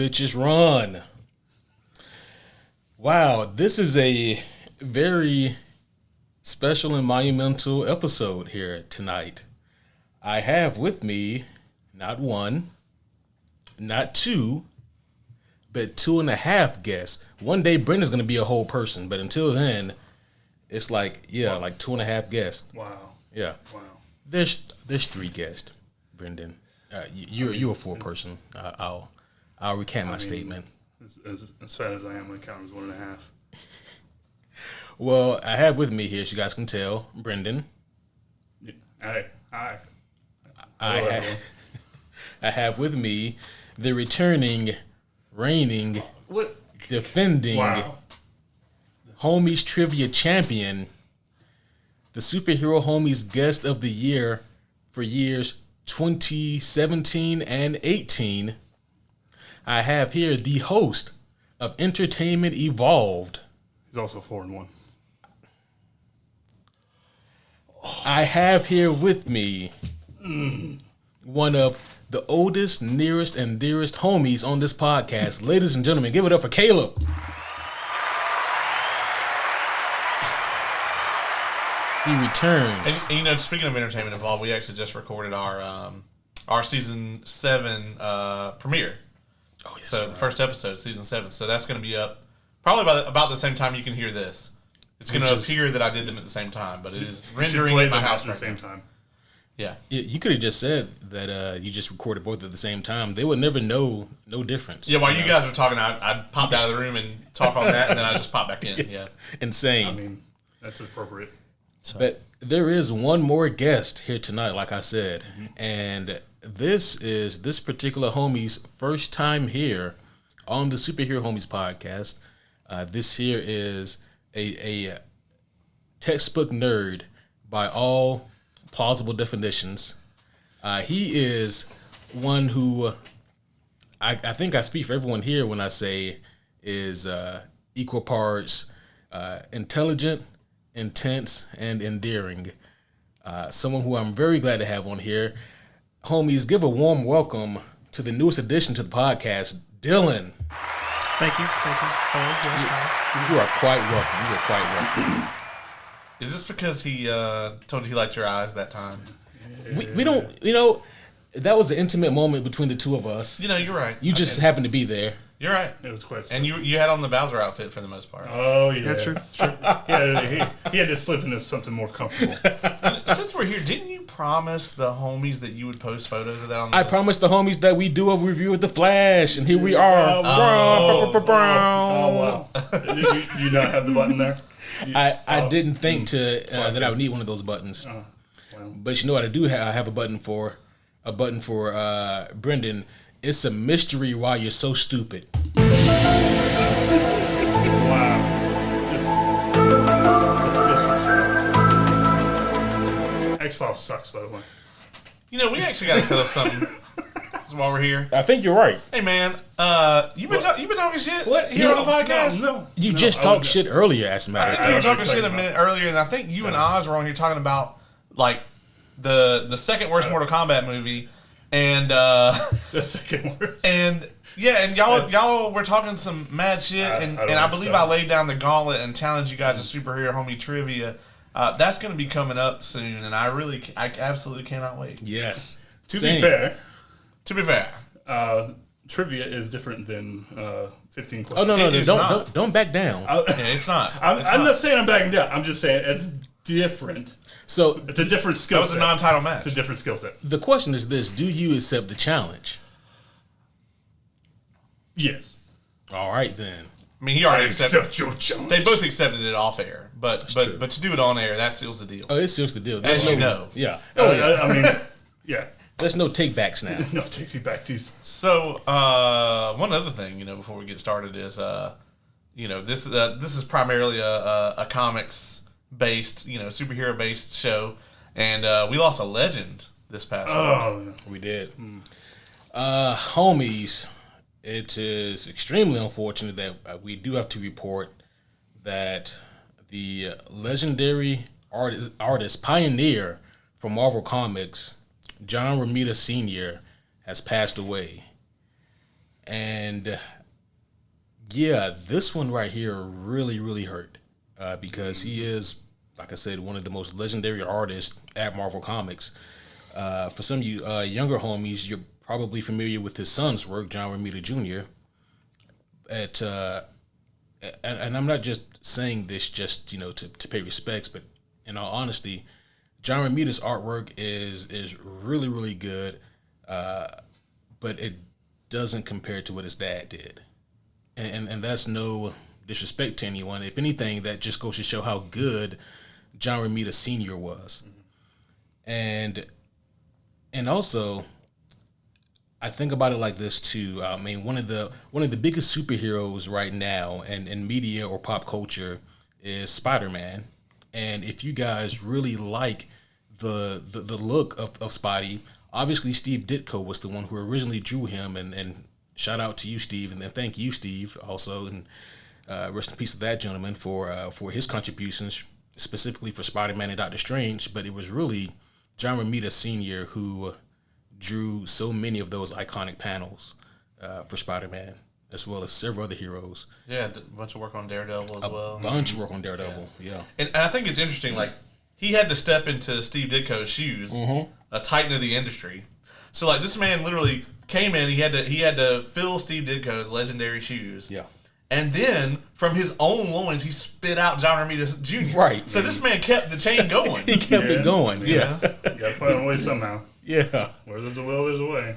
bitches run. Wow, this is a very special and monumental episode here tonight. I have with me not one, not two, but 2.5 guests. One day Brendon's going to be a whole person, but until then, it's like 2.5 guests. Wow. Yeah. Wow. There's 3 guests, Brendon. You're a 4 person. I'll recant my statement. As fat as I am, I count as 1.5. Well, I have with me here, as you guys can tell, Brendon. Hi. I have with me the returning, reigning, defending Homies Trivia Champion, the Superhero Homies Guest of the Year for years 2017 and 18. I have here the host of Entertainment Evolved. He's also 4-1. I have here with me one of the oldest, nearest, and dearest homies on this podcast. Ladies and gentlemen, give it up for Caleb. He returns. And speaking of Entertainment Evolved, we actually just recorded our season 7 premiere. Oh, yes, so the first episode, season 7. So that's going to be up probably about the same time you can hear this. It's going to appear that I did them at the same time, but it is rendering in my house at the same time. Yeah. You could have just said that you just recorded both at the same time. They would never know no difference. Yeah, while you guys were talking, I popped out of the room and talk on that, and then I just popped back in. Yeah. Insane. I mean, that's appropriate. So. But there is one more guest here tonight, like I said, and this is this particular homie's first time here on the Superhero Homies podcast. This here is a textbook nerd by all plausible definitions. He is one who I think I speak for everyone here when I say is equal parts intelligent, intense, and endearing. Someone who I'm very glad to have on here. Homies, give a warm welcome to the newest addition to the podcast, Dylan. Thank you. Hello, yes, hi. You are quite welcome. Is this because he told you he liked your eyes that time? We don't, that was an intimate moment between the two of us. You're right. You just happened to be there. You're right. It was quite. And you had on the Bowser outfit for the most part. Oh yeah, that's true. He had to slip into something more comfortable. Since we're here, didn't you promise the homies that you would post photos of that on the I promised the homies that we do a review of The Flash, and here we are. Oh wow! Do you not have the button there? I didn't think that I would need one of those buttons. But you know what I do have? I have a button for Brendon. It's a mystery why you're so stupid. Wow. Just disrespect. X-Files sucks, by the way. We actually got to set up something while we're here. I think you're right. Hey, man, you been talking shit here on the podcast? No. You just talked shit earlier, as a matter of fact. You were talking shit a minute earlier, and I think you and Oz were on here talking about, like, the second worst Mortal Kombat movie. And the second worst. And yeah, and y'all were talking some mad shit, and I believe I laid down the gauntlet and challenged you guys to superhero homie trivia. That's going to be coming up soon, and I absolutely cannot wait. Yes. To be fair, trivia is different than 15 questions. Oh no! Don't back down. It's not. I'm not saying I'm backing down. I'm just saying it's different. So it's a different skill set. That was a non-title match. It's a different skill set. The question is this: do you accept the challenge? Yes. All right then. I mean, he already accepted your challenge. They both accepted it off air, but to do it on air, that seals the deal. Oh, it seals the deal. As you know. Yeah. Oh yeah. I mean, yeah. There's no take backs now. No takesy backsies. So one other thing, before we get started is, this is primarily a comics based, superhero based show, and we lost a legend this past week. We did. Homies, it is extremely unfortunate that we do have to report that the legendary artist pioneer from Marvel Comics, John Romita Sr., has passed away. And yeah, this one right here really, really hurt because he is, like I said, one of the most legendary artists at Marvel Comics. For some of you younger homies, you're probably familiar with his son's work, John Romita Jr. And I'm not just saying this just to pay respects, but in all honesty, John Romita's artwork is really, really good, but it doesn't compare to what his dad did. And that's no disrespect to anyone. If anything, that just goes to show how good John Romita Sr. was. And also, I think about it like this too. I mean, one of the biggest superheroes right now in media or pop culture is Spider-Man. And if you guys really like the look of Spidey, obviously Steve Ditko was the one who originally drew him, and shout out to you, Steve, and then thank you, Steve, also, and rest in peace to that gentleman for his contributions, specifically for Spider-Man and Doctor Strange. But it was really John Romita Sr. who drew so many of those iconic panels for Spider-Man, as well as several other heroes. Yeah, a bunch of work on Daredevil as well. A bunch of work on Daredevil, yeah. And I think it's interesting, like, he had to step into Steve Ditko's shoes, a titan of the industry. So, like, this man literally came in, he had to fill Steve Ditko's legendary shoes. Yeah. And then, from his own loins, he spit out John Romita Jr. Right. So this man kept the chain going. He kept it going, yeah. You gotta find a way somehow. Yeah. Where there's a will, there's a way.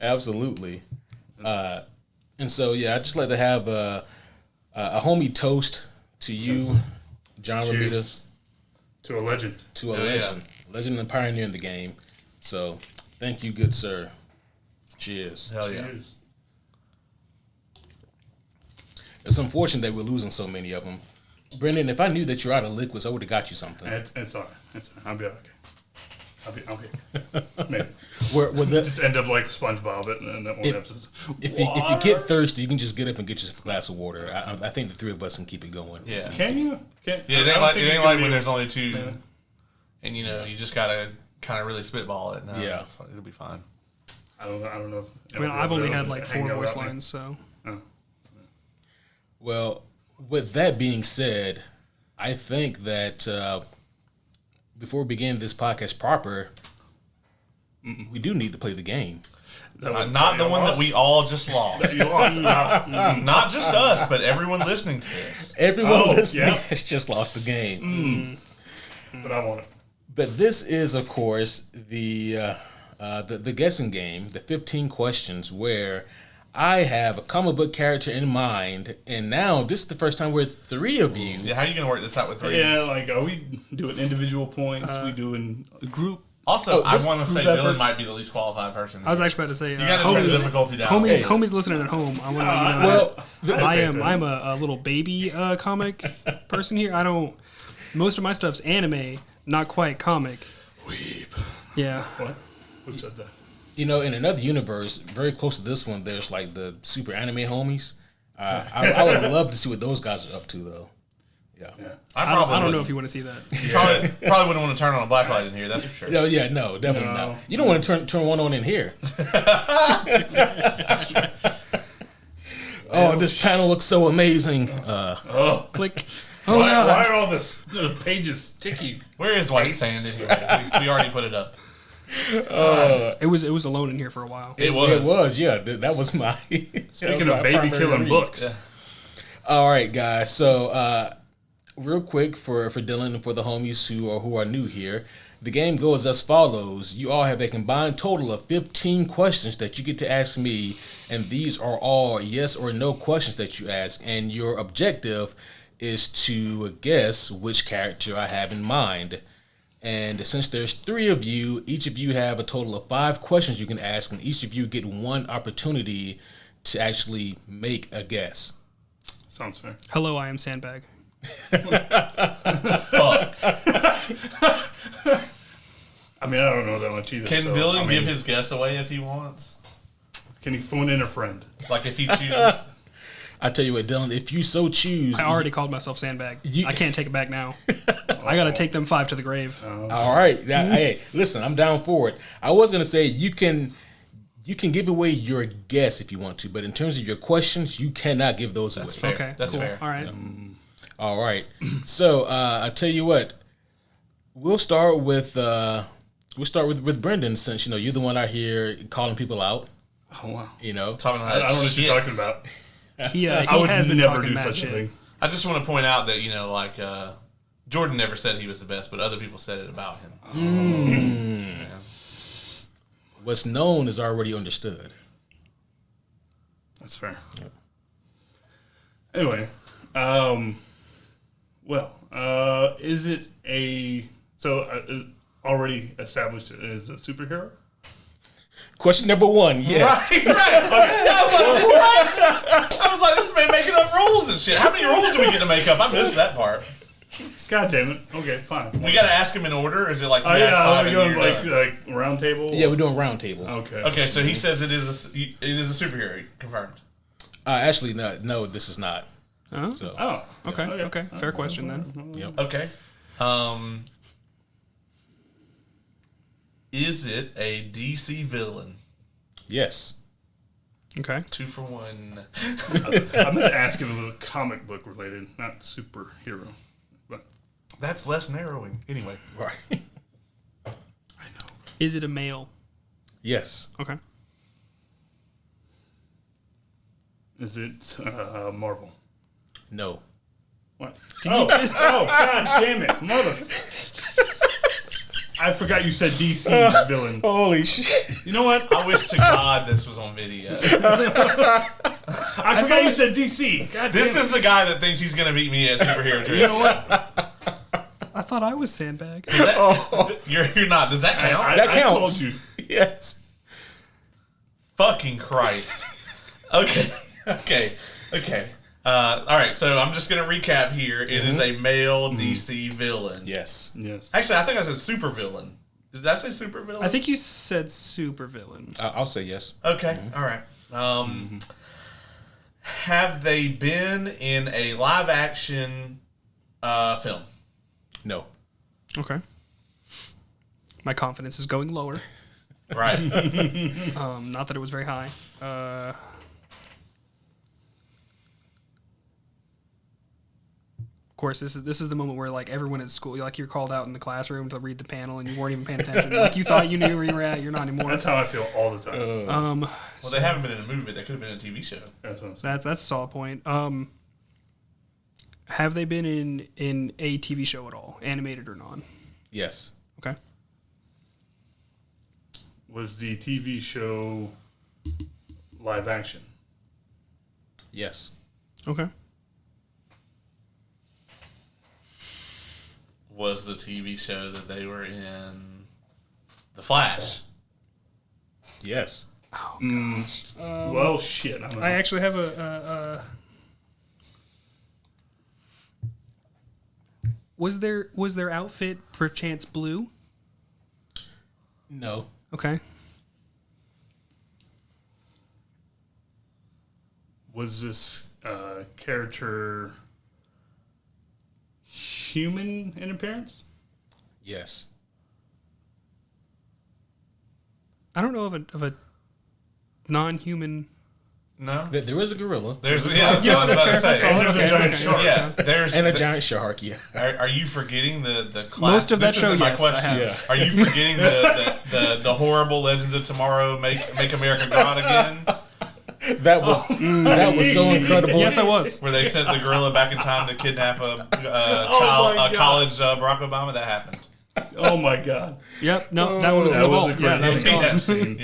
Absolutely. And so, yeah, I'd just like to have a homie toast to you, John Romita. To a legend. To a legend. Legend and pioneer in the game. So, thank you, good sir. Cheers. Hell yeah. Cheers. It's unfortunate that we're losing so many of them. Brendon, if I knew that you're out of liquids, I would have got you something. It's all right. I'll be okay. I'll be okay. Maybe. Just end up like SpongeBob in that one episode. If you get thirsty, you can just get up and get you a glass of water. I think the three of us can keep it going. Yeah. Can you? Yeah, it ain't like when there's only two, and you just gotta kind of really spitball it. No, yeah, it'll be fine. I don't know. I mean, I've only had like 4 voice lines, so. Oh. Well, with that being said, I think that before we begin this podcast proper, we do need to play the game. Not the one that we all just lost. You lost. Not just us, but everyone listening to this. Everyone listening has just lost the game. But I want it. But this is, of course, the guessing game, the 15 questions, where I have a comic book character in mind, and now this is the first time we're 3 of you. Yeah, how are you going to work this out with 3? Yeah, like, are we doing individual points? We doing a group? Also, I want to say group Dylan effort. might be the least qualified person. I was actually about to say, you got to turn the difficulty down. Homies listening at home. I want to know. Well, I'm a little baby comic person here. Most of my stuff's anime, not quite comic. Weep. Yeah. What? Who said that? in another universe, very close to this one, there's like the super anime homies. I would love to see what those guys are up to, though. Yeah. I don't know if you want to see that. You probably wouldn't want to turn on a black light in here, that's for sure. No, definitely not. You don't want to turn one on in here. Oh, this panel looks so amazing. Click. Oh, why are all the pages sticky? Where is white sand in here? We already put it up. It was alone in here for a while. It was. Yeah. That was my. Speaking of baby killing books. Yeah. All right, guys. So, real quick for Dylan and for the homies who are new here, the game goes as follows. You all have a combined total of 15 questions that you get to ask me, and these are all yes or no questions that you ask, and your objective is to guess which character I have in mind. And since there's 3 of you, each of you have a total of 5 questions you can ask, and each of you get 1 opportunity to actually make a guess. Sounds fair. Hello, I am Sandbag. Fuck. I mean, I don't know that much either. Can Dylan give his guess away if he wants? Can he phone in a friend? Like if he chooses? I tell you what, Dylan, if you so choose... I already called myself Sandbag. I can't take it back now. I got to take them 5 to the grave. All right. Hey, listen, I'm down for it. I was going to say you can You can give away your guess if you want to, but in terms of your questions, you cannot give those away. Fair. Okay, That's cool. fair. All right. All right. So I tell you what, we'll start with Brendon, since you're the one out here calling people out. Oh wow. Talking about I don't know what you're talking about. He I would has been never talking do mad such a shit. thing. I just want to point out that Jordan never said he was the best, but other people said it about him. What's known is already understood. That's fair. Yep. Anyway, is it already established as a superhero? Question number 1, yes. Right. Okay. I was like, what? I was like, this man making up rules and shit. How many rules do we get to make up? I missed that part. God damn it. Okay, fine. We got to ask him in order, or is it like Oh we ask yeah, five we're and going you're done? like round table. Yeah, we're doing round table. Okay. Okay, so he says it is a superhero. Confirmed. Actually, no, this is not. Oh, So, okay. Fair question then. yep. Okay. Is it a DC villain? Yes. Okay. 2 for 1. I'm going to ask if it was comic book related, not superhero. But That's less narrowing. Anyway. Right. I know. Is it a male? Yes. Okay. Is it Marvel? No. What? Oh, God damn it. Mother. I forgot you said DC villain. Holy shit. You know what? I wish to God this was on video. I forgot you said DC. God damn This it. is the guy that thinks he's going to beat me at superhero trivia. You know what? I thought I was Sandbag. Does that, you're not. Does that count? That I counts. told you. Yes. Fucking Christ. Okay. All right, so I'm just going to recap here. It is a male DC villain. Yes. Yes. Actually, I think I said super villain. Does that say super villain? I think you said supervillain. I'll say yes. Okay, all right. Have they been in a live action film? No. Okay. My confidence is going lower. Right. Not that it was very high. Of course, this is the moment where like everyone at school, like you're called out in the classroom to read the panel and you weren't even paying attention. Like you thought you knew where you were at, you're not anymore. That's how I feel all the time. Well, they haven't been in a movie, but they could have been in a TV show. That's what I'm saying. That's a solid point. Have they been in a TV show at all, animated or non? Yes. Okay. Was the TV show live action? Yes. Okay. Was the TV show that they were in The Flash? Yes. Well, shit. I don't know. I actually have a Was their outfit perchance blue? No. Okay. Was this character human in appearance? Yes. I don't know of a non-human. No. There is a gorilla. There's I was Yeah, about that's to fair. say. That's solid. There's a Okay, giant okay. shark. Yeah, there's And a giant shark, yeah. Are you forgetting the class? Most of that this show, isn't my yes, I question. have. Yeah. Are you forgetting the horrible Legends of Tomorrow Make America Great Again, That was so incredible. Yes, I was. where they sent the gorilla back in time to kidnap a my God. college Barack Obama? That happened. Oh my god. Yep. No, that one was in That the was vault. a Yeah, great that was scene. gone. Scene.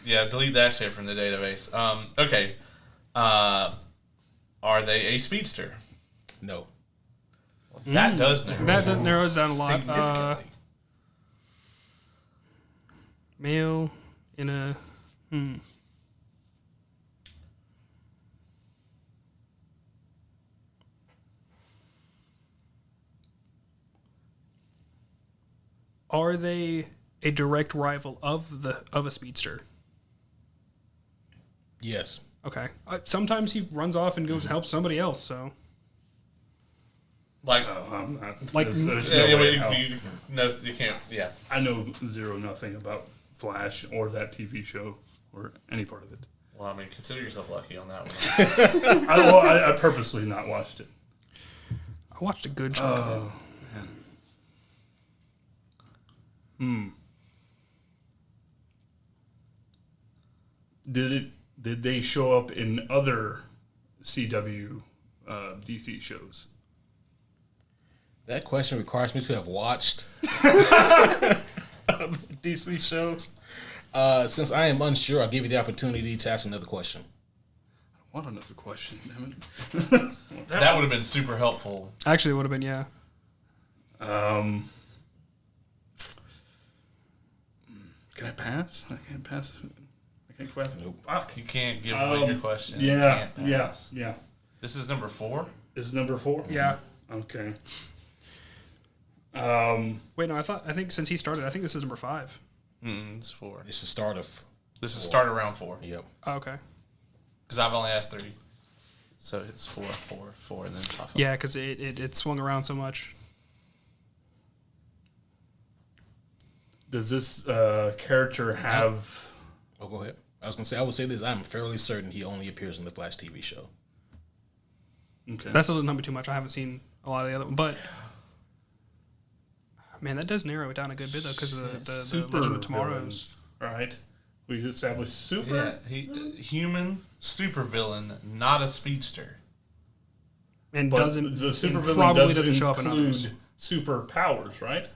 Yeah. Delete that shit from the database. Okay. Are they a speedster? No. That does narrow That narrows down a lot. significantly. Male in a. Are they a direct rival of a speedster? Yes. Okay. Sometimes he runs off and goes help somebody else. So Like, I'm not. Like- there's yeah, no way you, how- no, you can't. Yeah. I know zero nothing about Flash or that TV show or any part of it. Well, I mean, consider yourself lucky on that one. I purposely not watched it. I watched a good chunk of it. Did they show up in other CW DC shows? That question requires me to have watched DC shows. Since I am unsure, I'll give you the opportunity to ask another question. I want another question, damn it. That would have been super helpful. Actually, it would have been, yeah. Can I pass? I can't pass. I can't pass. Nope. Fuck. You can't give away your question. You Yeah, can't yeah, pass. yeah. This is number 4? This is number 4? Yeah. Okay. Wait, no, I think since he started, I think this is number 5. It's 4. It's the start of. This is start around 4. Yep. Oh, okay. Because I've only asked 3. So it's 4, 4, 4, and then 5. Yeah, because it swung around so much. Does this character have... Oh, go ahead. I would say this. I'm fairly certain he only appears in the Flash TV show. Okay. That's a little number too much. I haven't seen a lot of the other one, but man, that does narrow it down a good bit though, because of the Legend of Tomorrow's. All right. We established super. Yeah, human supervillain, not a speedster. And But doesn't the supervillain probably doesn't doesn't show up in others. include superpowers, right?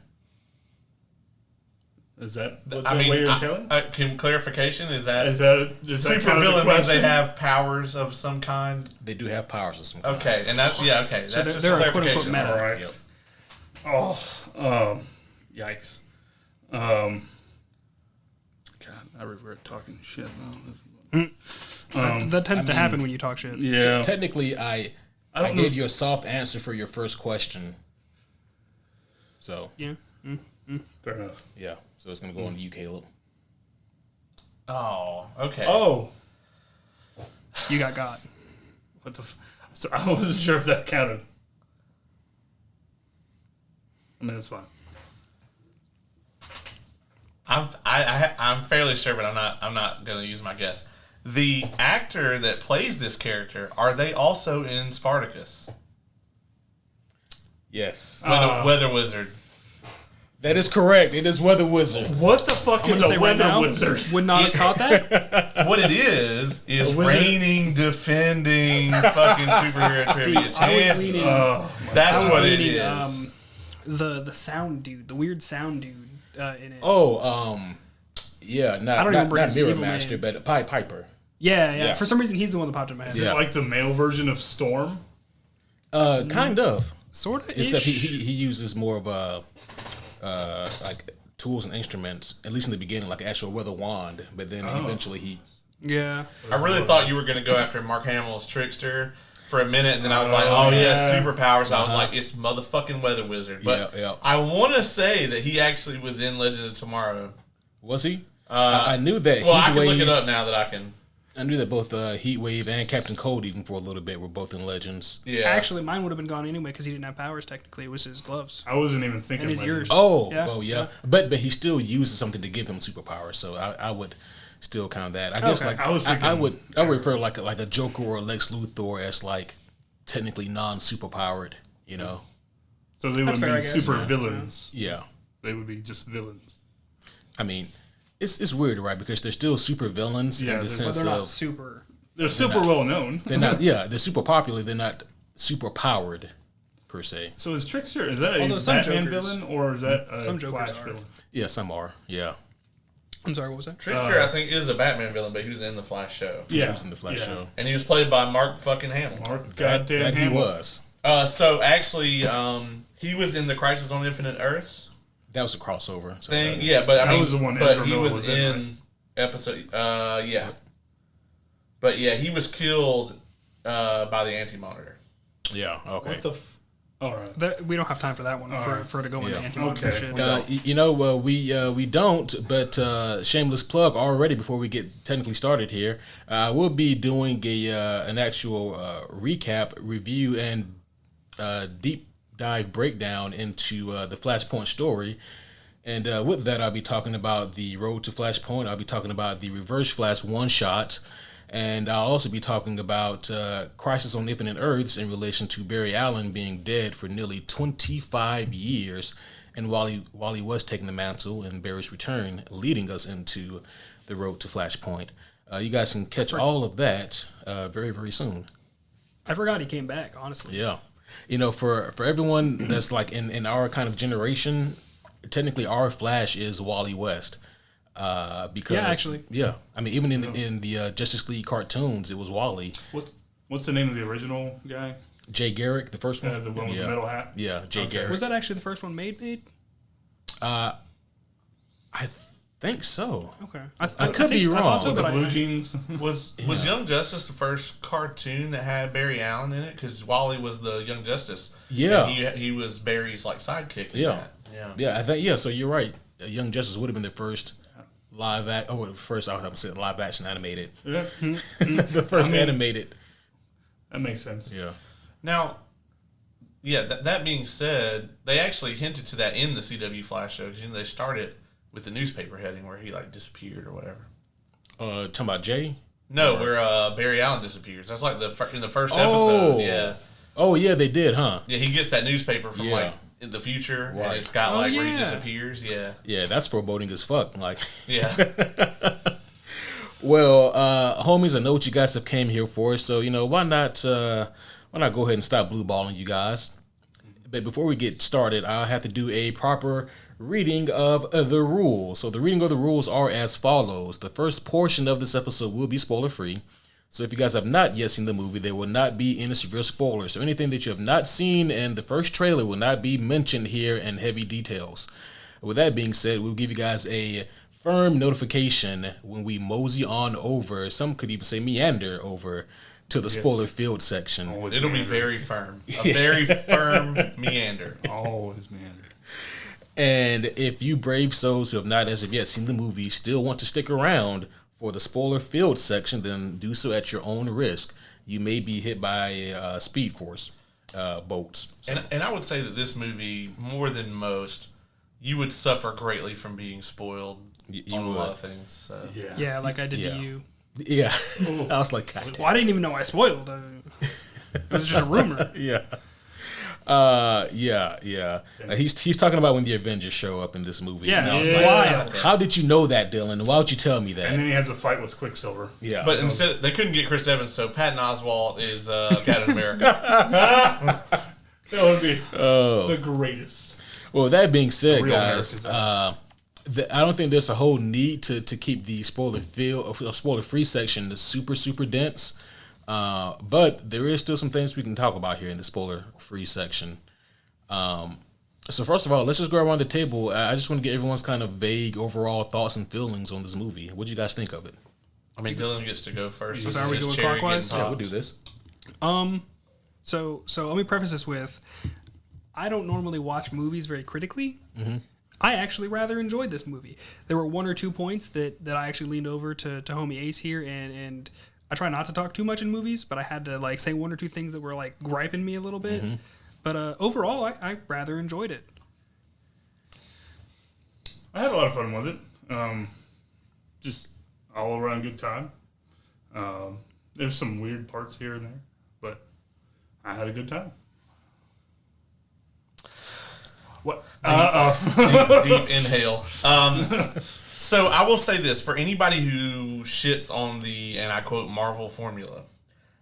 Is that what I the mean, way you're telling? clarification is that Is that count as a supervillain means they question? have powers of some kind? They do have powers of some kind. Okay, and that that's they're- just they're a a quote-unquote clarification. meta. All right. Yep. Yikes. God, I regret talking shit now. That tends to happen when you talk shit. Yeah. Technically, I don't know gave if- you a soft answer for your first question. So, Yeah. Fair enough. yeah. So it's going to go on to you, Caleb. Oh, okay. Oh, You got. what the? So I wasn't sure if that counted. I mean, it's fine. I'm fairly sure, but I'm not going to use my guess. The actor that plays this character, are they also in Spartacus? Yes. Weather Wizard. That is correct. It is Weather Wizard. What the fuck is a weather wizard? Would not have caught that. What it is A wizard? reigning, defending, fucking superhero trivia I was champion. leaning. That's I was what it leaning, is. The sound dude, the weird sound dude in it. Oh, yeah. I don't Not remember his Mirror evil Master, name. but Piper. Yeah. Yeah. For some reason, he's the one that popped in my head. Is it like the male version of Storm? Kind of. Sort of. Except he uses more of a like tools and instruments, at least in the beginning, like an actual weather wand. But then eventually he. Yeah. I really thought you were going to go after Mark Hamill's Trickster for a minute, and then I was like, oh, yeah, superpowers. I was like, it's motherfucking Weather Wizard. But Yeah. I want to say that he actually was in Legend of Tomorrow. Was he? I knew that. Well, I can Heatwave, look it up now that I can. I knew that both Heatwave and Captain Cold, even for a little bit, were both in Legends. Yeah. Actually, mine would have been gone anyway because he didn't have powers. Technically, it was his gloves I wasn't even thinking. and his Legends. ears. Oh, yeah. But he still uses something to give him superpowers, so I would still count that. I guess Okay. like I was I thinking- would refer like a Joker or a Lex Luthor as like technically non-superpowered, you know? So they That's wouldn't fair, be I guess, super yeah. villains. Yeah. They would be just villains. I mean, it's weird, right? Because they're still super villains Yeah, in the they're- sense They're not of super. They're super well known. they're not. Yeah, they're super popular. They're not super powered per se. So is Trickster, is that a Although some Batman Jokers- villain or is that a some Jokers Flash are. villain? Yeah, some are. Yeah, I'm sorry, what was that? Trickster, I think, is a Batman villain, but he was in the Flash show. he Yeah. was in the Flash yeah. show. And he was played by Mark fucking Hamill. Mark That goddamn he Hamill. was. So actually, he was in the Crisis on Infinite Earths That was a crossover. So thing. Yeah, but I That mean, was the one but Ezra he Miller was was in, in episode. Yeah. But yeah, he was killed by the Anti-Monitor. Yeah. Okay. What the all right. We don't have time for that one for her to go into Yeah. anti-monitor Okay. shit. You know, we don't, but shameless plug already before we get technically started here. We'll be doing an actual recap, review, and deep dive breakdown into the Flashpoint story And with that, I'll be talking about the Road to Flashpoint. I'll be talking about the Reverse Flash one-shot. And I'll also be talking about Crisis on Infinite Earths in relation to Barry Allen being dead for nearly 25 years. And while he was taking the mantle and Barry's return, leading us into the Road to Flashpoint. You guys can catch all of that very, very soon. I forgot he came back, honestly. Yeah. For everyone that's like in our kind of generation, technically our Flash is Wally West. Because actually. Yeah. I mean, even in the Justice League cartoons, it was Wally. What's the name of the original guy? Jay Garrick, the first one? The one with the metal hat? Yeah, Jay Garrick. Was that actually the first one made? I think so. Okay. I could be wrong. With the blue jeans? Was Young Justice the first cartoon that had Barry Allen in it? Because Wally was the Young Justice. Yeah. And he was Barry's like sidekick. In Yeah. that. Yeah, I think so you're right. Young Justice would have been the first live action animated. Yeah. The first animated. That makes sense. Yeah. Now, that being said, they actually hinted to that in the CW Flash show because they started with the newspaper heading where he like disappeared or whatever. Talking about Jay? No, where Barry Allen disappears. That's like in the first episode. Yeah. Oh yeah, they did, huh? Yeah, he gets that newspaper from Yeah. like in the future, Right. and it's got where he yeah. disappears. Yeah. Yeah, that's foreboding as fuck. Like, Yeah. well, homies, I know what you guys have came here for, so why not go ahead and stop blue balling, you guys? But before we get started, I'll have to do a proper reading of the rules. So the reading of the rules are as follows. The first portion of this episode will be spoiler free. So if you guys have not yet seen the movie, there will not be any severe spoilers. So anything that you have not seen in the first trailer will not be mentioned here in heavy details. With that being said, we'll give you guys a firm notification when we mosey on over, some could even say meander over, to the spoiler field section. Always It'll meander. be very firm. A very firm meander. Always meander. And if you brave souls who have not as of yet seen the movie still want to stick around for the spoiler field section, then do so at your own risk. You may be hit by Speed Force boats. So. And I would say that this movie, more than most, you would suffer greatly from being spoiled You on a would. lot of things. So. Yeah. Yeah, like I did Yeah. to you. Yeah. I was like, God damn. Well, I didn't even know I spoiled. It was just a rumor. Yeah. He's talking about when the Avengers show up in this movie. Yeah, And I was it's like, wild. how did you know that, Dylan? Why would you tell me And that? then he has a fight with Quicksilver. Yeah. But instead, they couldn't get Chris Evans, so Patton Oswalt is Captain America. That would be the greatest. Well, with that being said, Real guys, America's I don't think there's a whole need to keep the spoiler free section super, super dense. But there is still some things we can talk about here in the spoiler free section. So first of all, let's just go around the table. I just want to get everyone's kind of vague overall thoughts and feelings on this movie. What do you guys think of it? I mean, Dylan gets to go first. So This are is we his doing cherry clockwise? getting Yeah, we'll popped. do this. So let me preface this with, I don't normally watch movies very critically. Mm-hmm. I actually rather enjoyed this movie. There were one or two points that I actually leaned over to homie Ace here, and I try not to talk too much in movies, but I had to like say one or two things that were like griping me a little bit. Mm-hmm. But overall, I rather enjoyed it. I had a lot of fun with it. Just all around good time. There's some weird parts here and there, but I had a good time. What? Deep inhale. So I will say this for anybody who shits on the, and I quote, Marvel formula.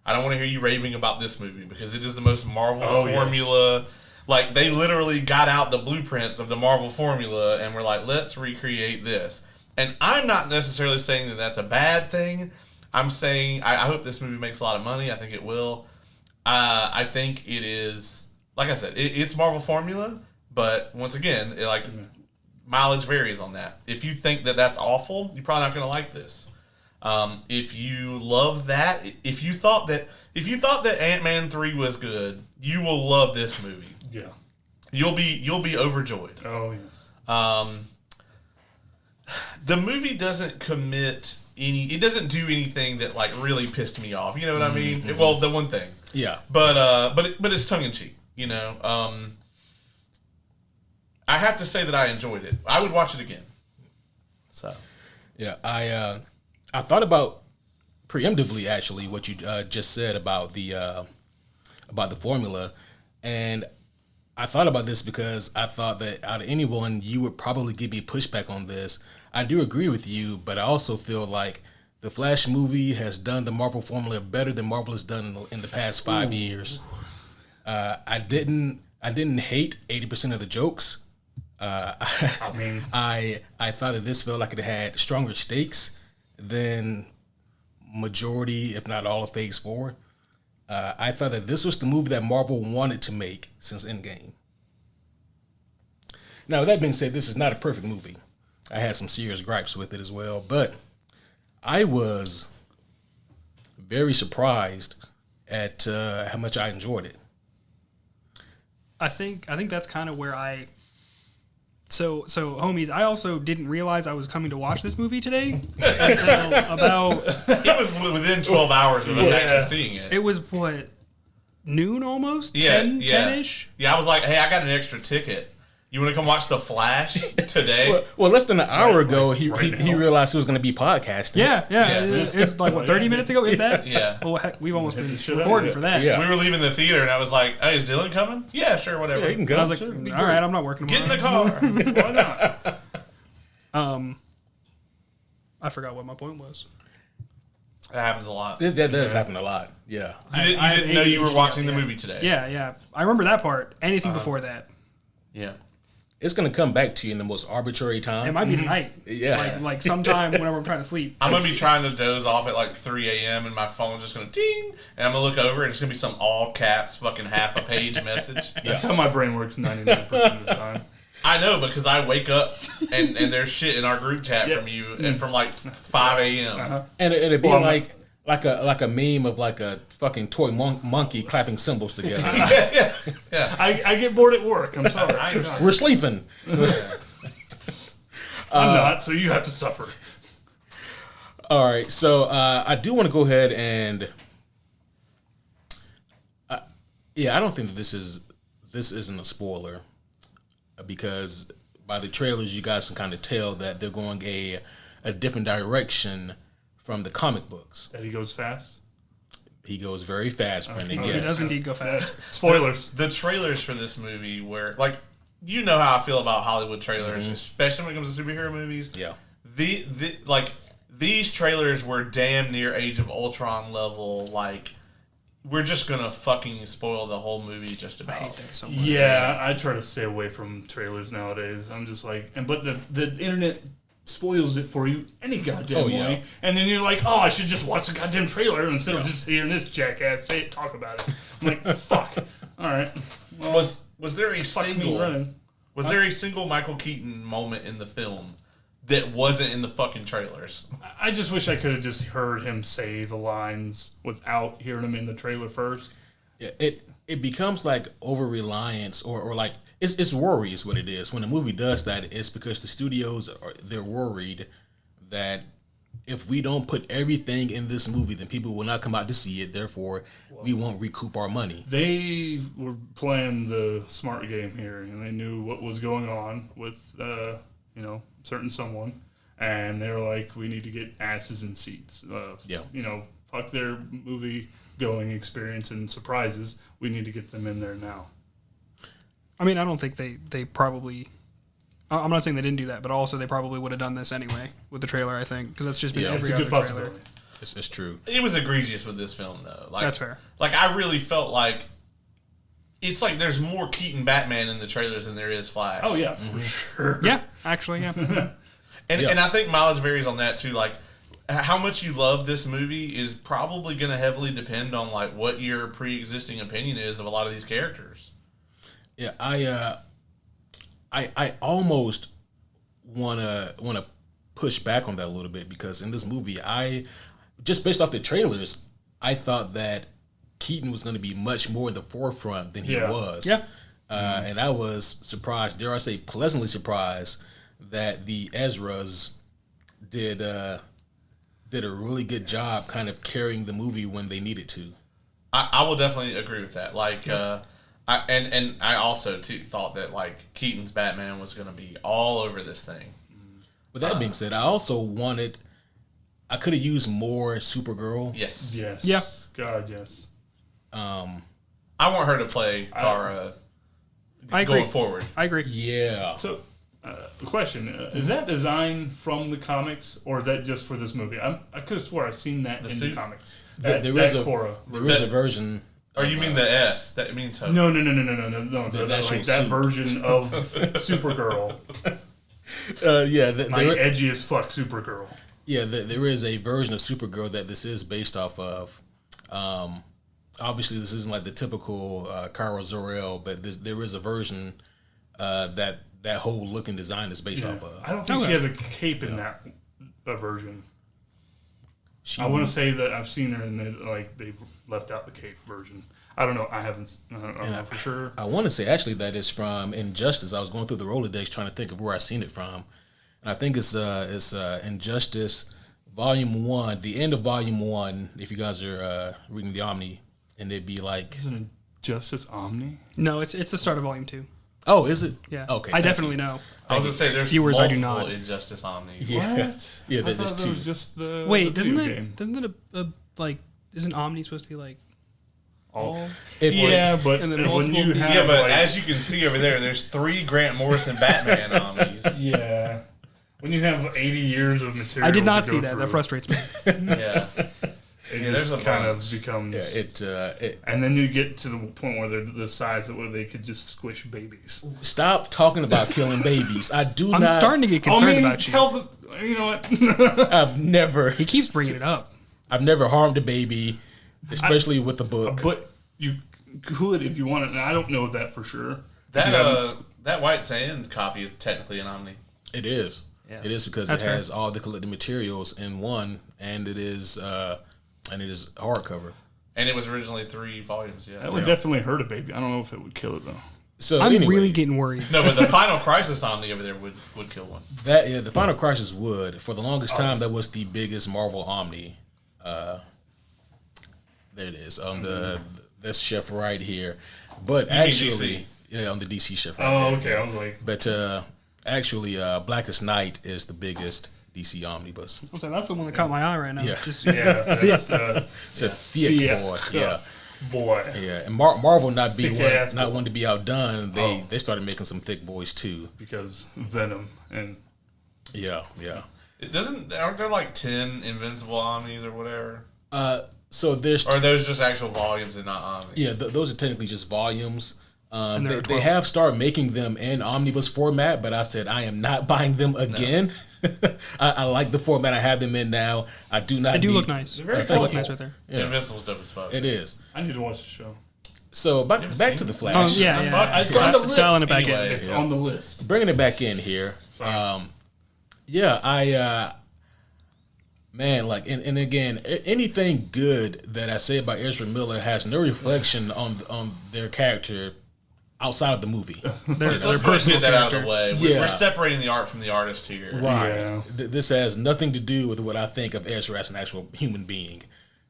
I don't want to hear you raving about this movie because it is the most Marvel formula. Yes. Like they literally got out the blueprints of the Marvel formula and were like, let's recreate this. And I'm not necessarily saying that that's a bad thing. I'm saying I hope this movie makes a lot of money. I think it will. I think it is, like I said, it's Marvel formula. But once again, mileage varies on that. If you think that that's awful, you're probably not going to like this. If you love that, if you thought that Ant-Man 3 was good, you will love this movie. Yeah. You'll be overjoyed. Oh yes. The movie doesn't it doesn't do anything that like really pissed me off. You know what I mean? Mm-hmm. Well, the one thing. Yeah. But it's tongue in cheek. You know. I have to say that I enjoyed it. I would watch it again. So, Yeah, I thought about preemptively actually what you just said about the formula, and I thought about this because I thought that out of anyone, you would probably give me pushback on this. I do agree with you, but I also feel like the Flash movie has done the Marvel formula better than Marvel has done in the past 5 years. I didn't hate 80% of the jokes. I mean, I thought that this felt like it had stronger stakes than majority, if not all, of Phase 4. I thought that this was the movie that Marvel wanted to make since Endgame. Now, with that being said, this is not a perfect movie. I had some serious gripes with it as well, but I was very surprised at how much I enjoyed it. I think that's kind of where I. So homies, I also didn't realize I was coming to watch this movie today until about. it was within 12 hours of us Yeah. actually seeing it. It was what, noon almost? Yeah, 10-ish? Yeah, I was like, hey, I got an extra ticket. You want to come watch The Flash today? Well, less than an hour Right, ago, like, he right he now. realized he was going to be podcasting. Yeah. Yeah. It's like, what, 30 minutes ago? Is that? Yeah. Well, heck, we've almost Hit been the shit out of recording it. for that. Yeah. We were leaving the theater, and I was like, hey, is Dylan coming? Yeah, sure, whatever. Yeah, he can And go. I was like, Sure, all it'd be right, great. I'm not working Get in tomorrow. the car. why not? I forgot what my point was. That happens a lot. That does happen a lot. Yeah. You I didn't know you were ADHD watching the yeah. movie today. Yeah. I remember that part. Anything before that. Yeah. It's going to come back to you in the most arbitrary time. It might be tonight. Yeah. Like sometime whenever I'm trying to sleep. I'm going to be trying to doze off at like 3 a.m. and my phone's just going to ding. And I'm going to look over and it's going to be some all caps fucking half a page message. That's how my brain works 99% of the time. I know because I wake up and there's shit in our group chat Yep. from you and from like 5 a.m. Uh-huh. And it'd be Well, like a meme of like a fucking toy monkey clapping cymbals together. Yeah. I get bored at work. I'm sorry. I understand. We're sleeping. I'm not, so you have to suffer. All right, so I do want to go ahead and I don't think that this isn't a spoiler because by the trailers you guys can kind of tell that they're going a different direction from the comic books. That he goes fast. He goes very fast, Brendon. Oh, It Yes. does indeed go fast. Spoilers. The trailers for this movie were like, you know how I feel about Hollywood trailers, especially when it comes to superhero movies. Yeah. These trailers were damn near Age of Ultron level. Like, we're just gonna fucking spoil the whole movie just I hate about. that so much. Yeah, I try to stay away from trailers nowadays. I'm just like, but the internet spoils it for you any goddamn yeah. way. And then you're like, oh, I should just watch the goddamn trailer instead of just hearing this jackass say it, talk about it. I'm like, fuck. All right. Well, Was there a fuck me single running. Was there a single Michael Keaton moment in the film that wasn't in the fucking trailers? I just wish I could have just heard him say the lines without hearing them in the trailer first. Yeah, it becomes like over reliance or like it's worry is what it is. When a movie does that, it's because the studios they're worried that if we don't put everything in this movie, then people will not come out to see it. Therefore, we won't recoup our money. They were playing the smart game here, and they knew what was going on with, certain someone, and they were like, "We need to get asses in seats." Fuck their movie going experience and surprises. We need to get them in there now. I mean, I don't think they probably. I'm not saying they didn't do that, but also they probably would have done this anyway with the trailer. I think because that's just been Yeah, every It's a other good trailer. possibility. It's true. It was egregious with this film, though. Like, That's fair. Like, I really felt like it's like there's more Keaton Batman in the trailers than there is Flash. Oh yeah, for sure. Yeah, actually, yeah. And Yeah. and I think mileage varies on that too. Like, how much you love this movie is probably going to heavily depend on like what your pre-existing opinion is of a lot of these characters. Yeah, I almost wanna push back on that a little bit because in this movie, I just based off the trailers, I thought that Keaton was going to be much more in the forefront than he Yeah. was. Yeah. And I was surprised, dare I say, pleasantly surprised that the Ezras did a really good job, kind of carrying the movie when they needed to. I will definitely agree with that. Like, And I also too thought that like Keaton's Batman was going to be all over this thing. With that being said, I also I could have used more Supergirl. Yes. Yes. Yeah. God, yes. I want her to play Kara I agree. going forward. I agree. Yeah. So, the question is that design from the comics, or is that just for this movie? I could have swore I've seen that in suit? the comics. There is a version. Or you mean the S? That means so. No. The actual like that suit. version of Supergirl. Yeah, Like edgy as fuck Supergirl. yeah. There is a version of Supergirl that this is based off of. Obviously, this isn't like the typical Kara Zor-El, but there is a version that whole look and design is based off of. I don't think she has a cape in that version. I want to say that I've seen her and they've left out the cape version. I don't know. I don't know for sure. I want to say actually that is from Injustice. I was going through the Rolodex trying to think of where I seen it from, and I think it's Injustice Volume 1, the end of Volume 1. If you guys are reading the Omni, and it'd be like, Isn't it Justice Omni? No, it's the start of Volume 2. oh, is it? Yeah. Okay. I definitely know. I was going to say there's Viewers, I do multiple not. Injustice Omnis. Yeah. What? Yeah, I there's thought that two. was just the Wait, the video game. doesn't it like isn't Omni supposed to be like all? Yeah, but And then when multiple you have Yeah, but like, as you can see over there's 3 Grant Morrison Batman Omnis. yeah, when you have 80 years of material, I did not to see go that. through, That frustrates me. Yeah. It Yeah, just there's a kind bunch. of becomes. it and then you get to the point where they're the size that where they could just squish babies. stop talking about killing babies. I do I'm not. starting to get concerned about you. tell the you know what? I've never He keeps bringing it up. harmed a baby, especially with the book. But you could if you want it. And I don't know that for sure. That If you haven't- that White Sand copy is technically an Omni. It is. Yeah. It is because That's it fair. has all the collected materials in one, and it is hardcover. And it was originally 3 volumes, yeah. that would definitely hurt a baby. I don't know if it would kill it though. So I'm anyways, really getting worried. No, but the Final Crisis Omni over there would kill one. the Final Crisis would. For the longest time, that was the biggest Marvel Omni. There it is on this shelf right here. But mean actually, DC? on the DC shelf right Oh, there. okay. I was like, But actually, Blackest Night is the biggest DC omnibus. I'm saying that's the one that caught my eye right now. Yeah. Just yeah, that's, It's a thick Thick. boy. Yeah. boy. Yeah. And Marvel not Thick-ass boy. one to be outdone. They Oh. they started making some thick boys too. Because Venom and Yeah. Yeah. Aren't there like 10 Invincible Omnis or whatever? So there's Or are those just actual volumes and not Omnis? yeah, those are technically just volumes. And there are They 12. have started making them in omnibus format, but I said I am not buying them again. I like the format I have them in now. I do not. they do need, look nice. They're very They look colorful. nice right there. Yeah. Invincible's dope as fuck. It is. I need to watch the show. So back seen to the it? Flash. Oh yeah. It's on the list. Dialing it back in. Anyway. It's on the list. Bringing it back in here. Yeah, I man, like and again, anything good that I say about Ezra Miller has no reflection on their character outside of the movie. Their Let's go ahead and personal get that out of character. the way. Yeah. We're separating the art from the artist here. Right. Yeah. This has nothing to do with what I think of Ezra as an actual human being,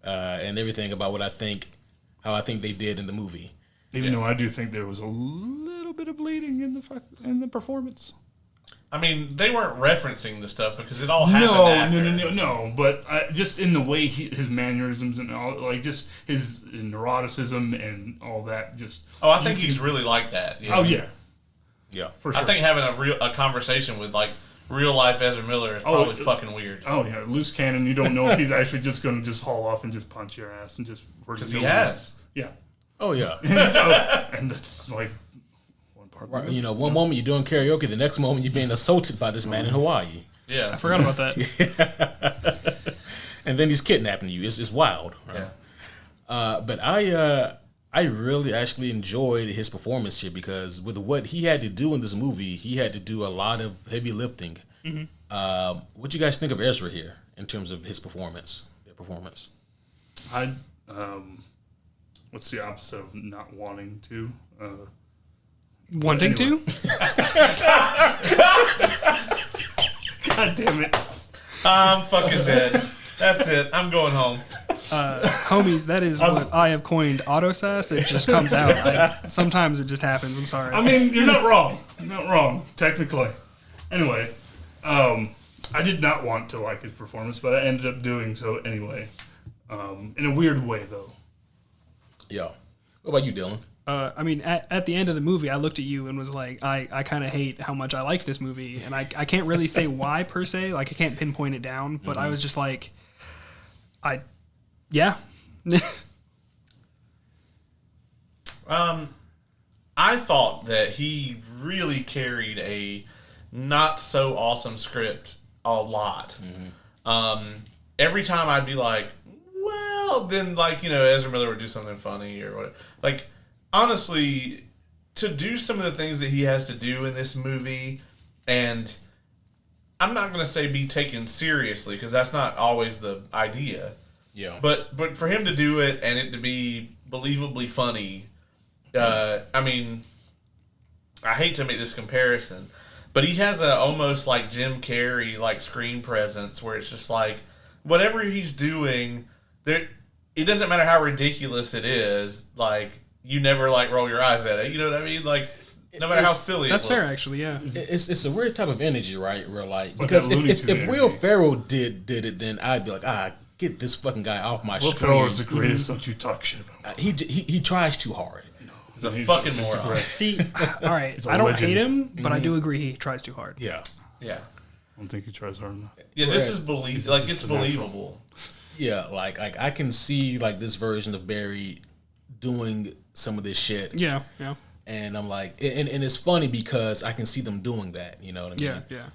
and everything about how I think they did in the movie. Even though I do think there was a little bit of bleeding in the performance. I mean, they weren't referencing the stuff because it all happened after. No. But just in the way his mannerisms and all, like just his neuroticism and all that. Just Oh, I think he's really like that. Oh yeah, Yeah. for sure. I think having a conversation with like real life Ezra Miller is probably fucking weird. Oh yeah, loose cannon. You don't know if he's actually just going to just haul off and just punch your ass and just Because he has. Yeah, Oh yeah. and that's like one part. Right, you know, one moment you're doing karaoke, the next moment you're being assaulted by this man in Hawaii, Yeah. I forgot about that. and then he's kidnapping you. It's wild. Right? Yeah. But I really actually enjoyed his performance here because with what he had to do in this movie, he had to do a lot of heavy lifting. What you guys think of Ezra here in terms of his performance? Their performance. What's the opposite of not wanting to? Wanting Anyway. to? God damn it! I'm fucking dead. That's it. I'm going home. Homies, that is what I have coined autosass. It just comes out. Sometimes it just happens. I'm sorry. I mean, you're not wrong. You're not wrong, technically. Anyway, I did not want to like his performance, but I ended up doing so anyway. In a weird way, though. Yeah. What about you, Dylan? I mean, at the end of the movie, I looked at you and was like, I kind of hate how much I like this movie. And I can't really say why, per se. Like, I can't pinpoint it down. But I was just like, yeah. I thought that he really carried a not so awesome script a lot. Every time I'd be like, well, then like, Ezra Miller would do something funny or whatever. Like, honestly, to do some of the things that he has to do in this movie, and I'm not going to say be taken seriously because that's not always the idea. Yeah. But for him to do it and it to be believably funny, I mean, I hate to make this comparison, but he has a almost like Jim Carrey like screen presence where it's just like whatever he's doing, it doesn't matter how ridiculous it is, like you never like roll your eyes at it. You know what I mean? Like no matter how silly it looks. That's fair, actually. Yeah. It's a weird type of energy, right? Where like Like because that Looney if Tune Will energy. Ferrell did it, then I'd be like, get this fucking guy off my Will screen. Ferrell is the greatest. Don't you talk shit about him. He tries too hard. He's a fucking just moron. great. See, all right. a I don't legend. hate him, but I do agree he tries too hard. Yeah. Yeah. I don't think he tries hard enough. Yeah, this Right. is It's like just it's a natural. believable. Yeah, like I can see like this version of Barry doing some of this shit. Yeah, yeah, And I'm like, and it's funny because I can see them doing that. You know what I mean? yeah.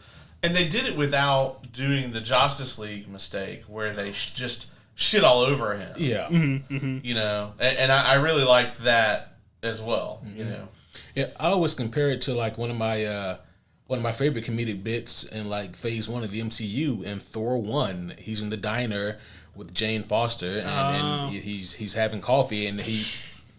And they did it without doing the Justice League mistake where they just shit all over him. Yeah. And I really liked that as well. Yeah. I always compare it to like one of my favorite comedic bits in like Phase 1 of the MCU in Thor 1. He's in the diner with Jane Foster and he's having coffee and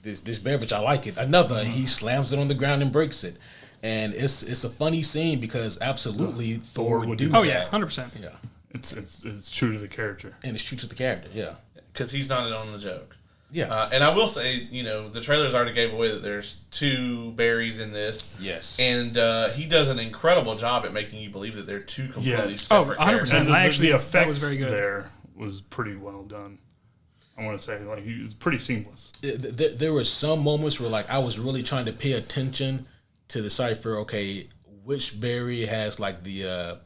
this beverage, I like it. Another, he slams it on the ground and breaks it. And it's a funny scene because absolutely Thor would do Oh that. yeah, 100%. Yeah. It's true to the character. And it's true to the character, yeah. Because he's not in on the joke. Yeah. And I will say, the trailers already gave away that there's 2 Barrys in this. Yes. And he does an incredible job at making you believe that they're 2 completely Yes. separate 100%. characters. And Actually, the that effects was very good. there was pretty well done. I want to say like it's pretty seamless. There were some moments where like I was really trying to pay attention to decipher, okay, which Barry has like the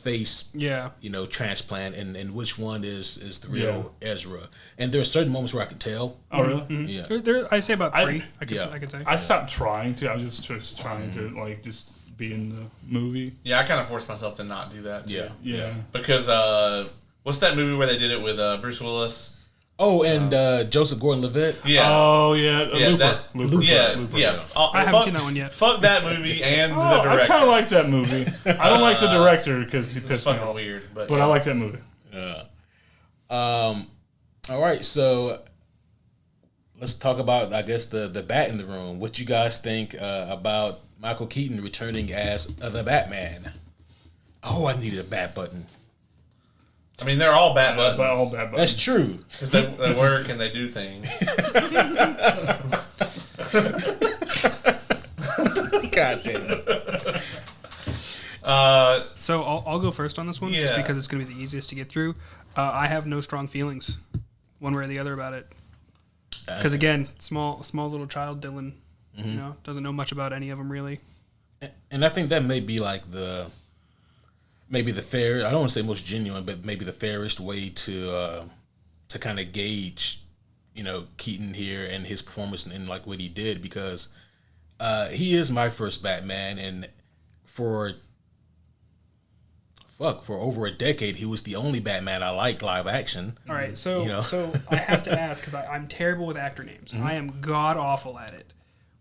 face, Yeah. transplant, and which one is the real Ezra. And there are certain moments where I could tell. Oh really? Yeah. I say about 3. I yeah. could say. I stopped trying to. I was just trying to like just be in the movie. Yeah, I kind of forced myself to not do that, too. Yeah. Yeah. Because, what's that movie where they did it with Bruce Willis? Oh, and Joseph Gordon-Levitt. Yeah. Oh yeah. Yeah, Looper. Looper. Yeah, Looper. yeah. I haven't seen that one yet. Fuck that movie and the Oh, director. I kind of like that movie. I don't like the director because he It's pissed me fucking off. weird, but But I like that movie. Yeah. All right, so let's talk about, I guess, the bat in the room. What you guys think about Michael Keaton returning as the Batman? Oh, I needed a bat button. I mean, they're all bad buttons. All bad buttons. That's true. Because they work and they do things. God damn. So I'll go first on this one, just Yeah. because it's going to be the easiest to get through. I have no strong feelings, one way or the other, about it. Because again, small little child Dylan, doesn't know much about any of them really. And I think that may be like maybe the fair. I don't want to say most genuine, but maybe the fairest way to kind of gauge, Keaton here and his performance and like what he did, because he is my first Batman, and for over a decade he was the only Batman I liked live action. All right, so I have to ask, because I'm terrible with actor names. I am god awful at it.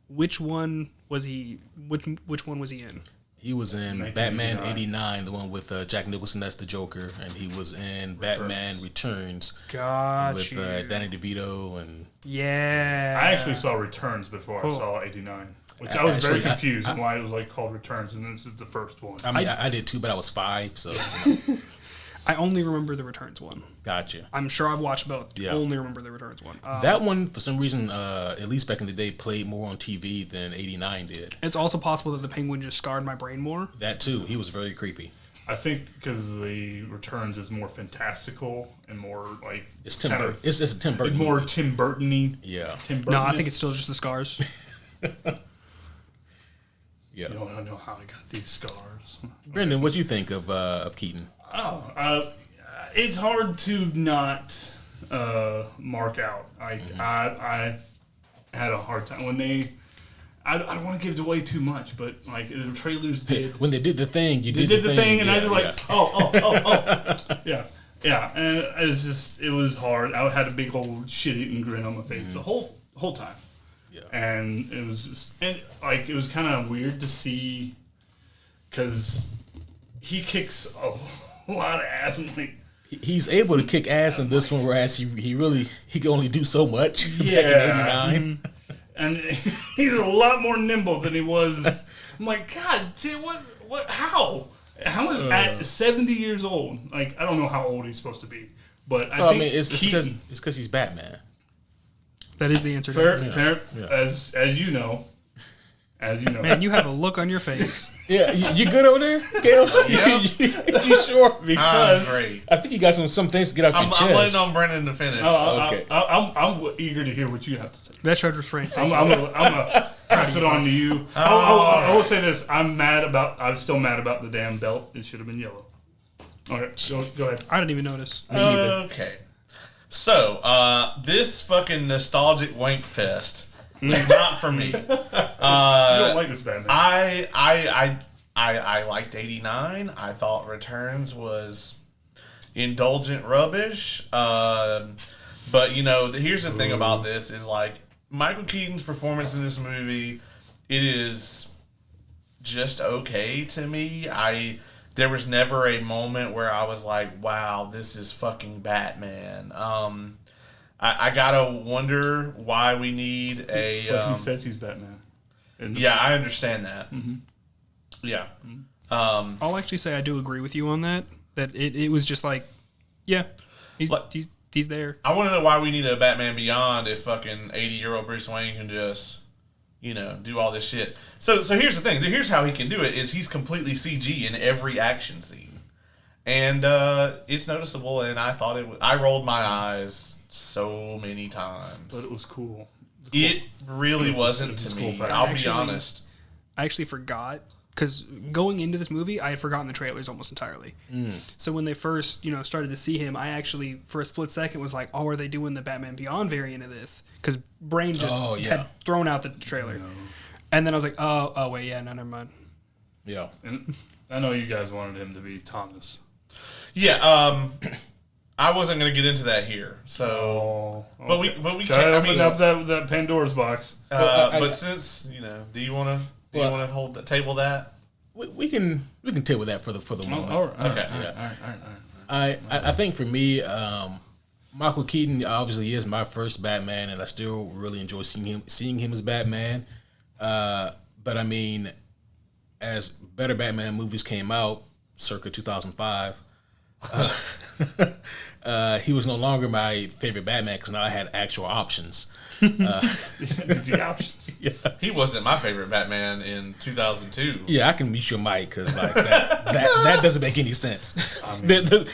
Which one was he? Which one was he in? He was in 1989. Batman '89, the one with Jack Nicholson, that's the Joker, and he was in Batman Returns Got with you. Danny DeVito and. Yeah. I actually saw Returns before I saw 89, which I was very Actually, confused why it was like called Returns, and this is the first one. I mean, I did too, but I was 5, so. I only remember the Returns one. Gotcha. I'm sure I've watched both. Yeah. Only remember the Returns one. That one, for some reason, at least back in the day, played more on TV than 89 did. It's also possible that the Penguin just scarred my brain more. That too. He was very creepy. I think because the Returns is more fantastical and more like It's Tim Burton. It's a Tim Burton. more movie. Tim Burton-y. Yeah. Tim Burton. No, I think it's still just the scars. Yeah. You don't know how I got these scars. Brendon, what do you think of Keaton? It's hard to not mark out. Like I had a hard time when they. I don't want to give it away too much, but like the trailers did. When they did the thing, They did the thing, and yeah, I was like, oh, yeah. And it was hard. I had a big old shit-eating grin on my face the whole time. Yeah. And it was just, it was kind of weird to see, because he kicks a lot of ass. And like, He's able to kick ass in this one, whereas he can only do so much back in Yeah. '89. and he's a lot more nimble than he was. I'm like, God, dude, what, how? How is at 70 years old? Like, I don't know how old he's supposed to be, but I think it's Keaton, because he's Batman. That is the answer. fair, To that. fair, Yeah. as you know. Man, you have a look on your face. Yeah, you good over there, Gail? you sure? Because Great. I think you got some things to get off your I'm chest. waiting on Brendon to finish. Okay. I'm eager to hear what you have to say. That showed restraint. I'm gonna pass it on to you. I will say this: I'm still mad about the damn belt. It should have been yellow. Okay, go ahead. I didn't even notice. Okay. So, this fucking nostalgic wank fest was not for me. You don't like this Batman. I liked 89. I thought Returns was indulgent rubbish. But, here's the thing about this is, like, Michael Keaton's performance in this movie, it is just okay to me. There was never a moment where I was like, wow, this is fucking Batman. I gotta wonder why we need a... But he says he's Batman. Yeah, I understand that. Mm-hmm. Yeah. I'll actually say I do agree with you on that. That it was just like, yeah, he's there. I want to know why we need a Batman Beyond if fucking 80-year-old Bruce Wayne can just, do all this shit. So here's the thing. Here's how he can do it is he's completely CG in every action scene. And it's noticeable, and I thought I rolled my eyes so many times. But it was cool. It really wasn't to cool me. fact. I'll be Actually, honest. I actually forgot because going into this movie, I had forgotten the trailers almost entirely. So when they first, started to see him, I actually, for a split second, was like, "Oh, are they doing the Batman Beyond variant of this?" Because Brain just had thrown out the trailer, and then I was like, "Oh, wait, yeah, no, never mind." Yeah. And I know you guys wanted him to be Thomas. Yeah. I wasn't going to get into that here. So, but we Try can't. to open up that Pandora's box. But since do you want to hold that table that? We can table that for the moment. All right. Okay. All right. I think for me, Michael Keaton obviously is my first Batman, and I still really enjoy seeing him as Batman. But I mean, as better Batman movies came out, circa 2005. He was no longer my favorite Batman because now I had actual options. The options. Yeah. He wasn't my favorite Batman in 2002. Yeah, I can mute your mic because like that doesn't make any sense.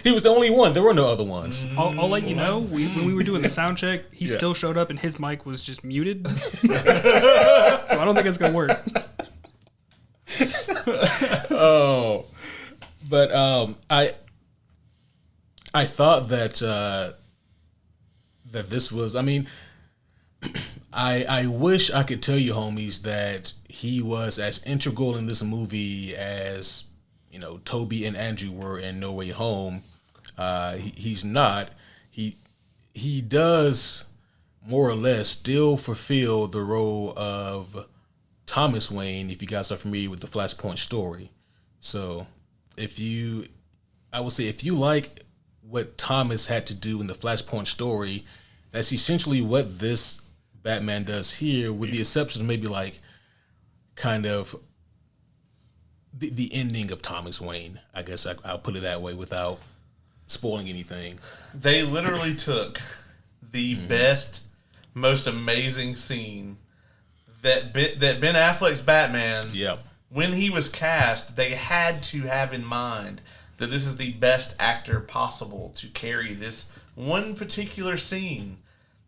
He was the only one. There were no other ones. I'll let you know. When we were doing the sound check, he still showed up and his mic was just muted. So I don't think it's gonna work. Oh, but I thought that this was. I mean, I wish I could tell you, homies, that he was as integral in this movie as Toby and Andrew were in No Way Home. He's not. He does more or less still fulfill the role of Thomas Wayne, if you guys are familiar with the Flashpoint story. So I would say if you like what Thomas had to do in the Flashpoint story, that's essentially what this Batman does here, with the exception of maybe like kind of the ending of Thomas Wayne. I guess I'll put it that way without spoiling anything. They literally took the best, most amazing scene that Ben Affleck's Batman. Yep. When he was cast, they had to have in mind that this is the best actor possible to carry this one particular scene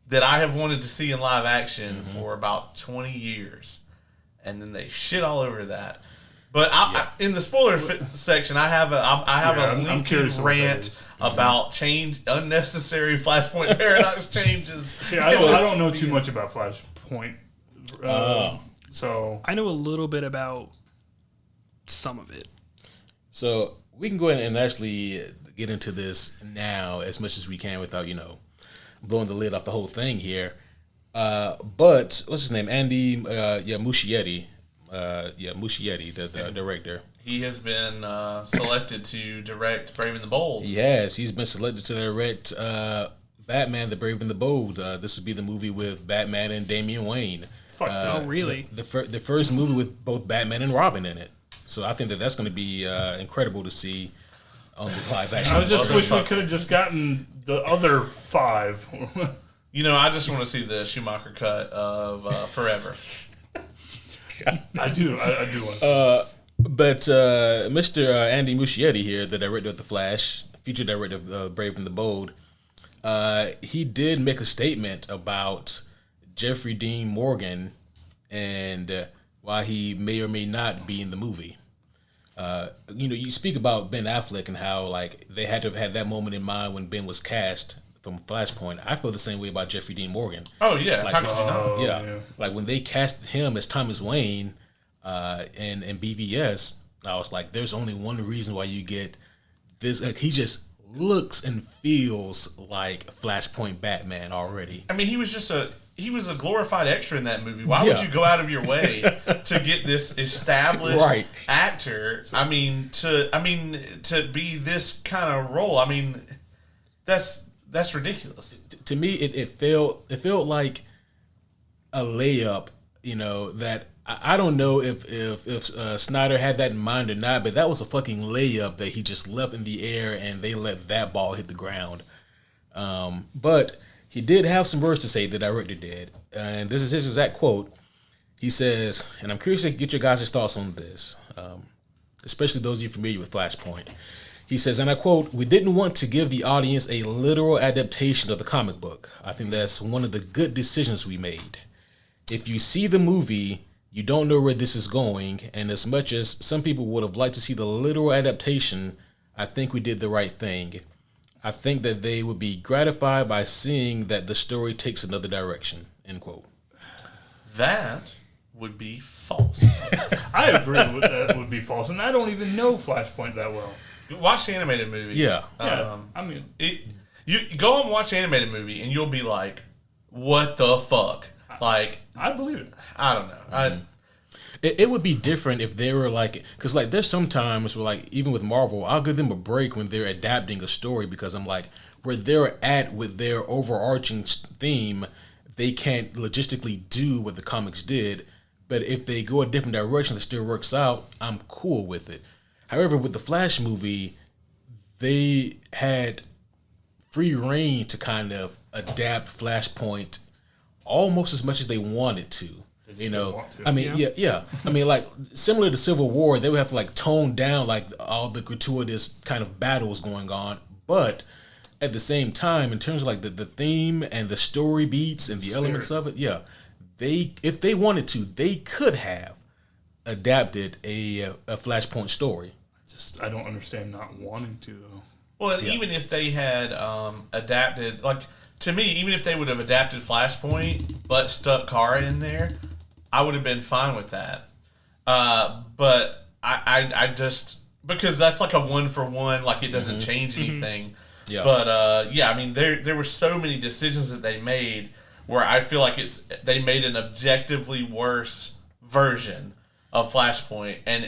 that I have wanted to see in live action for about 20 years. And then they shit all over that. But in the spoiler section, I have a lengthy rant about unnecessary Flashpoint paradox changes. See, I don't know too much about Flashpoint, so I know a little bit about some of it. So we can go ahead and actually get into this now as much as we can without, blowing the lid off the whole thing here. But what's his name? Andy Muschietti. Muschietti, the director. He has been selected to direct Brave and the Bold. He has. He's been selected to direct Batman: The Brave and the Bold. This would be the movie with Batman and Damian Wayne. Oh, really? The first movie with both Batman and Robin in it. So I think that's going to be incredible to see on the live action. I just wish we could have just gotten the other 5. I just want to see the Schumacher cut of Forever. I do want to. But Mr. Andy Muschietti here, the director of The Flash, future director of Brave and the Bold, he did make a statement about Jeffrey Dean Morgan and why he may or may not be in the movie. You speak about Ben Affleck and how like they had to have had that moment in mind when Ben was cast from Flashpoint. I feel the same way about Jeffrey Dean Morgan. Oh yeah, how could you not? Yeah, like when they cast him as Thomas Wayne in BVS, I was like, there's only one reason why you get this. Like, he just looks and feels like Flashpoint Batman already. I mean, he was a glorified extra in that movie. Why would you go out of your way to get this established actor? To be this kind of role. I mean, that's ridiculous. To me, it felt like a layup. That I don't know if Snyder had that in mind or not, but that was a fucking layup that he just left in the air and they let that ball hit the ground. But he did have some words to say, the director did. And this is his exact quote. He says, and I'm curious to get your guys' thoughts on this, especially those of you familiar with Flashpoint. He says, and I quote, "We didn't want to give the audience a literal adaptation of the comic book. I think that's one of the good decisions we made. If you see the movie, you don't know where this is going, and as much as some people would have liked to see the literal adaptation, I think we did the right thing. I think that they would be gratified by seeing that the story takes another direction." End quote. That would be false. I agree with that would be false, and I don't even know Flashpoint that well. Watch the animated movie. Yeah. You go and watch the animated movie, and you'll be like, "What the fuck?" Like, I believe it. I don't know. It would be different if they were like, because like there's some times where like even with Marvel, I'll give them a break when they're adapting a story because I'm like, where they're at with their overarching theme, they can't logistically do what the comics did. But if they go a different direction that still works out, I'm cool with it. However, with the Flash movie, they had free reign to kind of adapt Flashpoint almost as much as they wanted to. I mean, yeah. I mean, like similar to Civil War, they would have to like tone down like all the gratuitous kind of battles going on, but at the same time, in terms of like the theme and the story beats and the elements of it, if they wanted to, they could have adapted a Flashpoint story. I don't understand not wanting to though. Well, even if they had adapted, like to me, even if they would have adapted Flashpoint but stuck Kara in there, I would have been fine with that. But I just, because that's like a 1-for-1, like it doesn't change anything. Yeah. But I mean, there were so many decisions that they made where I feel like they made an objectively worse version of Flashpoint, and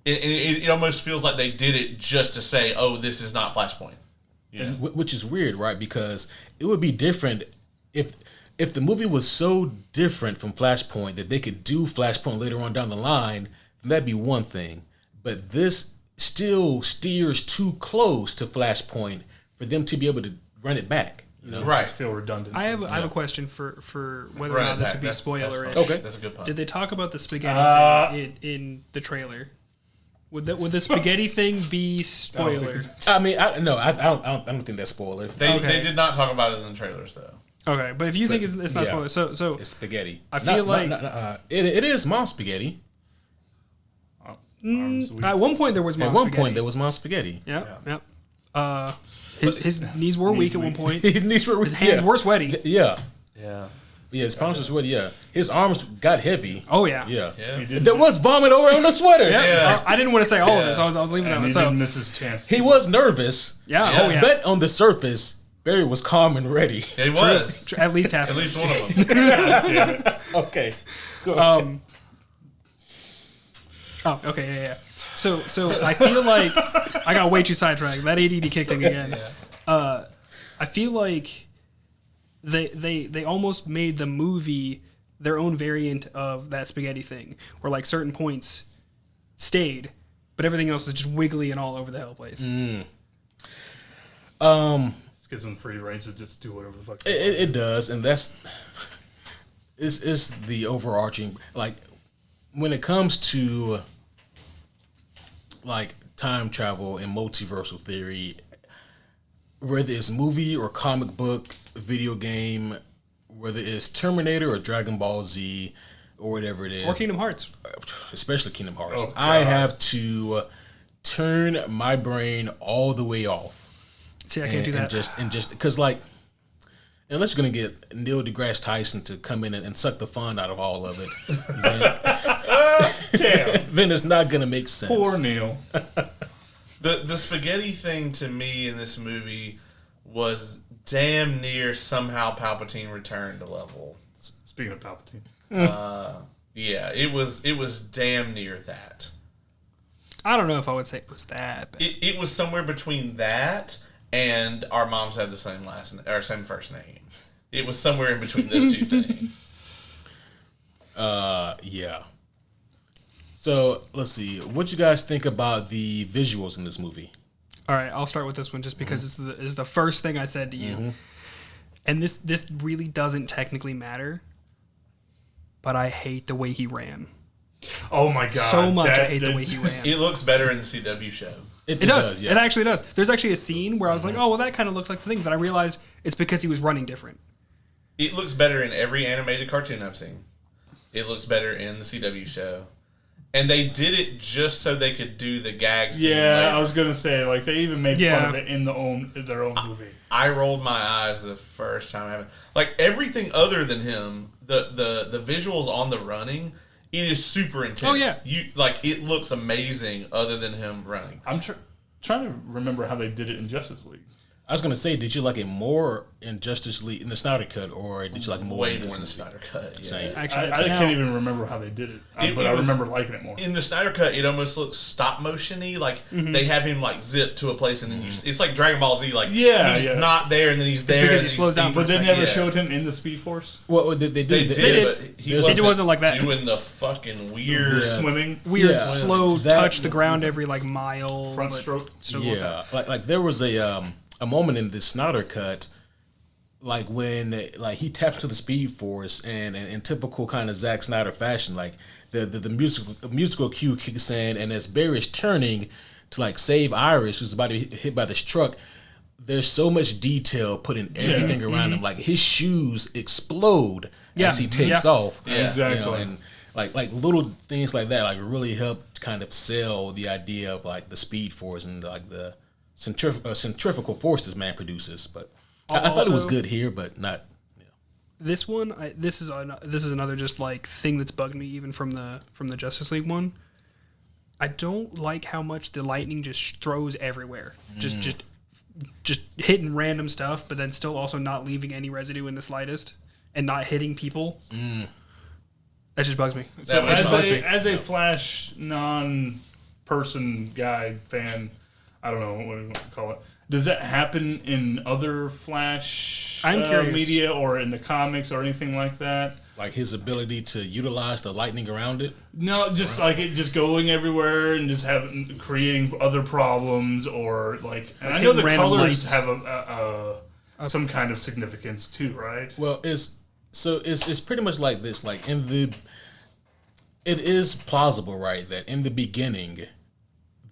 it almost feels like they did it just to say, oh, this is not Flashpoint. Yeah. Which is weird, right? Because it would be different if the movie was so different from Flashpoint that they could do Flashpoint later on down the line, then that'd be one thing. But this still steers too close to Flashpoint for them to be able to run it back. You know? Right. Just feel redundant. I have a question for whether or Run not it this back. would be That's spoiler. fine. Okay. That's a good point. Did they talk about the spaghetti thing in the trailer? Would the spaghetti thing be spoiler? I mean, I don't think that's spoiler. They Okay. did not talk about it in the trailers though. Okay, but if you think it's not yeah. spoiler, so It's spaghetti. I feel it is mom spaghetti. at one point there was At mom one spaghetti. point, there was mom spaghetti. Yep. His knees were weak at one point. His Hands were sweaty. Yeah. Yeah. Yeah, his palms were sweaty. Yeah, his arms got heavy. Oh yeah. Yeah. Yeah. There was vomit over on the sweater. Yeah. I didn't want to say all of Yeah. it, so I was leaving that And one. he So didn't miss his chance. He was nervous. yeah. But on the surface, Barry was calm and ready. Yeah, he was. At least half. At least one of them. Damn it. Okay. Go Oh, okay, yeah. So I feel like I got way too sidetracked. That ADD kicked in again. I feel like they almost made the movie their own variant of that spaghetti thing, where like certain points stayed, but everything else is just wiggly and all over the hell place. Just gives them free reign to just do whatever the fuck. It does, and that's is the overarching, like, when it comes to like time travel and multiversal theory, whether it's movie or comic book, video game, whether it's Terminator or Dragon Ball Z or whatever it is, Or Kingdom Hearts. especially Kingdom Hearts, Oh, God. I have to turn my brain all the way off. See, I can't do that. And just because, like, unless you're gonna get Neil deGrasse Tyson to come in and suck the fun out of all of it, then it's not gonna make sense. Poor Neil. The spaghetti thing to me in this movie was damn near somehow Palpatine returned to level. Speaking of Palpatine. Yeah, it was damn near that. I don't know if I would say it was that bad. It was somewhere between that and our moms had the same same first name. It was somewhere in between those two things. Yeah. So let's see. What you guys think about the visuals in this movie? All right, I'll start with this one just because it's the first thing I said to you. And this really doesn't technically matter, but I hate the way he ran. Oh my god. So much I hate the way he ran. It looks better in the CW show. It does. yeah. It actually does. There's actually a scene where I was like, oh, well, that kind of looked like the thing. But I realized it's because he was running different. It looks better in every animated cartoon I've seen. It looks better in the CW show. And they did it just so they could do the gag scene Yeah, later. I was gonna say, like, they even made Yeah. fun of it in their own movie. I rolled my eyes the first time I have it. Like everything other than him, the visuals on the running, it is super intense. Oh, yeah. It looks amazing other than him running. I'm trying to remember how they did it in Justice League. I was gonna say, did you like it more in Justice League in the Snyder Cut, or did you like it more Way in more this in the movie? Snyder Cut. Yeah. Same. Actually, I can't even remember how they did it, but It I was- remember liking it more. In the Snyder Cut, it almost looks stop motion-y. Like they have him like zip to a place, and then it's like Dragon Ball Z. Like Yeah, he's yeah. not there, and then he's there. because and he slows down for But they a never yeah. showed him in the Speed Force Well, they did. They did, but he there's- wasn't like that. Doing the fucking weird. Yeah. swimming. weird, Yeah. slow That- touch the ground every like mile. Front but stroke. still going Yeah, like there was a moment in the Snyder Cut, like when like he taps to the Speed Force, and in typical kind of Zack Snyder fashion, like the musical cue kicks in, and as Barry's turning to like save Iris, who's about to get hit by this truck, there's so much detail put in everything around him. Like his shoes explode as he takes off. Yeah. Exactly. You know, and like little things like that, like really help kind of sell the idea of like the Speed Force and like the centrifugal force this man produces. But I thought it was Also- good here, but not. This one, this is another just like thing that's bugged me even from the Justice League one. I don't like how much the lightning just throws everywhere, just hitting random stuff, but then still also not leaving any residue in the slightest and not hitting people. That just bugs me. So That as much a Flash non-person guy fan, I don't know what you want to call it. Does that happen in other Flash curious. media or in the comics or anything like that? Like his ability to utilize the lightning around it. No, just like it just going everywhere and just creating other problems or like. And I know the random colors lights. have some kind of significance too, right? Well, it's pretty much like this. Like it is plausible, right, that in the beginning,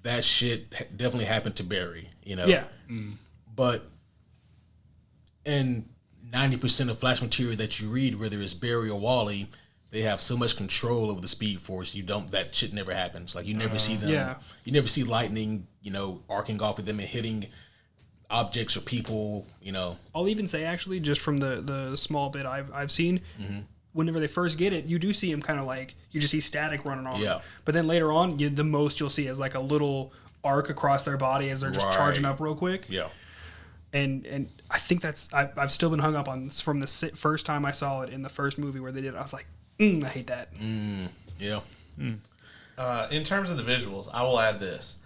that shit definitely happened to Barry. You know. Yeah. But in 90% of Flash material that you read, whether it's Barry or Wally, they have so much control over the Speed Force. That shit never happens. Like you never see them. Yeah. You never see lightning, arcing off of them and hitting objects or people. I'll even say actually, just from the small bit I've seen, whenever they first get it, you do see him kind of like you just see static running on. Yeah. But then later on, the most you'll see is like a little arc across their body as they're just charging up real quick. Yeah. And I think I've still been hung up on from the first time I saw it in the first movie where they did it. I was like, I hate that. Yeah. In terms of the visuals, I will add this.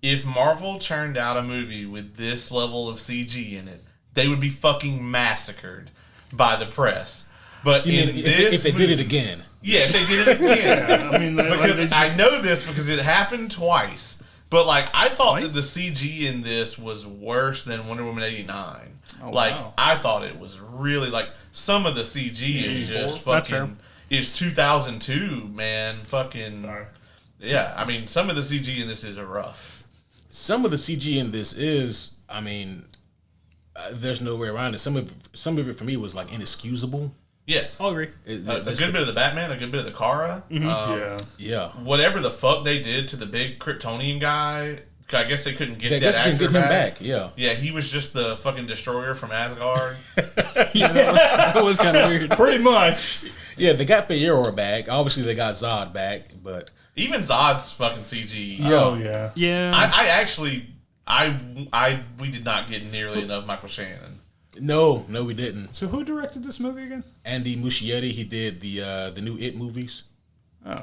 If Marvel churned out a movie with this level of CG in it, they would be fucking massacred by the press. But if they did it again. Yeah, if they did it again. I mean, because I know this because it happened twice. But like I thought Twice? that the CG in this was worse than Wonder Woman 89. Oh, like wow. I thought it was really like some of the CG is just That's fair. fucking is 2002, man. Fucking Sorry. yeah. I mean, some of the CG in this is rough. Some of the CG in this is, there's no way around it. Some of it for me was like inexcusable. Yeah, I'll agree. a good bit of the Batman, a good bit of the Kara. Yeah. Whatever the fuck they did to the big Kryptonian guy, I guess they couldn't get They that just couldn't actor get him back. back. Yeah. Yeah, he was just the fucking destroyer from Asgard. Yeah, that was kind of weird. Pretty much. Yeah, they got Feyenoord back. Obviously, they got Zod back, but Even Zod's fucking CG. Oh yeah. Yeah. I actually, we did not get nearly enough Michael Shannon. no, we didn't. So who directed this movie again? Andy Muschietti, he did the new It movies. Oh.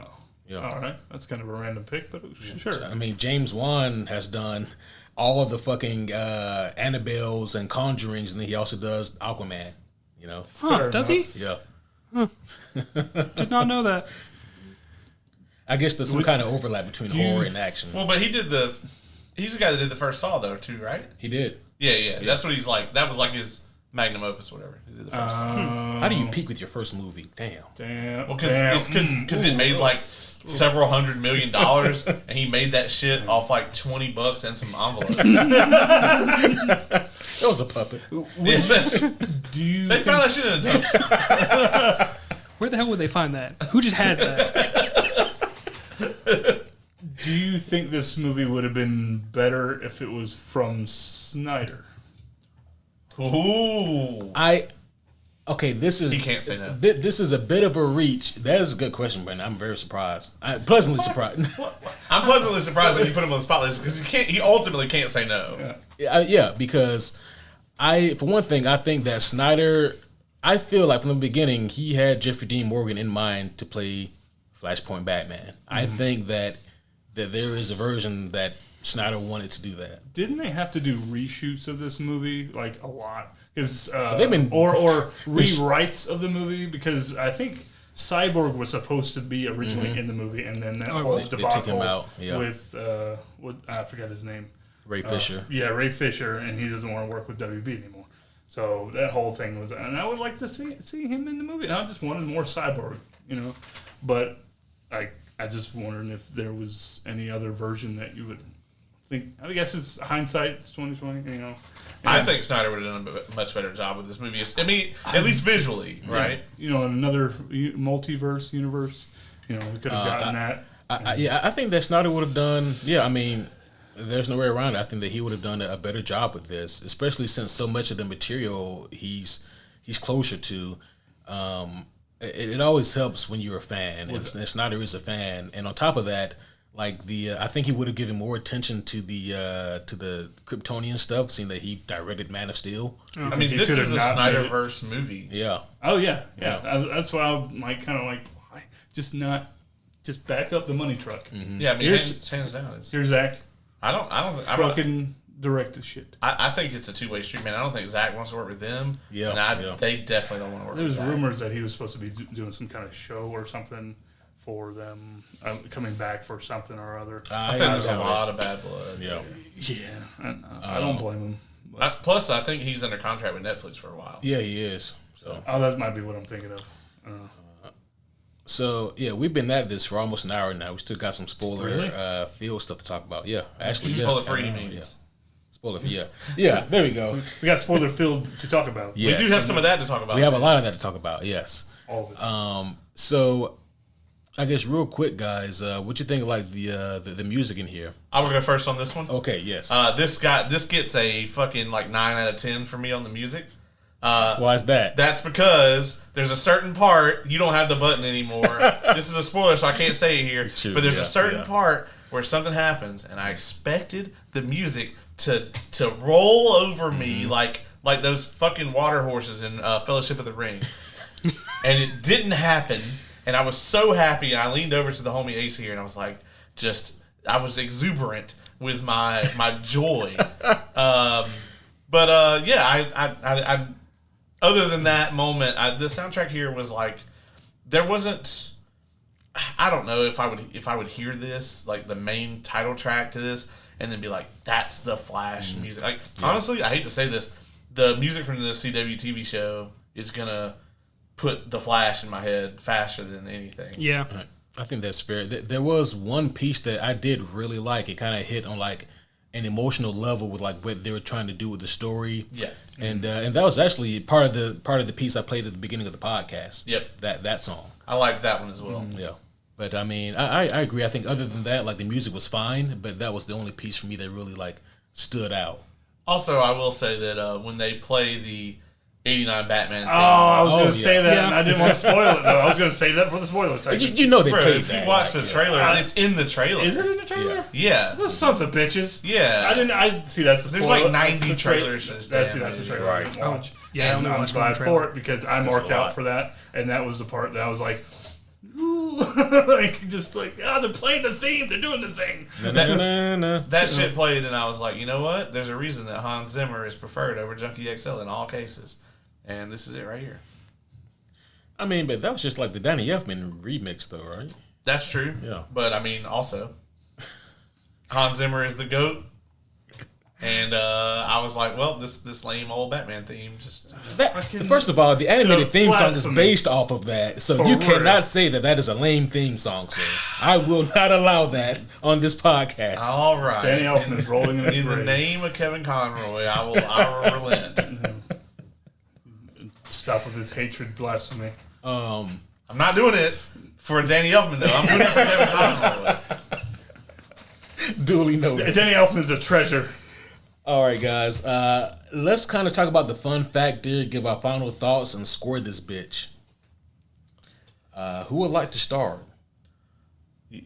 Yeah. All right. That's kind of a random pick, but sure. James Wan has done all of the fucking Annabelles and Conjurings, and then he also does Aquaman. Fair Does enough. he? Yeah. Did not know that. I guess there's some kind of overlap between horror and action. Well, but he's the guy that did the first Saw though too, right? He did. Yeah. That's what he's like. That was like his magnum opus, whatever. He did the first Saw. How do you peak with your first movie? Damn. Damn. Well, because it made like several $100 million, and he made that shit off like $20 and some envelopes. That was a puppet. Do you They think, found that shit in a dumpster. Where the hell would they find that? Who just has that? do you think this movie would have been better if it was from Snyder? Ooh, This is he can't say no. This is a bit of a reach. That is a good question, Brendon. I'm very surprised. I'm pleasantly surprised. I'm pleasantly surprised when you put him on the spot list because he ultimately can't say no. Yeah, because for one thing, I think that Snyder, I feel like from the beginning, he had Jeffrey Dean Morgan in mind to play Flashpoint Batman. I think that there is a version that Snyder wanted to do that. Didn't they have to do reshoots of this movie like a lot? Because They've been- or rewrites of the movie because I think Cyborg was supposed to be originally in the movie and then that whole They debacle took him out, yeah. with I forgot his name. Ray Fisher. Yeah, Ray Fisher, and he doesn't want to work with WB anymore. So that whole thing was, and I would like to see him in the movie. And I just wanted more Cyborg, but I just wondered if there was any other version that you would think. I guess it's hindsight, it's 2020, I think Snyder would have done a much better job with this movie. I mean, at least visually, right? Another multiverse universe, we could have gotten that. I think that Snyder would have done. Yeah, I mean, there's no way around it. I think that he would have done a better job with this, especially since so much of the material he's closer to. It always helps when you're a fan, and Snyder is a fan. And on top of that, I think he would have given more attention to the Kryptonian stuff, seeing that he directed Man of Steel. I mean, he this could is have a not made it. Snyderverse movie. Yeah. Oh yeah. That's why I'm why back up the money truck. Yeah, I mean, Here's- hands down. It's, Here's Zach. I don't. Fucking direct the shit. I think it's a two-way street, man. I don't think Zach wants to work with them. Yeah, and they definitely don't want to work with There's Zach. rumors that he was supposed to be doing some kind of show or something for them, coming back for something or other. I think there's a lot of bad blood. Yeah. Yeah, I don't blame him. Plus, I think he's under contract with Netflix for a while. Yeah, he is. So. That might be what I'm thinking of. So yeah, we've been at this for almost an hour now. We still got some spoiler field stuff to talk about. Yeah, actually, Spoiler free means. Yeah. Spoiler, yeah. There we go. We got spoiler filled to talk about. Yes. We do have some of that to talk about. We have a lot of that to talk about. Yes. All of it. So, I guess real quick, guys, what you think of, like the music in here? I will go first on this one. Okay. Yes. This gets a fucking like 9 out of 10 for me on the music. Why is that? That's because there's a certain part, you don't have the button anymore. This is a spoiler, so I can't say it here. True, But there's yeah, a certain part where something happens, and I expected the music to roll over me like those fucking water horses in Fellowship of the Ring. And it didn't happen, and I was so happy, and I leaned over to the homie Ace here, and I was like, I was exuberant with my joy. I other than that moment, the soundtrack here was like, there wasn't. I don't know if I would hear this, like the main title track to this, and then be like, that's the Flash music. Like honestly, I hate to say this, the music from the CW TV show is gonna put the Flash in my head faster than anything. Yeah. I think that's fair. There was one piece that I did really like. It kind of hit on like an emotional level with like what they were trying to do with the story. Yeah. And that was actually part of the piece I played at the beginning of the podcast. Yep. That song. I liked that one as well. Yeah. But I mean, I agree. I think other than that, like the music was fine, but that was the only piece for me that really like stood out. Also, I will say that when they play the 89 Batman theme, I was going to say that. Yeah. And I didn't want to spoil it, though. I was going to save that for the spoiler section. You know they bro, played if that. you watch like, the trailer, it's in the trailer. Is it in the trailer? Yeah. Those sons of bitches. Yeah. I see that's the There's spoiler. like 90 That's the trailers for this That's damn the movie. trailer I didn't watch. Yeah, I and only I'm watched glad one trailer. for it because I marked a out lot. for that, and that was the part that I was like, ooh, they're playing the theme, they're doing the thing. That shit played, and I was like, you know what? There's a reason that Hans Zimmer is preferred over Junkie XL in all cases. And this is it right here. I mean, but that was just like the Danny Elfman remix, though, right? That's true. Yeah. But, I mean, also, Hans Zimmer is the GOAT. And I was like, well, this lame old Batman theme just... First of all, the animated theme song is blasphemy. based off of that, so For you real. cannot say that is a lame theme song, sir. I will not allow that on this podcast. All right. Danny Elfman's rolling in his In the grave. name of Kevin Conroy, I will relent. Stop with his hatred, blasphemy. I'm not doing it for Danny Elfman, though. I'm doing it for Kevin Conroy. Duly noted. Danny Elfman's a treasure. All right, guys. Let's kind of talk about the fun factor, give our final thoughts, and score this bitch. Who would like to start? You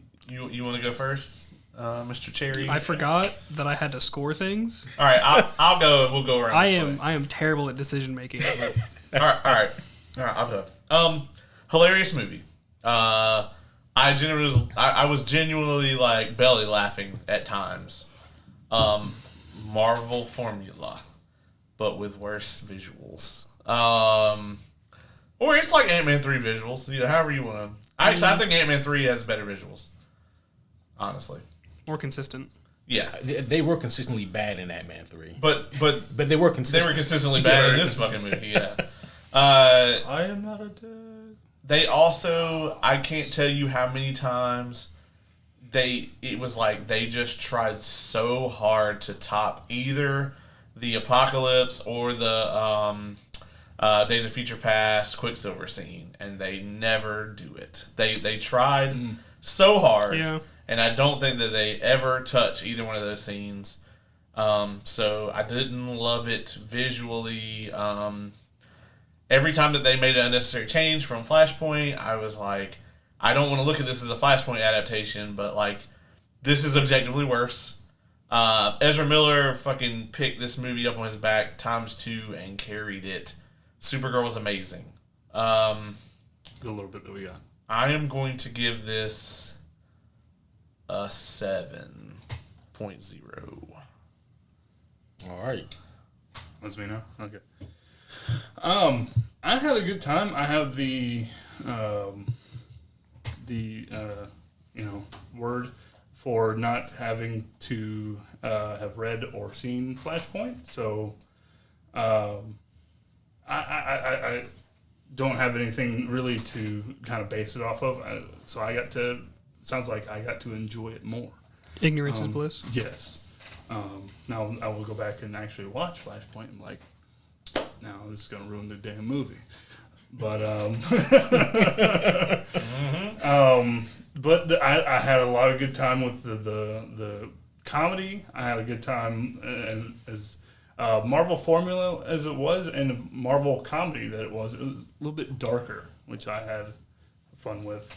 want to go first, Mr. Cherry? I forgot that I had to score things. All right, I'll go and we'll go around. I am terrible at decision making. All right. I'll go. Hilarious movie. I was genuinely like belly laughing at times. Marvel formula, but with worse visuals. Or it's like Ant-Man 3 visuals. However you want to. I think Ant-Man 3 has better visuals. Honestly. More consistent. Yeah. They were consistently bad in Ant-Man 3. But they were consistent. they were consistently bad in this fucking movie, yeah. I am not a dead. They also, I can't tell you how many times it was like they just tried so hard to top either the Apocalypse or the Days of Future Past Quicksilver scene, and they never do it. They tried so hard, Yeah. and I don't think that they ever touch either one of those scenes. So I didn't love it visually. Every time that they made an unnecessary change from Flashpoint, I was like, I don't want to look at this as a Flashpoint adaptation, but like, this is objectively worse. Ezra Miller fucking picked this movie up on his back ×2 and carried it. Supergirl was amazing. A little bit that we got. I am going to give this a 7.0. All right. That's me now? Okay. I had a good time. I have the word for not having to have read or seen Flashpoint. So I don't have anything really to kind of base it off of. Sounds like I got to enjoy it more. Ignorance is bliss. Yes. Now I will go back and actually watch Flashpoint and like, now this is going to ruin the damn movie. But I had a lot of good time with the comedy. I had a good time and as Marvel formula as it was, and Marvel comedy that it was a little bit darker, which I had fun with.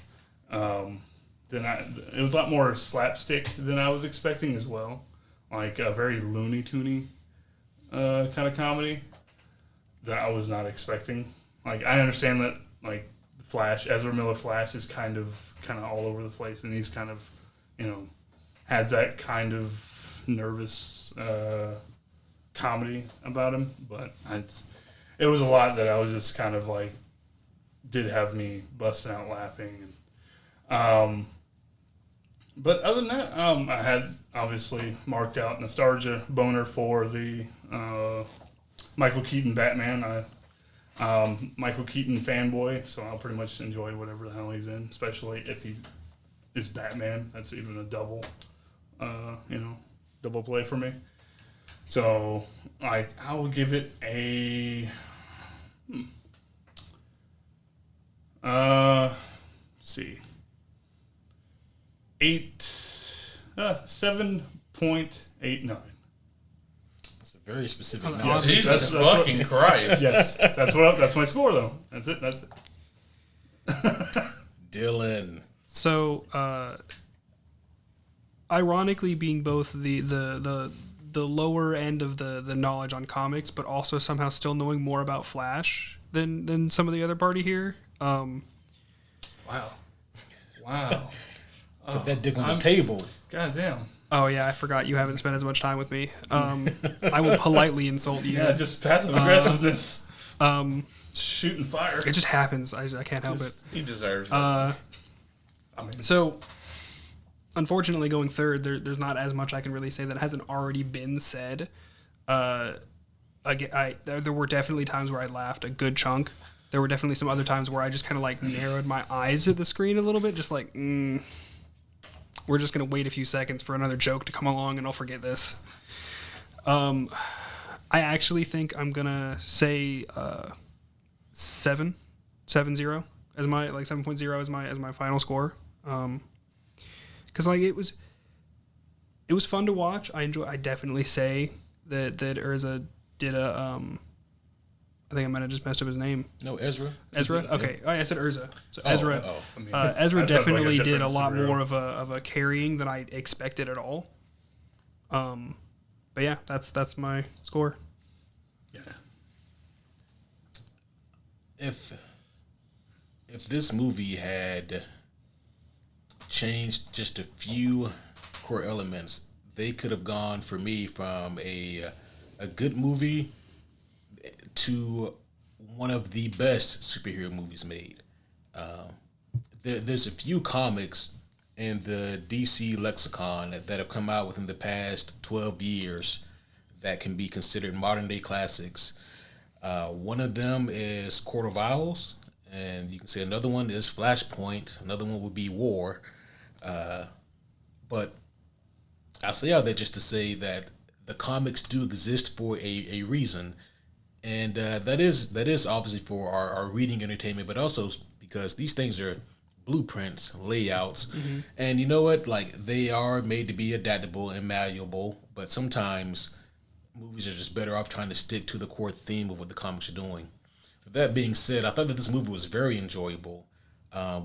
It was a lot more slapstick than I was expecting as well, like a very Looney Toony kind of comedy that I was not expecting. Like, I understand that, like, Flash, Ezra Miller Flash is kind of all over the place, and he's kind of, has that kind of nervous comedy about him, but it was a lot that I was just kind of like, did have me busting out laughing. And but other than that, I had obviously marked out nostalgia boner for the Michael Keaton Batman. Michael Keaton fanboy, so I'll pretty much enjoy whatever the hell he's in, especially if he is Batman. That's even a double play for me. So I will give it a let's see, 7.89. It's a very specific Yes. number. Jesus fucking Christ. Yes, that's my score though. That's it. Dylan. So, ironically, being both the lower end of the knowledge on comics, but also somehow still knowing more about Flash than some of the other party here. Wow. Put that dick on the table. God damn. Oh yeah, I forgot you haven't spent as much time with me. I will politely insult you. Yeah, just passive aggressiveness. Shooting fire. It just happens. I can't help it. He deserves it. So, unfortunately, going third, there's not as much I can really say that hasn't already been said. There were definitely times where I laughed a good chunk. There were definitely some other times where I just kind of like narrowed my eyes at the screen a little bit, just like, we're just going to wait a few seconds for another joke to come along and I'll forget this. I actually think I'm going to say 7.0 as my 7.0 as my final score. Cuz like it was fun to watch. I definitely say that Urza did a I think I might have just messed up his name. No, Ezra. Ezra? Okay. Oh, I said Urza. So Oh, Ezra. oh. Ezra that sounds like a definitely did a different lot superhero. more of a carrying than I expected at all. But yeah, that's my score. Yeah. If this movie had changed just a few core elements, they could have gone for me from a good movie to one of the best superhero movies made. There's a few comics in the DC lexicon that have come out within the past 12 years that can be considered modern day classics. One of them is Court of Owls, and you can say another one is Flashpoint. Another one would be War. But I'll say all that just to say that the comics do exist for a reason. And that is obviously for our reading entertainment, but also because these things are blueprints, layouts, and you know what? Like, they are made to be adaptable and malleable, but sometimes movies are just better off trying to stick to the core theme of what the comics are doing. With that being said, I thought that this movie was very enjoyable.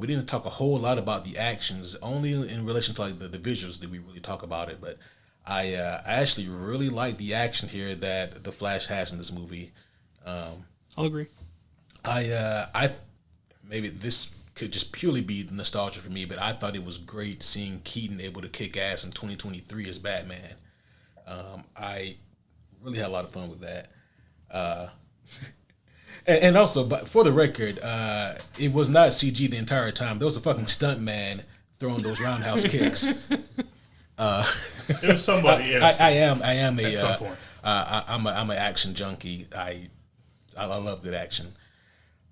We didn't talk a whole lot about the actions, only in relation to like the visuals did we really talk about it, but I actually really like the action here that the Flash has in this movie. I'll agree. I maybe this could just purely be nostalgia for me, but I thought it was great seeing Keaton able to kick ass in 2023 as Batman. I really had a lot of fun with that. And also, but for the record, it was not CG the entire time. There was a fucking stunt man throwing those roundhouse kicks. It was somebody. Yes. I am a at some point. I'm an action junkie. I love good action.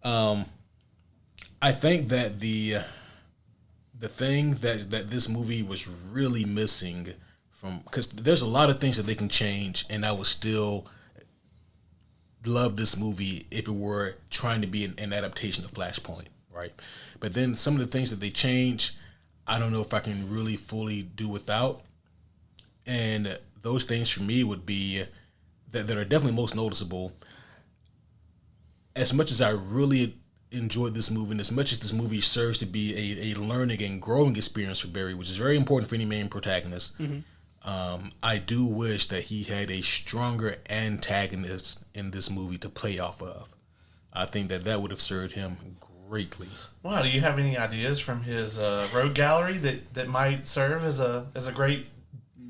I think that the thing that this movie was really missing from, because there's a lot of things that they can change, and I would still love this movie if it were trying to be an adaptation of Flashpoint, right? But then some of the things that they change, I don't know if I can really fully do without. And those things for me would be that are definitely most noticeable. As much as I really enjoyed this movie, and as much as this movie serves to be a learning and growing experience for Barry, which is very important for any main protagonist, I do wish that he had a stronger antagonist in this movie to play off of. I think that would have served him greatly. Wow, do you have any ideas from his rogue gallery that might serve as a great,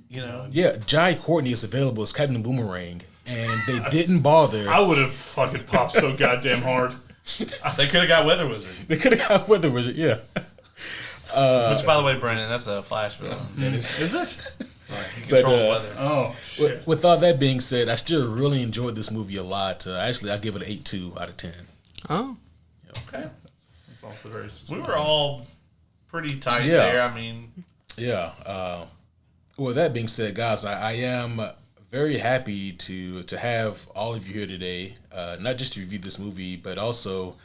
Yeah, Jai Courtney is available as Captain Boomerang, and they didn't bother. I would have fucking popped so goddamn hard. They could have got Weather Wizard. They could have got Weather Wizard, yeah. Which, by the way, Brendon, that's a Flash villain. Is it? Right, he controls weather. Oh, shit. With all that being said, I still really enjoyed this movie a lot. Actually, I give it an 8.2 out of 10. Oh. Okay. That's also very specific. We were all pretty tight Yeah. there. I mean, Yeah. Well, that being said, guys, I am very happy to have all of you here today, not just to review this movie, but also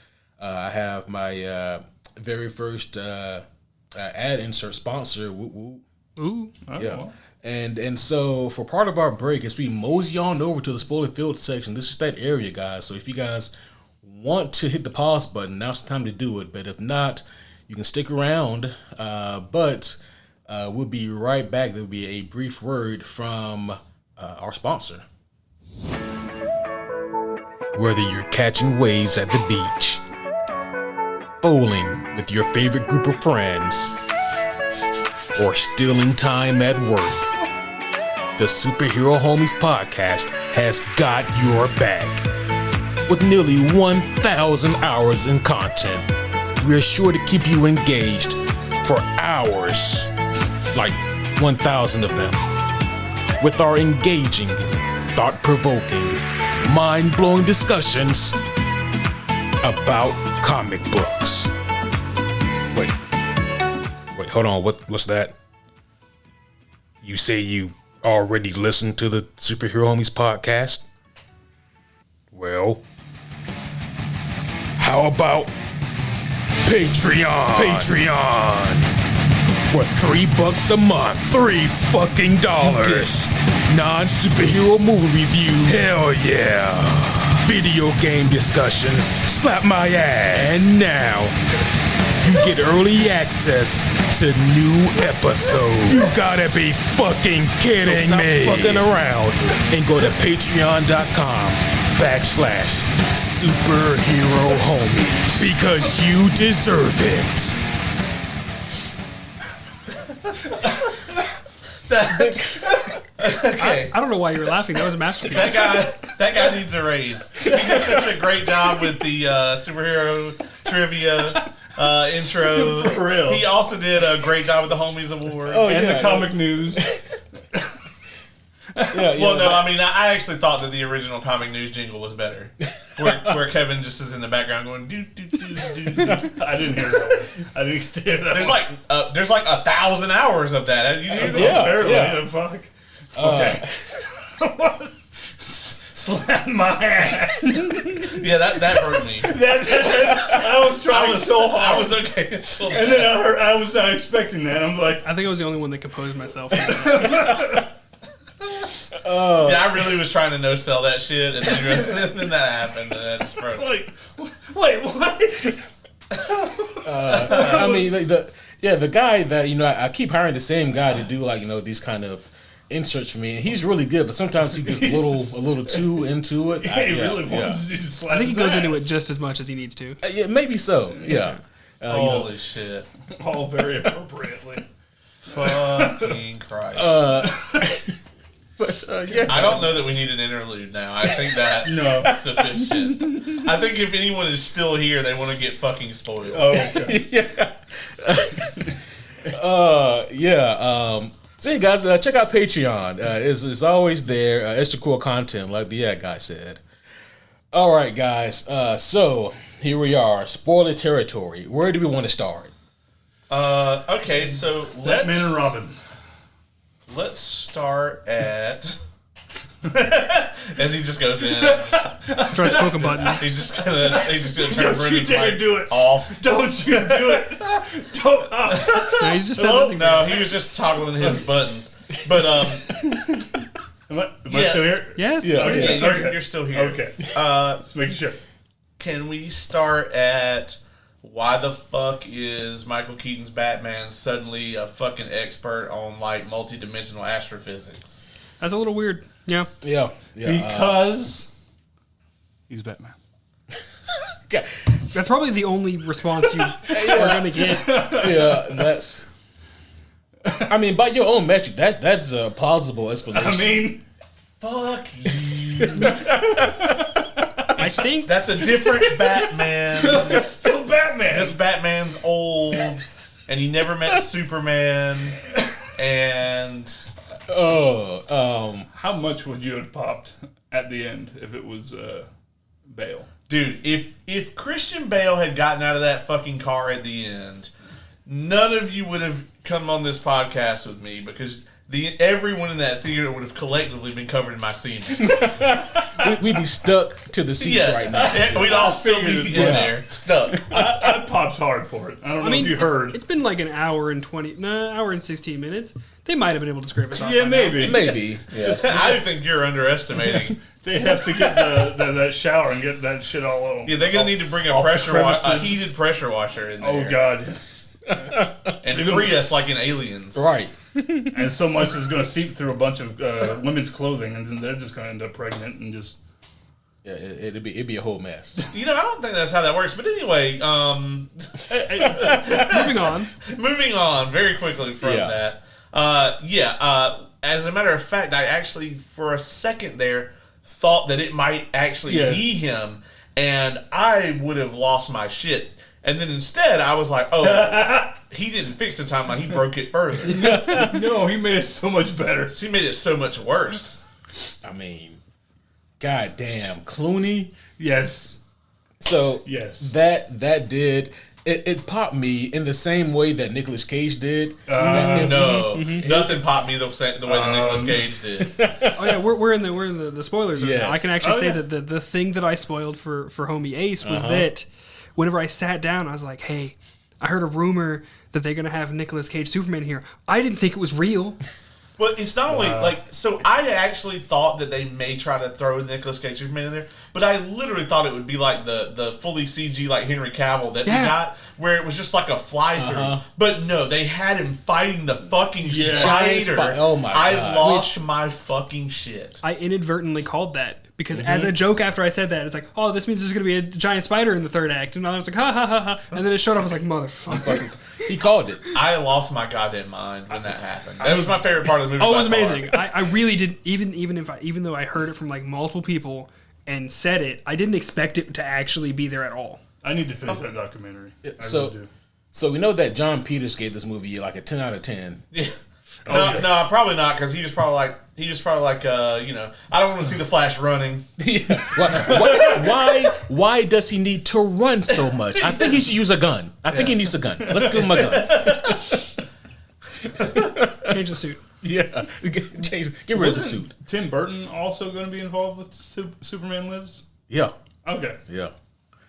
I have my very first ad insert sponsor, Woo Woo. Ooh. Oh, Yeah. well. And so for part of our break, as we mosey on over to the spoiler field section, this is that area, guys. So if you guys want to hit the pause button, now's the time to do it. But if not, you can stick around. But we'll be right back. There'll be a brief word from our sponsor. Whether you're catching waves at the beach, bowling with your favorite group of friends, or stealing time at work, the Superhero Homies podcast has got your back. With nearly 1,000 hours in content, we're sure to keep you engaged for hours, like 1,000 of them, with our engaging, thought-provoking, mind-blowing discussions about comic books. Wait, hold on, what's that? You say you already listened to the Superhero Homies podcast? Well, how about Patreon? For $3 a month, $3 non-superhero movie reviews. Hell yeah. Video game discussions. Slap my ass. And now you get early access to new episodes. You gotta be fucking kidding me. Stop fucking around and go to patreon.com/superhero homies because you deserve it. okay. I don't know why you were laughing. That was a masterpiece. That guy needs a raise. He did such a great job with the superhero trivia intro. For real. He also did a great job with the Homies Award. And the comic news. Yeah, No, I mean, I actually thought that the original comic news jingle was better, where Kevin just is in the background going do do do do. I didn't hear that. I didn't hear that. There's like 1,000 hours of that. You hear that? Yeah. Apparently, yeah. fuck. Okay. Slap my ass. Yeah, that hurt me. I was trying so hard. I was okay. Until And then I was not expecting that. I was like, I think I was the only one that composed myself. yeah, I really was trying to no sell that shit, and then that happened, and I just broke. wait, what? I mean, like the guy that I keep hiring the same guy to do these kind of inserts for me, and he's really good, but sometimes he gets a little too into it. He really wants to slap I think he his goes into ass. it just as much as he needs to. Yeah, maybe so. Yeah. Holy shit! All very appropriately. Fucking Christ! But yeah, I don't know that we need an interlude now. I think that's sufficient. I think if anyone is still here, they want to get fucking spoiled. Oh, okay. So hey guys, check out Patreon. It's always there. Extra cool content, like the guy said. All right, guys. So here we are, spoiler territory. Where do we want to start? Okay, so Batman and Robin. Let's start at as he just goes in. Starts poking buttons. He's just gonna turn Brendon's mic do it off. Don't you do it. Don't. No, he's just saying No, he was just toggling his buttons. But Am I still here? Yes. Yeah. okay, you're still here. Okay. Let's make sure. Can we start at why the fuck is Michael Keaton's Batman suddenly a fucking expert on like multi-dimensional astrophysics? That's a little weird. Yeah. Yeah. Because he's Batman. That's probably the only response you are going to get. Yeah, that's. I mean, by your own metric, that's a plausible explanation. I mean, Fuck you. I think That's a different Batman. still Batman. This Batman's old, and he never met Superman, and How much would you have popped at the end if it was Bale? dude, if Christian Bale had gotten out of that fucking car at the end, none of you would have come on this podcast with me because everyone in that theater would have collectively been covered in my semen. We'd be stuck to the seats right now. Yeah, we'd all still be in there, stuck. I popped hard for it. I don't know if you heard. It's been like an hour and 16 minutes. They might have been able to scrape us off. Yeah, by maybe. Maybe. Yeah. I think you're underestimating. They have to get that shower and get that shit all over. Yeah, they're gonna need to bring a off the a heated pressure washer in there. Oh God, yes. And free us like in Aliens. Right. And so much is going to seep through a bunch of women's clothing, and then they're just going to end up pregnant and just. Yeah, it'd be a whole mess. You know, I don't think that's how that works. But anyway, moving on very quickly from that. As a matter of fact, I actually, for a second there, thought that it might actually be him, and I would have lost my shit. And then instead, I was like, oh, he didn't fix the timeline. He broke it further. No, he made it so much better. He made it so much worse. I mean, goddamn, Clooney. Yes. So yes, that did it popped me in the same way that Nicolas Cage did. Nothing popped me the way that Nicolas Cage did. Oh yeah, we're in the spoilers. Yes. Now. I can actually say that the thing that I spoiled for homie Ace was that whenever I sat down, I was like, hey, I heard a rumor that they're gonna have Nicolas Cage Superman here. I didn't think it was real. Well, it's not only so I actually thought that they may try to throw Nicolas Cage Superman in there, but I literally thought it would be like the fully CG like Henry Cavill that we got, where it was just like a fly through. But no, they had him fighting the fucking spider. Oh my God. I lost my fucking shit. I inadvertently called that. Because as a joke after I said that, it's like, oh, this means there's going to be a giant spider in the third act. And I was like, ha, ha, ha, ha. And then it showed up, I was like, motherfucker. He called it. I lost my goddamn mind when that happened. That was my favorite part of the movie. Oh, it was amazing. I really did, even though I heard it from like multiple people and said it, I didn't expect it to actually be there at all. I need to finish that documentary. So we know that John Peters gave this movie like a 10 out of 10. Yeah. No, probably not, because he was probably like, I don't want to see the Flash running. Why does he need to run so much? I think he should use a gun. I think he needs a gun. Let's give him a gun. Change the suit. Yeah, get rid of the suit. Tim Burton also going to be involved with Superman Lives? Yeah. Okay. Yeah.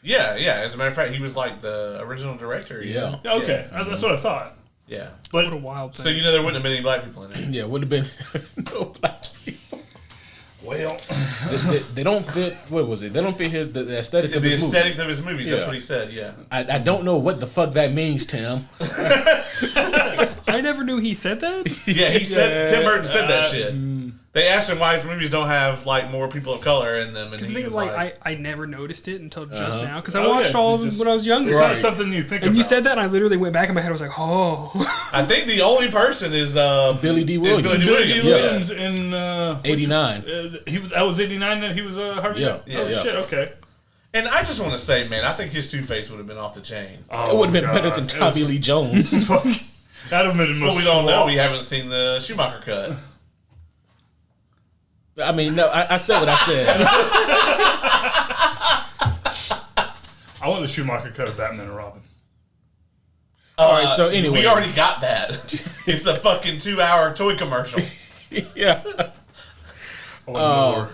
Yeah. As a matter of fact, he was like the original director. Yeah. Okay, that's what I thought. Yeah. But what a wild thing. So there wouldn't have been any black people in it. Yeah, would have been no black people. Well, they don't fit. What was it? They don't fit the aesthetic of his movie. The aesthetic of his movies. That's what he said. Yeah. I don't know what the fuck that means, Tim. I never knew he said that. Yeah, he said Tim Burton said that shit. They asked him why his movies don't have like more people of color in them, and Because he the thing was is, like, I never noticed it until just now. Because I Oh, watched yeah, all you of them just- when I was younger. It's not something you think about. And you said that, and I literally went back in my head. I was like, oh. I think the only person is Billy D. Williams. Billy D. Billy D. Williams. Williams in 89. That was 89 that he was Harvey. Yeah. Oh shit. Okay. And I just want to say, man, I think his Two-Face would have been off the chain. It would have been better than Tommy Lee Jones. That'd have been the most. But we don't know. We haven't seen the Schumacher cut. I mean, no, I said what I said. I want the Schumacher cut of Batman and Robin. All right, so anyway. We already got that. It's a fucking 2-hour toy commercial. Yeah. I want more.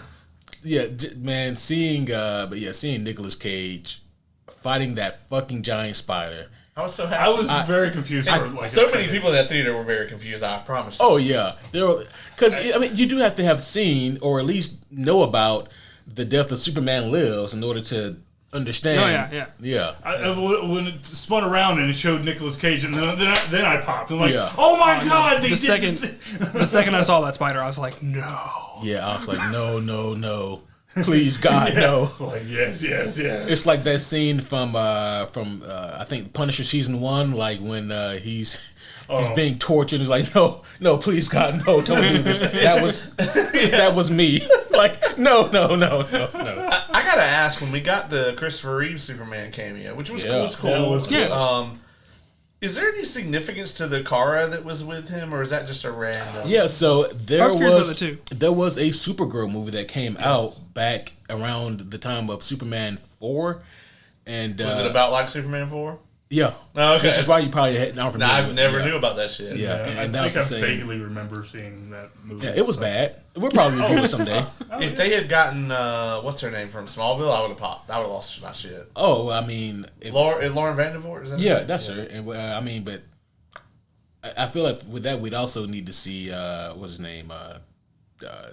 Yeah, man, seeing Nicolas Cage fighting that fucking giant spider. I was so happy. I was very confused for like so a many second. people in that theater were very confused. I promise you. Oh yeah, because I mean you do have to have seen or at least know about the death of Superman Lives in order to understand. Oh, yeah. When it spun around and it showed Nicolas Cage, and then I popped. I'm like, Yeah. oh my god! They The did second, this. the second I saw that spider, I was like, no. Yeah, I was like, no, please God, no. Like yes. It's like that scene from I think Punisher season 1, like when he's being tortured. He's like, no, please God, no, don't do this. That was me. Like, no. I gotta ask, when we got the Christopher Reeve Superman cameo, which was cool, was cool. That was Yeah. Is there any significance to the Kara that was with him, or is that just a random? Yeah, so I was curious about that too. there was a Supergirl movie that came out back around the time of Superman 4, and Was it about like Superman 4? yeah, Oh, okay. which is why you probably had not Nah, I never knew about that shit. Yeah, I and that was think the I same. vaguely remember seeing that movie. Yeah, it was bad. We'll probably review it someday. If they had gotten what's her name from Smallville, I would have popped. I would have lost my shit. Oh, I mean, Is Lauren Vandervoort? Is that her yeah, name? that's her. And I mean, but I feel like with that, we'd also need to see what's his name,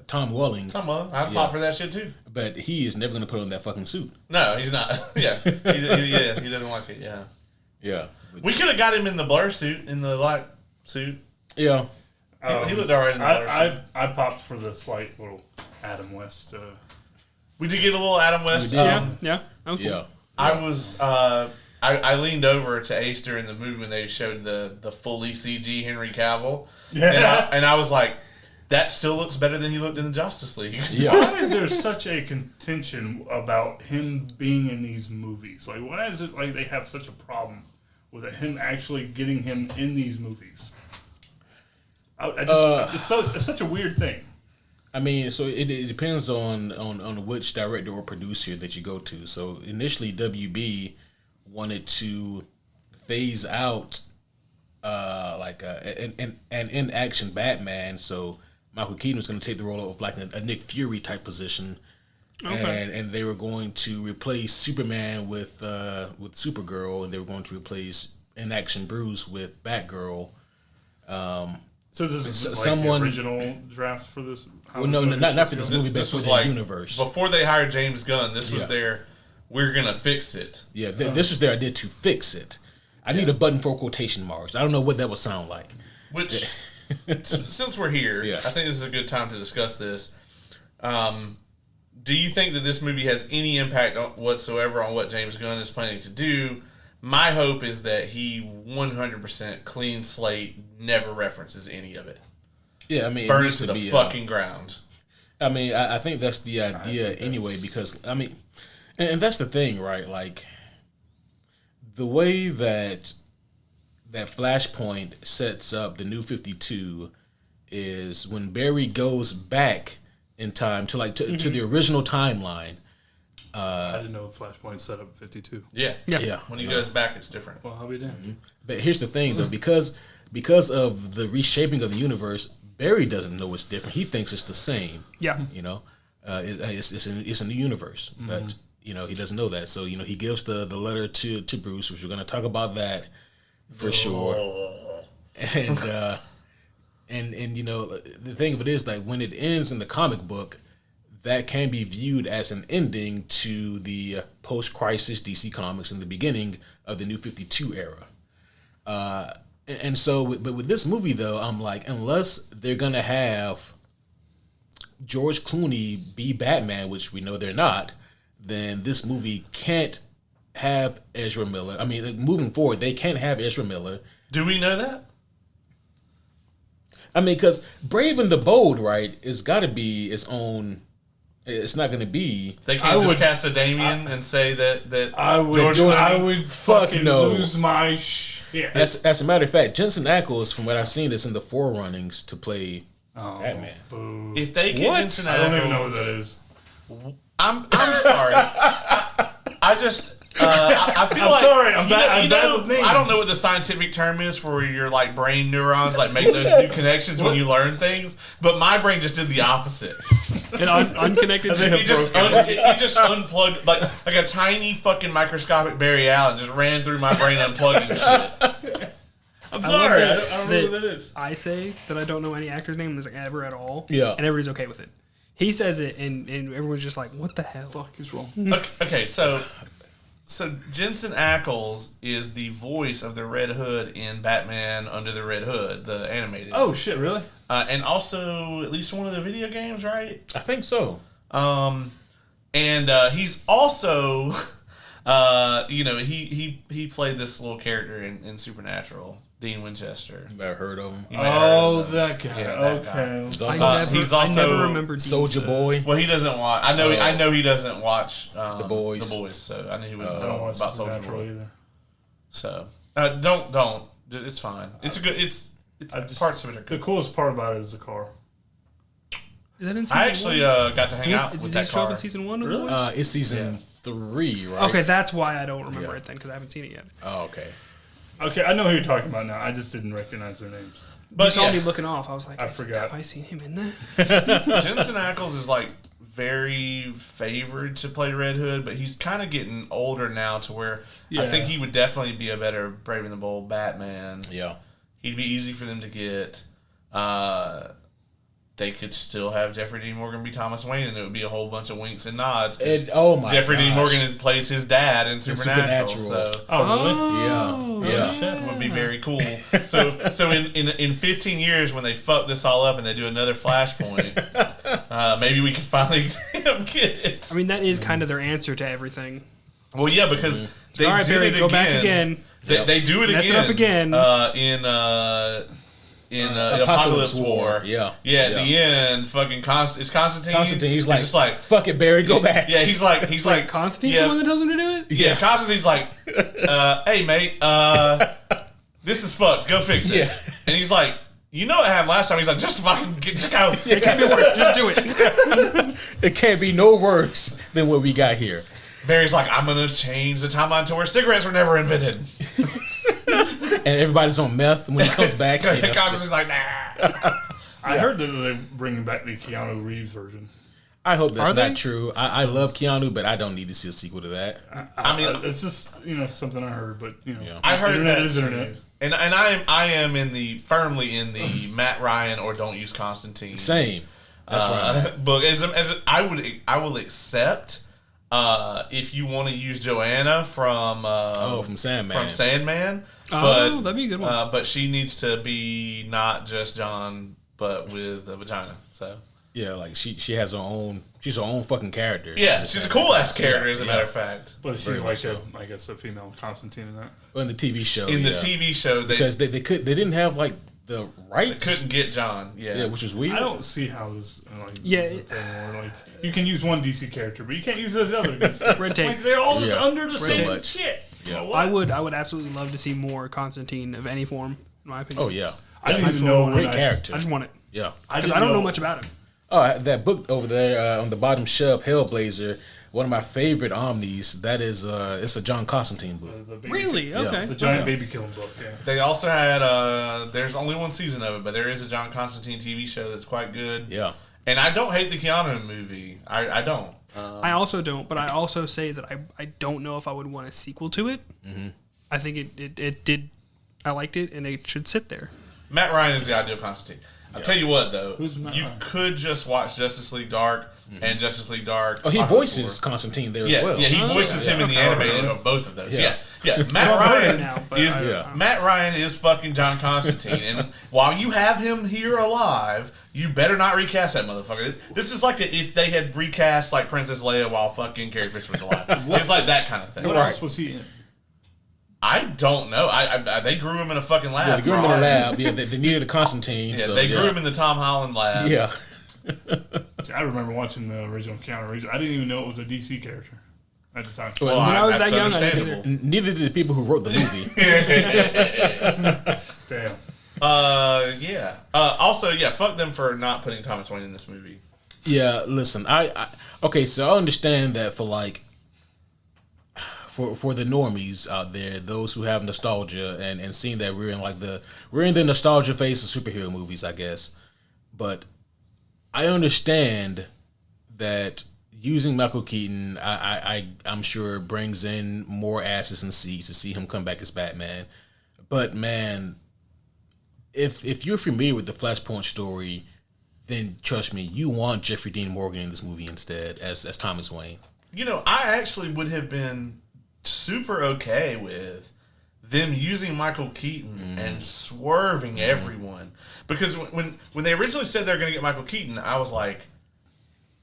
Tom Welling. Tom Welling. I'd pop for that shit too. But he is never going to put on that fucking suit. No, he's not. Yeah, he doesn't like it. Yeah, Yeah, we could have got him in the blur suit, in the light suit. yeah. He looked alright in the blur suit. I popped for the slight little Adam West. We did get a little Adam West. We did. Yeah. That was cool. Yeah. I was I leaned over to Ace during the movie when they showed the fully CG Henry Cavill. Yeah. And I was like, that still looks better than he looked in the Justice League. Yeah. Why is there such a contention about him being in these movies? Like, why is it like they have such a problem with him actually getting him in these movies? I just, it's such a weird thing. I mean, so it depends on which director or producer that you go to. So initially, WB wanted to phase out an in-action Batman. So Michael Keaton was going to take the role of like a Nick Fury type position, and they were going to replace Superman with Supergirl, and they were going to replace in-action Bruce with Batgirl. So this is like someone- the original draft for this? Well, no, not for this movie, but This for was the like universe. before they hired James Gunn. This was Yeah. their we're gonna fix it. Yeah, this was their idea to fix it. I need a button for quotation marks. I don't know what that would sound like. Which, since we're here, Yeah. I think this is a good time to discuss this. Do you think that this movie has any impact whatsoever on what James Gunn is planning to do? My hope is that he 100% clean slate, never references any of it. Yeah, I mean, it Burns needs to the be, fucking ground. I mean, I think that's the idea anyway, because I mean, and that's the thing, right? Like the way that Flashpoint sets up the New 52 is when Barry goes back in time to to the original timeline. I didn't know Flashpoint set up 52. Yeah. Yeah. When he goes back, it's different. Well, how we doing? But here's the thing, though, because of the reshaping of the universe, Barry doesn't know it's different. He thinks it's the same. Yeah. You know, it's a new universe, but he doesn't know that. So he gives the letter to Bruce, which we're going to talk about that for sure. And the thing of it is, like, when it ends in the comic book, that can be viewed as an ending to the post-crisis DC Comics and the beginning of the New 52 era. And so, but with this movie, though, I'm like, unless they're going to have George Clooney be Batman, which we know they're not, then this movie can't have Ezra Miller. I mean, moving forward, they can't have Ezra Miller. Do we know that? I mean, because Brave and the Bold, right, it's got to be its own. It's not going to be. They can't just cast a Damien and say that I would. George I Clooney- would fucking no. lose my shit. As a matter of fact, Jensen Ackles, from what I've seen, is in the forerunnings to play Batman. Boo. If they get Jensen I don't even know Ackles- what that is. I'm sorry. I just I feel I'm like sorry, I'm bad with names. I don't know what the scientific term is for your like brain neurons like make those new connections when you learn things, but my brain just did the opposite. And unconnected. He just unplugged like a tiny fucking microscopic Barry Allen just ran through my brain unplugging shit. I'm I sorry. love I don't know what that is. I say that I don't know any actor's name like ever at all. Yeah. And everybody's okay with it. He says it, and everyone's just like, "What the hell?" Fuck is wrong? Okay, so Jensen Ackles is the voice of the Red Hood in Batman Under the Red Hood, the animated. Oh shit! Really? And also at least one of the video games, right? I think so. And he's also, he played this little character in Supernatural, Dean Winchester. You might have heard of him. You might have heard Oh, of him. that guy. Yeah, that Okay. He's I also never, he's I also never remember Dean Soldier Smith. Boy. Well, he doesn't watch. I know he doesn't watch The Boys. The Boys. So I knew he wouldn't I know don't watch about Soldier Supernatural Boy. either. So don't. It's fine. It's a good. It's parts of it are The good. coolest part about it is the car. Is that in season I actually one? got to hang out Did with it that show up car. in season 1? Of Really? The Boys? It's season 3, right? Okay, that's why I don't remember Yeah. it then, because I haven't seen it yet. Oh, okay. Okay, I know who you're talking about now. I just didn't recognize their names. But You saw yeah, me looking off. I was like, I forgot. Have I seen him in that? Jensen Ackles is like very favored to play Red Hood, but he's kind of getting older now to where I Yeah. think he would definitely be a better Brave and the Bold Batman. Yeah. He'd be easy for them to get. They could still have Jeffrey Dean Morgan be Thomas Wayne, and it would be a whole bunch of winks and nods. 'Cause Oh my Jeffrey Dean gosh. Morgan plays his dad in Supernatural, Supernatural. so Oh, really? Yeah. it would be very cool. So in 15 years, when they fuck this all up and they do another Flashpoint, maybe we can finally get it. I mean, that is kind of their answer to everything. Well, yeah, because they All right, did Barry, it go again. back again. They do it Mess again. it up again. In Apocalypse War. Yeah. Yeah, at the end, fucking is Constantine. Constantine, he's just like, fuck it, Barry, go back. yeah, he's like, Constantine's yeah, the one that tells him to do it? yeah, Constantine's like, hey mate, this is fucked. Go fix it. Yeah. And he's like, you know what happened last time? He's like, just go. It can't be worse. Just do it. It can't be no worse than what we got here. Barry's like, I'm gonna change the timeline to where cigarettes were never invented. And everybody's on meth when he comes back. You know. Constantine's like, nah. I heard that they're bringing back the Keanu Reeves version. I hope that's Are they? not true. I love Keanu, but I don't need to see a sequel to that. I mean, It's just something I heard, but Yeah. I heard internet that is too. internet. And I am firmly in the Matt Ryan or don't use Constantine. Same. That's right. Book I will accept if you want to use Joanna from From Sandman. From Sandman. Oh, that'd be a good one. But she needs to be not just John, but with a vagina. So Yeah, like she has her own. She's her own fucking character. yeah, she's a cool ass character, as a Yeah. matter of fact. But she's Very like much so. I guess a female Constantine in that. In the TV show. In the yeah. TV show, they because they didn't have like the rights. couldn't get John. Yeah, which was weird. I don't see how this Yeah, is a thing where like you can use one DC character, but you can't use those other ones. Red tape. Like they're all just Yeah. under the same much. shit. Yeah. What? I would absolutely love to see more Constantine of any form, in my opinion. Oh yeah. I didn't I even know Great when character. I just want it. Yeah. Because I don't know much about him. Oh, that book over there on the bottom shelf, Hellblazer. One of my favorite Omnis. That is, it's a John Constantine book. The baby, Really? Okay. The giant baby killing book. Yeah. They also had there's only one season of it, but there is a John Constantine TV show that's quite good. Yeah. And I don't hate the Keanu movie. I don't. I also don't, but I also say that I don't know if I would want a sequel to it. Mm-hmm. I think it did. I liked it, and it should sit there. Matt Ryan is the ideal Constantine. I'll tell you what, though. Who's Matt you Ryan? could just watch Justice League Dark and Justice League Dark. Oh, he Apocalypse voices War. Constantine there Yeah, as well. yeah, he voices him in the animated of both of those. Yeah. Yeah. I've Matt heard Ryan him now, but is Yeah. fucking John Constantine, and while you have him here alive, you better not recast that motherfucker. This is like if they had recast like Princess Leia while fucking Carrie Fisher was alive. It's like that kind of thing. What else was he in? I don't know. I they grew him in a fucking lab. Yeah, they grew him in the lab. Yeah, they needed a Constantine. Yeah, so, they grew him in the Tom Holland lab. Yeah. See, I remember watching the original Keanu Reeves. I didn't even know it was a DC character at the time. Well, When I was that's that young, I didn't understandable. Neither did the people who wrote the movie. Damn. Yeah. Also, yeah, fuck them for not putting Thomas Wayne in this movie. Yeah, listen, okay, so I understand that for like for the normies out there, those who have nostalgia and seeing that we're in the nostalgia phase of superhero movies, I guess. But I understand that using Michael Keaton, I'm sure brings in more asses and seats to see him come back as Batman. But man, if you're familiar with the Flashpoint story, then trust me, you want Jeffrey Dean Morgan in this movie instead as Thomas Wayne. You know, I actually would have been super okay with them using Michael Keaton and swerving everyone, because when they originally said they're going to get Michael Keaton, I was like,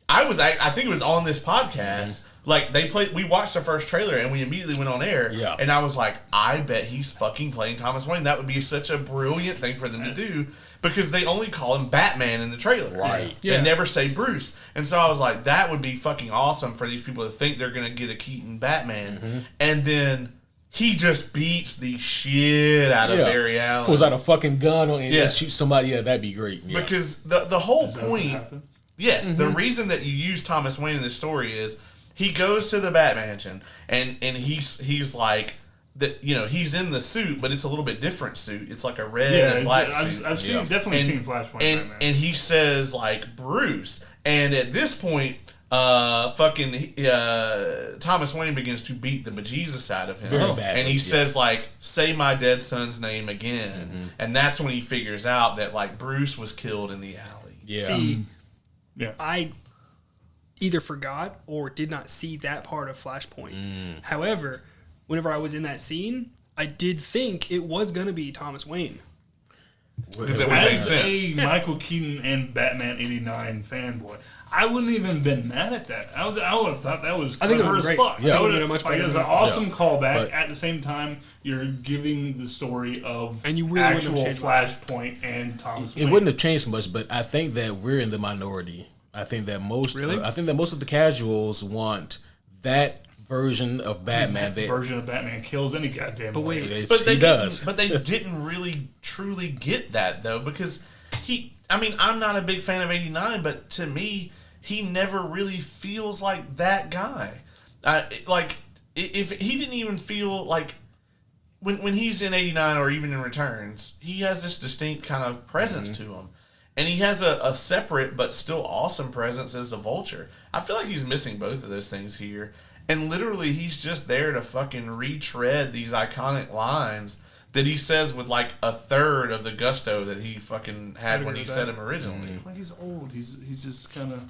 I think it was on this podcast. Like we watched the first trailer and we immediately went on air. Yeah. And I was like, I bet he's fucking playing Thomas Wayne. That would be such a brilliant thing for them to do, because they only call him Batman in the trailer. Right. They Yeah. never say Bruce. And so I was like, that would be fucking awesome for these people to think they're gonna get a Keaton Batman. And then he just beats the shit out of Barry Allen. Pulls out a fucking gun and Yeah. shoots somebody. Yeah, that'd be great. Yeah. Because the whole Is that what point, happened? yes, the reason that you use Thomas Wayne in this story is he goes to the Batmansion and he's like that, you know, he's in the suit, but it's a little bit different suit. It's like a red and black suit. I've seen, definitely seen Flashpoint. Batman. And he says like Bruce, and at this point, Thomas Wayne begins to beat the bejesus out of him, Very badly, and he yeah. says like, "Say my dead son's name again," and that's when he figures out that like Bruce was killed in the alley. Yeah. See, Yeah. I either forgot or did not see that part of Flashpoint. However, whenever I was in that scene, I did think it was going to be Thomas Wayne. Because it would make As sense. a Michael Keaton and Batman '89 fanboy, I wouldn't even been mad at that. I would have thought that was I think it clever was as great. fuck. Yeah. I would It have would've much like, better it was an been- awesome callback. But- At the same time, you're giving the story of And you really wouldn't have actual changed much. Flashpoint and Thomas It Wayne. wouldn't have changed much, but I think that we're in the minority. I think that most of the casuals want that version of Batman. That version of Batman kills any goddamn But way. wait, But He does. But they didn't really truly get that though, because I'm not a big fan of '89, but to me, he never really feels like that guy. If he didn't even feel like when he's in '89 or even in Returns, he has this distinct kind of presence to him. And he has a separate but still awesome presence as the Vulture. I feel like he's missing both of those things here. And literally, he's just there to fucking retread these iconic lines that he says with like a third of the gusto that he fucking had when he said them originally. Well, he's old. He's just kind of.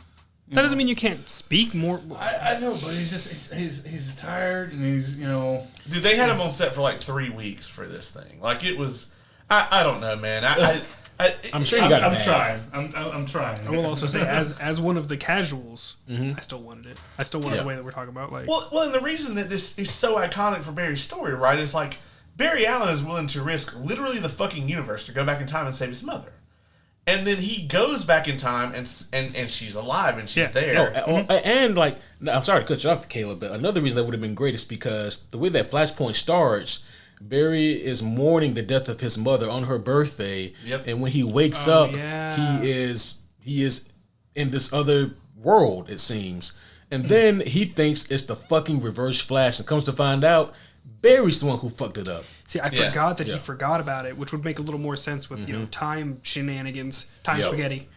That doesn't mean you can't speak more. I know, but he's tired and he's Dude, they had him on set for like 3 weeks for this thing. Like it was, I don't know, man. I'm sure you got it I'm bad. trying. I'm trying. I will also say, as one of the casuals, I still wanted it. I still wanted the way that we're talking about. Like, Well, and the reason that this is so iconic for Barry's story, right, is like Barry Allen is willing to risk literally the fucking universe to go back in time and save his mother, and then he goes back in time and she's alive and she's there. And like, no, I'm sorry to cut you off, Caleb, but another reason that would have been great is because the way that Flashpoint starts, Barry is mourning the death of his mother on her birthday, and when he wakes up, he is in this other world, it seems, and then he thinks it's the fucking Reverse Flash, and comes to find out Barry's the one who fucked it up. see, I forgot that he forgot about it, which would make a little more sense with time shenanigans, time spaghetti.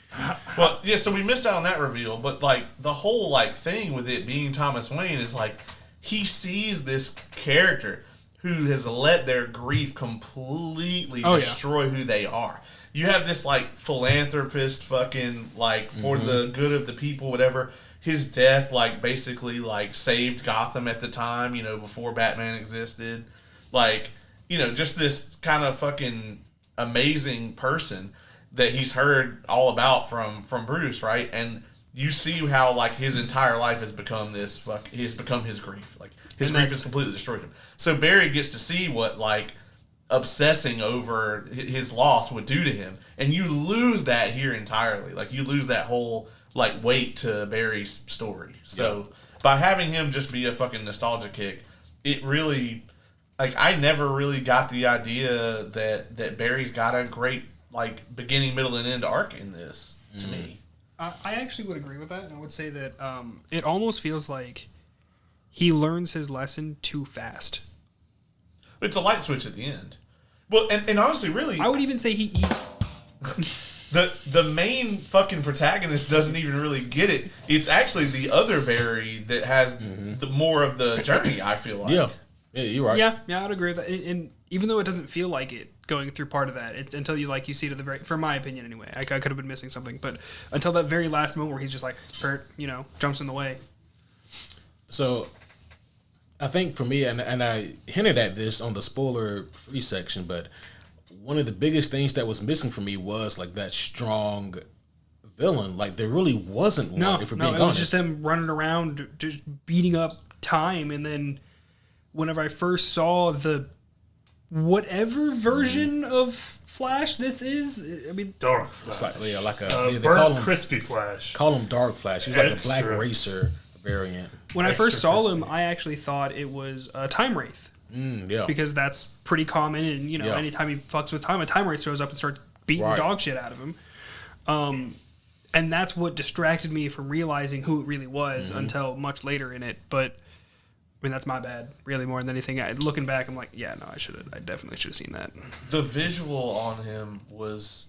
Well, yeah, so we missed out on that reveal, but like the whole like thing with it being Thomas Wayne is like he sees this character who has let their grief completely destroy who they are. you have this like philanthropist fucking like for the good of the people, whatever. His death like basically like saved Gotham at the time, you know, before Batman existed. Like, you know, just this kind of fucking amazing person that he's heard all about from Bruce, right? And you see how like his entire life has become this he's become his grief. Like his grief has completely destroyed him. So Barry gets to see what like obsessing over his loss would do to him, and you lose that here entirely. Like you lose that whole like weight to Barry's story. So by having him just be a fucking nostalgia kick, it really like I never really got the idea that Barry's got a great like beginning, middle, and end arc in this to me. I actually would agree with that, and I would say that it almost feels like he learns his lesson too fast. It's a light switch at the end. Well, and honestly, really, I would even say he the main fucking protagonist doesn't even really get it. It's actually the other Barry that has the more of the journey, I feel like. Yeah, you're right. Yeah, I'd agree with that. And even though it doesn't feel like it going through part of that, it's until you see it at the very, for my opinion anyway. I could have been missing something, but until that very last moment where he's just like, jumps in the way. So, I think for me, and I hinted at this on the spoiler-free section, but one of the biggest things that was missing for me was like that strong villain. Like there really wasn't one. If we're being honest, it was just them running around, just beating up time. And then whenever I first saw the whatever version of Flash this is, I mean, Dark Flash. it's like they burnt call him crispy Flash. Call him Dark Flash. He's like a Black Extra. Racer variant. When I Extra first saw crispy. him, I actually thought it was a Time Wraith. Yeah. Because that's pretty common, and Yeah. anytime he fucks with time, a Time Wraith shows up and starts beating Right. dog shit out of him. And that's what distracted me from realizing who it really was until much later in it. But I mean, that's my bad, really, more than anything. Looking back, I'm like, yeah, no, I definitely should have seen that. The visual on him was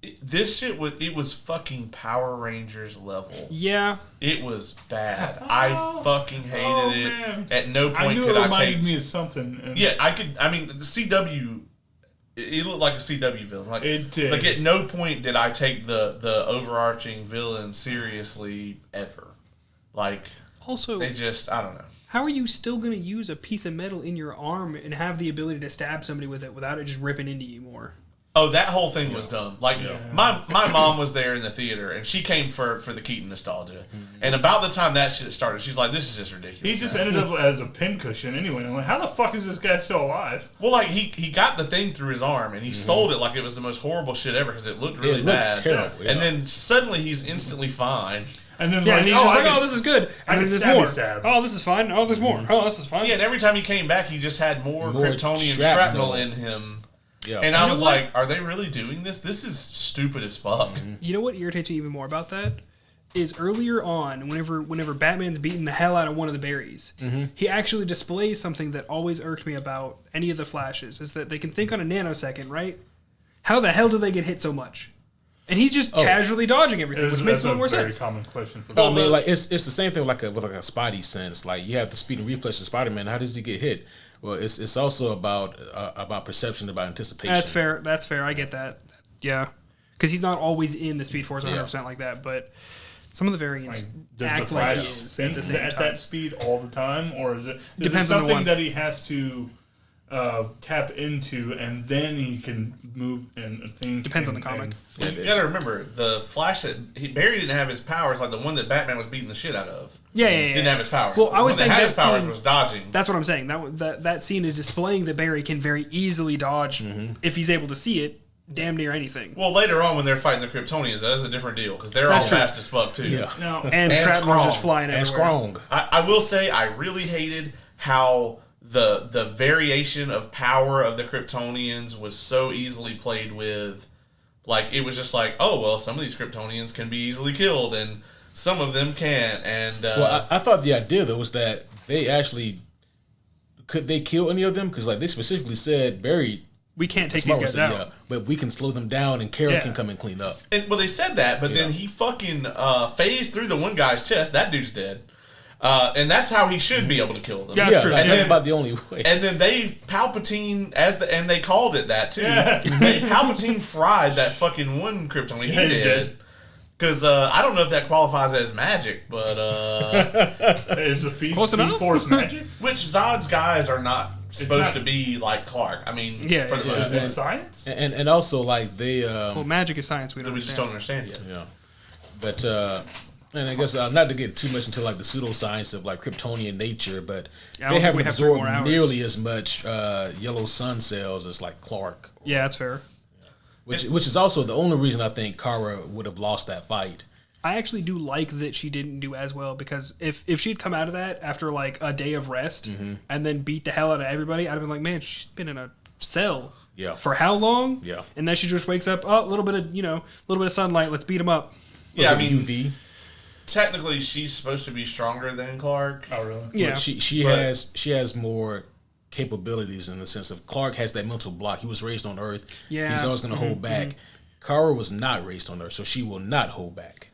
it was fucking Power Rangers level. Yeah, It was bad. I fucking hated it. Man. At no I point knew could it I reminded take. me of something. And Yeah, I could. I mean, the CW. It looked like a CW villain. Like It did. Like at no point did I take the overarching villain seriously ever. Like also, they just I don't know. how are you still going to use a piece of metal in your arm and have the ability to stab somebody with it without it just ripping into you more? Oh, that whole thing was dumb. Like my mom was there in the theater, and she came for the Keaton nostalgia. And about the time that shit started, she's like, "This is just ridiculous." he just ended up as a pincushion anyway. I'm like, how the fuck is this guy still alive? Well, like he got the thing through his arm, and he sold it like it was the most horrible shit ever because it looked really It looked bad. terrible, yeah. And then suddenly he's instantly fine. And then Yeah, like, and he's just like, I oh, this is good. I And can then there's more. stab. Oh, this is fine. Oh, there's more. Oh, this is fine. Yeah, and every time he came back, he just had more Kryptonian shrapnel. shrapnel in him. Yeah. And I You know was what? like, are they really doing this? This is stupid as fuck. You know what irritates me even more about that is earlier on, whenever Batman's beating the hell out of one of the berries, he actually displays something that always irked me about any of the Flashes, is that they can think on a nanosecond, right? How the hell do they get hit so much? And he's just casually dodging everything, which makes a little more very sense. common question for I me. mean, like it's the same thing with like a Spidey sense. Like you have the speed and reflex of Spider-Man. How does he get hit? Well, it's also about perception, about anticipation. That's fair. I get that. Yeah. Because he's not always in the Speed Force 100% like that, but some of the variants Does the act like Flash he is think at the same at time. that speed all the time, or is it Depends on the something one. that he has to tap into and then he can move and think? Depends on the comic. You gotta remember, the Flash that Barry didn't have his powers like the one that Batman was beating the shit out of. Yeah. Didn't have his powers. Well, I was the one saying that had that his powers scene- was dodging. That's what I'm saying. That scene is displaying that Barry can very easily dodge if he's able to see it. Damn near anything. Well, later on when they're fighting the Kryptonians, that's a different deal because they're all That's true. fast as fuck too. Yeah. Now, And And shrapnel's strong. just flying And everywhere. strong. I will say I really hated how the variation of power of the Kryptonians was so easily played with. Like it was just like, oh well, some of these Kryptonians can be easily killed and some of them can't. And Well, I thought the idea though was that they actually could they kill any of them because like they specifically said Barry. We can't take these Smart guys said, out. yeah, but we can slow them down and Kara Yeah. can come and clean up. well, they said that, but then he fucking phased through the one guy's chest. That dude's dead. And that's how he should be able to kill them. Yeah, true. Like, And that's then- about the only way. And then Palpatine and they called it that too. Palpatine fried that fucking one Kryptonian. He Yeah, he did. did. Because I don't know if that qualifies as magic, but Is the feed Close enough? Force magic? which Zod's guys are not supposed not- to be like Clark. I mean, Yeah, for the yeah. most Is part, it science? And also like they Well, magic is science. We don't we just don't understand. understand yet. yeah, but and I guess not to get too much into like the pseudoscience of like Kryptonian nature, but Yeah, I don't they think haven't we have 3 absorbed more hours. nearly as much yellow sun cells as like Clark, Yeah, that's fair. which is also the only reason I think Kara would have lost that fight. I actually do like that she didn't do as well because if she'd come out of that after like a day of rest and then beat the hell out of everybody, I'd have been like, man, she's been in a cell Yeah. for how long? Yeah. And then she just wakes up, oh, a little bit of sunlight, let's beat him up. Yeah, I Look at mean, UV. technically she's supposed to be stronger than Clark. Oh, really? Yeah. But she But- has more capabilities in the sense of Clark has that mental block. He was raised on Earth. Yeah. He's always going to hold back. Kara was not raised on Earth, so she will not hold back.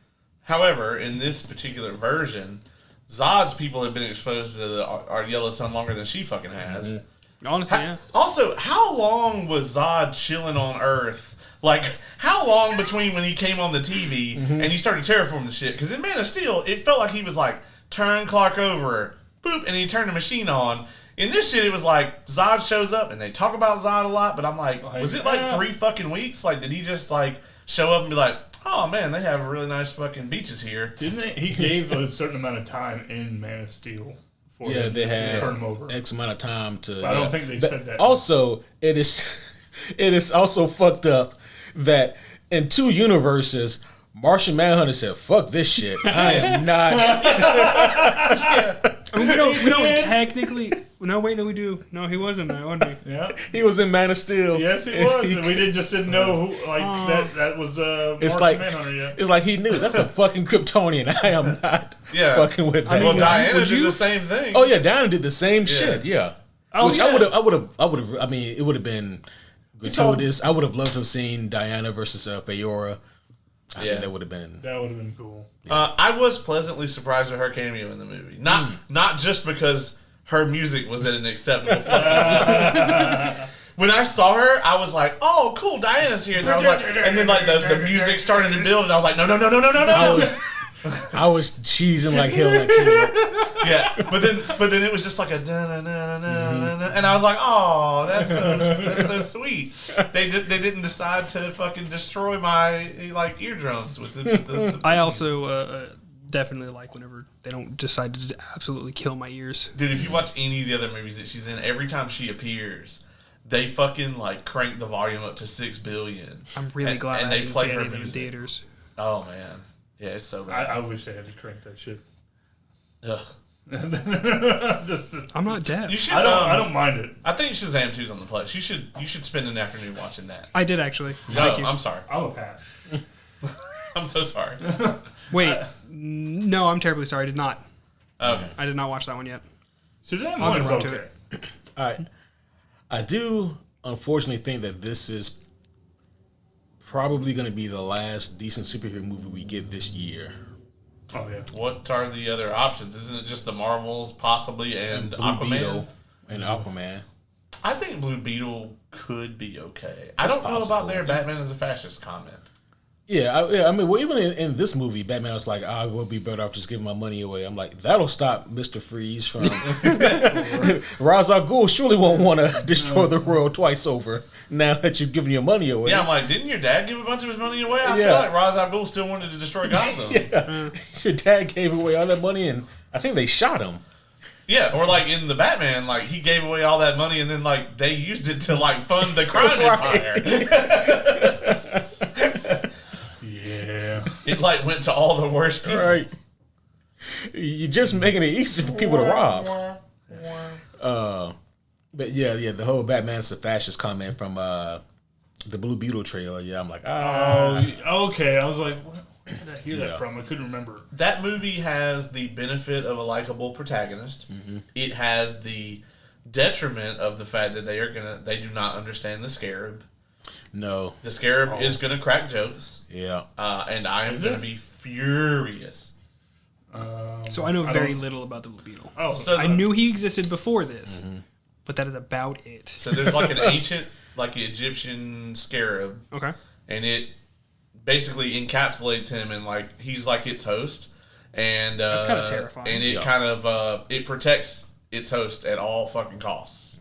However, in this particular version, Zod's people have been exposed to our yellow sun longer than she fucking has. Honestly, yeah. Also, how long was Zod chilling on Earth? Like, how long between when he came on the TV and he started terraforming the shit? Because in Man of Steel, it felt like he was like, turn Clark over, boop, and he turned the machine on. In this shit, it was like, Zod shows up, and they talk about Zod a lot, but I'm like, was it like 3 fucking weeks? Like, did he just like show up and be like, oh man, they have really nice fucking beaches here? Didn't they? He gave a certain amount of time in Man of Steel for Yeah, them they to had turn him over. X amount of time to. But I don't think they said that. Also, it is also fucked up that in 2 universes, Martian Manhunter said, "Fuck this shit. I am not." I mean, we don't technically. No, wait, no, we do. No, he wasn't there, wasn't he? Yeah. He was in Man of Steel. Yes, he was. And we didn't know who, that was It's Martian like Manhunter yet. it's like he knew that's a fucking Kryptonian. I am not Yeah. fucking with that. I mean, Well, would Diana would did you? the same thing. Oh yeah, Diana did the same shit. Yeah. Oh, Which yeah. I would have. I mean, it would have been gratuitous. I would have loved to have seen Diana versus Feora. I Yeah. think that would have been. That would have been cool. I was pleasantly surprised with her cameo in the movie. Not just because her music was at an acceptable fucking When I saw her, I was like, "Oh, cool, Diana's here." And, I was like, and then like the music started to build, and I was like, "No!" I was cheesing like hell. That kid. Yeah, but then it was just like a da-na-na-na-na-na-na, and I was like, "Oh, that's so sweet." They didn't decide to fucking destroy my like eardrums with the I also definitely like whenever they don't decide to absolutely kill my ears. Dude, if you watch any of the other movies that she's in, every time she appears, they fucking like crank the volume up to 6 billion. I'm really And- glad and I they didn't play see her any of them in music. theaters. Oh man, yeah, it's so bad. I wish they had to crank that shit. Ugh. Just I'm not deaf. You should. I don't mind it. I think Shazam 2's on the place. You should spend an afternoon watching that. I did actually. No, Thank you. I'm sorry. I'm a pass. I'm so sorry. Wait, no, I'm terribly sorry. I did not. Okay. I did not watch that one yet. Shazam I'll 1 get is around to okay. it. All right. I do unfortunately think that this is probably going to be the last decent superhero movie we get this year. Oh, yeah. What are the other options? Isn't it just the Marvels, possibly, and Blue Aquaman? Beetle and Aquaman. I think Blue Beetle could be okay. I That's don't know about possible. their Batman is a fascist comment. Yeah, I mean, well, even in this movie, Batman was like, "I will be better off just giving my money away." I'm like, that'll stop Mr. Freeze from Ra's al Ghul. Surely won't want to destroy the world twice over now that you've given your money away. Yeah, I'm like, didn't your dad give a bunch of his money away? I Yeah. feel like Ra's al Ghul still wanted to destroy Gotham. Yeah. Your dad gave away all that money, and I think they shot him. Yeah, or like in the Batman, like he gave away all that money and then like they used it to like fund the crime empire. Yeah. It like went to all the worst people. Right? You're just making it easy for people to rob. But yeah, the whole Batman's a fascist comment from the Blue Beetle trailer. Yeah, I'm like, Oh, okay. I was like, where did I hear Yeah. that from? I couldn't remember. That movie has the benefit of a likable protagonist. Mm-hmm. It has the detriment of the fact that they do not understand the Scarab. no, The Scarab is gonna crack jokes, yeah. and I am Is gonna it? be furious So I know very little about the Blue Beetle. Oh, So I knew he existed before this, but that is about it. So there's like an ancient, like Egyptian scarab, Okay. and it basically encapsulates him, and like he's like its host, and That's kinda terrifying. And it kind of it protects its host at all fucking costs.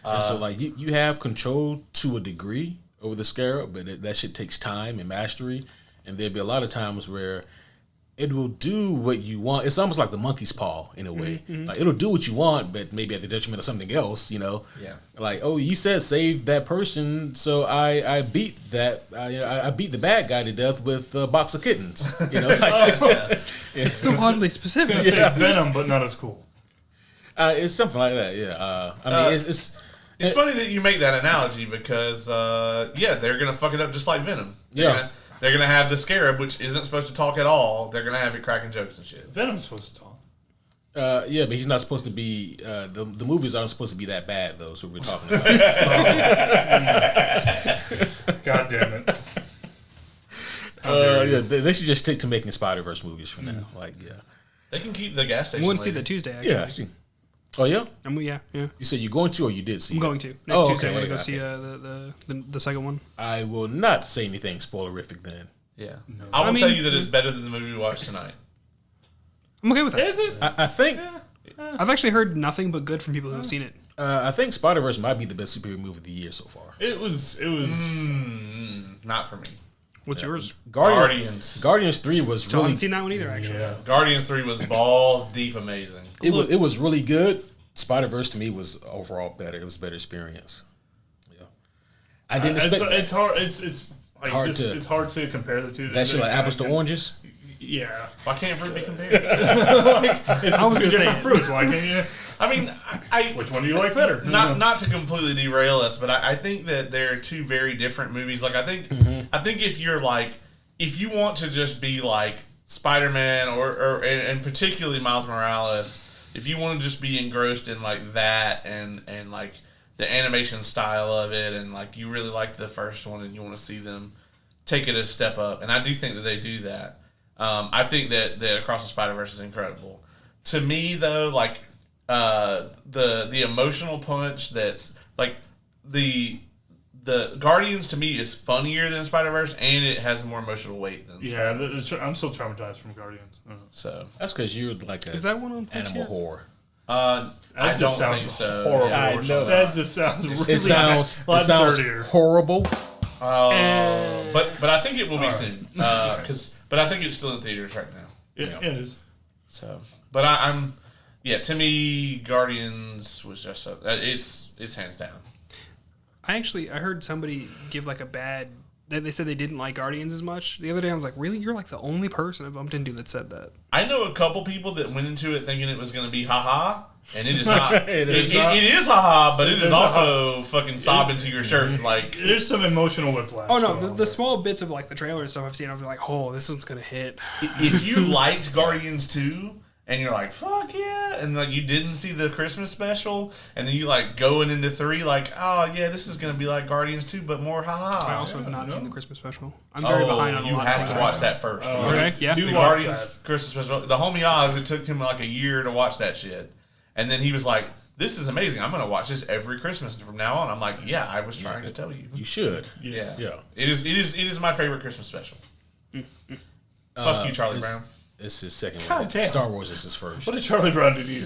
And so like you have control to a degree over the scarab, but that shit takes time and mastery, and there'll be a lot of times where it will do what you want. It's almost like the monkey's paw in a way. Like it'll do what you want, but maybe at the detriment of something else. Yeah. Like, oh, you said save that person, so I beat that. I beat the bad guy to death with a box of kittens. It's so oddly specific. It's gonna say Venom, but not as cool. It's something like that. Yeah. I mean, It's funny that you make that analogy because they're gonna fuck it up just like Venom. They're gonna have the scarab, which isn't supposed to talk at all. They're gonna have it cracking jokes and shit. Venom's supposed to talk. but he's not supposed to be. The movies aren't supposed to be that bad though. So we're talking about. God damn it. They should just stick to making Spider-Verse movies for now. They can keep the gas station. I want to see lady. that Tuesday, actually. Yeah. I see. Oh yeah. Yeah. You said you're going to, or you did see? I'm it? going to. Next Tuesday, I want to go okay. see the second one. I will not say anything spoilerific then. Yeah. I will tell you that it's better than the movie we watched tonight. I'm okay with that. Is it? I think. I've actually heard nothing but good from people who have seen it. I think Spider-Verse might be the best superhero movie of the year so far. It was. Not for me. What's yours? Guardians. Guardians 3 was So I really. haven't seen that one either, actually. Yeah. Guardians 3 was balls deep amazing. It was really good. Spider-Verse to me was overall better. It was a better experience. Yeah. I didn't expect that. It's hard. It's like it's hard to compare the two. That shit like apples to oranges. Yeah. Why can't fruit be compared? It's I was two gonna say different it. fruits. Why can't you? I mean, Which one do you like better? not to completely derail us, but I think that they're two very different movies. Like I think if you're like, if you want to just be like Spider-Man and particularly Miles Morales, if you want to just be engrossed in like that and like the animation style of it, and like you really like the first one and you want to see them take it a step up, and I do think that they do that. I think that the Across the Spider-Verse is incredible. To me, though, like the emotional punch that's like the Guardians to me is funnier than Spider-Verse, and it has more emotional weight than I'm still traumatized from Guardians. So That's because you're like Is that one on Plus animal yet? horror. I That don't just think sounds so. horrible. Yeah. I know. That just sounds really It sounds a lot dirtier. horrible. But I think it will be soon. But I think it's still in theaters right now. It is. So, but I'm to me, Guardians was just so it's hands down. I heard somebody give like a bad. They said they didn't like Guardians as much. The other day I was like, really? You're like the only person I bumped into that said that. I know a couple people that went into it thinking it was going to be haha, and it is not. It is it is haha, but it is is also fucking sob into your shirt. Like There's some emotional whiplash. Oh no, going on the there. small bits of like the trailer and stuff I've seen, I was like, oh, this one's gonna hit. if you liked Guardians 2 and you're like, fuck yeah, and like you didn't see the Christmas special, and then you like going into 3 like, oh yeah, this is gonna be like Guardians 2 but more haha. I also have not seen the Christmas special. I'm very behind on a you lot have of to things. watch that first. Okay, yeah. Do The watch Guardians that. Christmas special. The homie Oz, it took him like a year to watch that shit, and then he was like, "This is amazing. I'm gonna watch this every Christmas from now on." I'm like, "Yeah, I was trying to tell you." You should. Yeah, Yeah. It is my favorite Christmas special. Fuck you, Charlie Brown. It's his second God one. damn. Star Wars is his first. What did Charlie Brown do to you?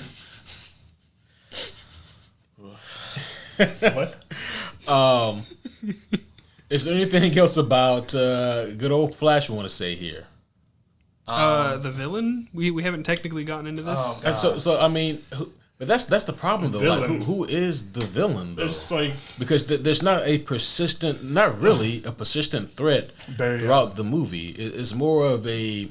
What? Is there anything else about good old Flash you want to say here? The villain? We haven't technically gotten into this. Oh, And so I mean, but that's the problem though. Like, Villain. who is the villain though? There's like Because there's not a persistent, not really a persistent threat Barry throughout the movie. It's more of a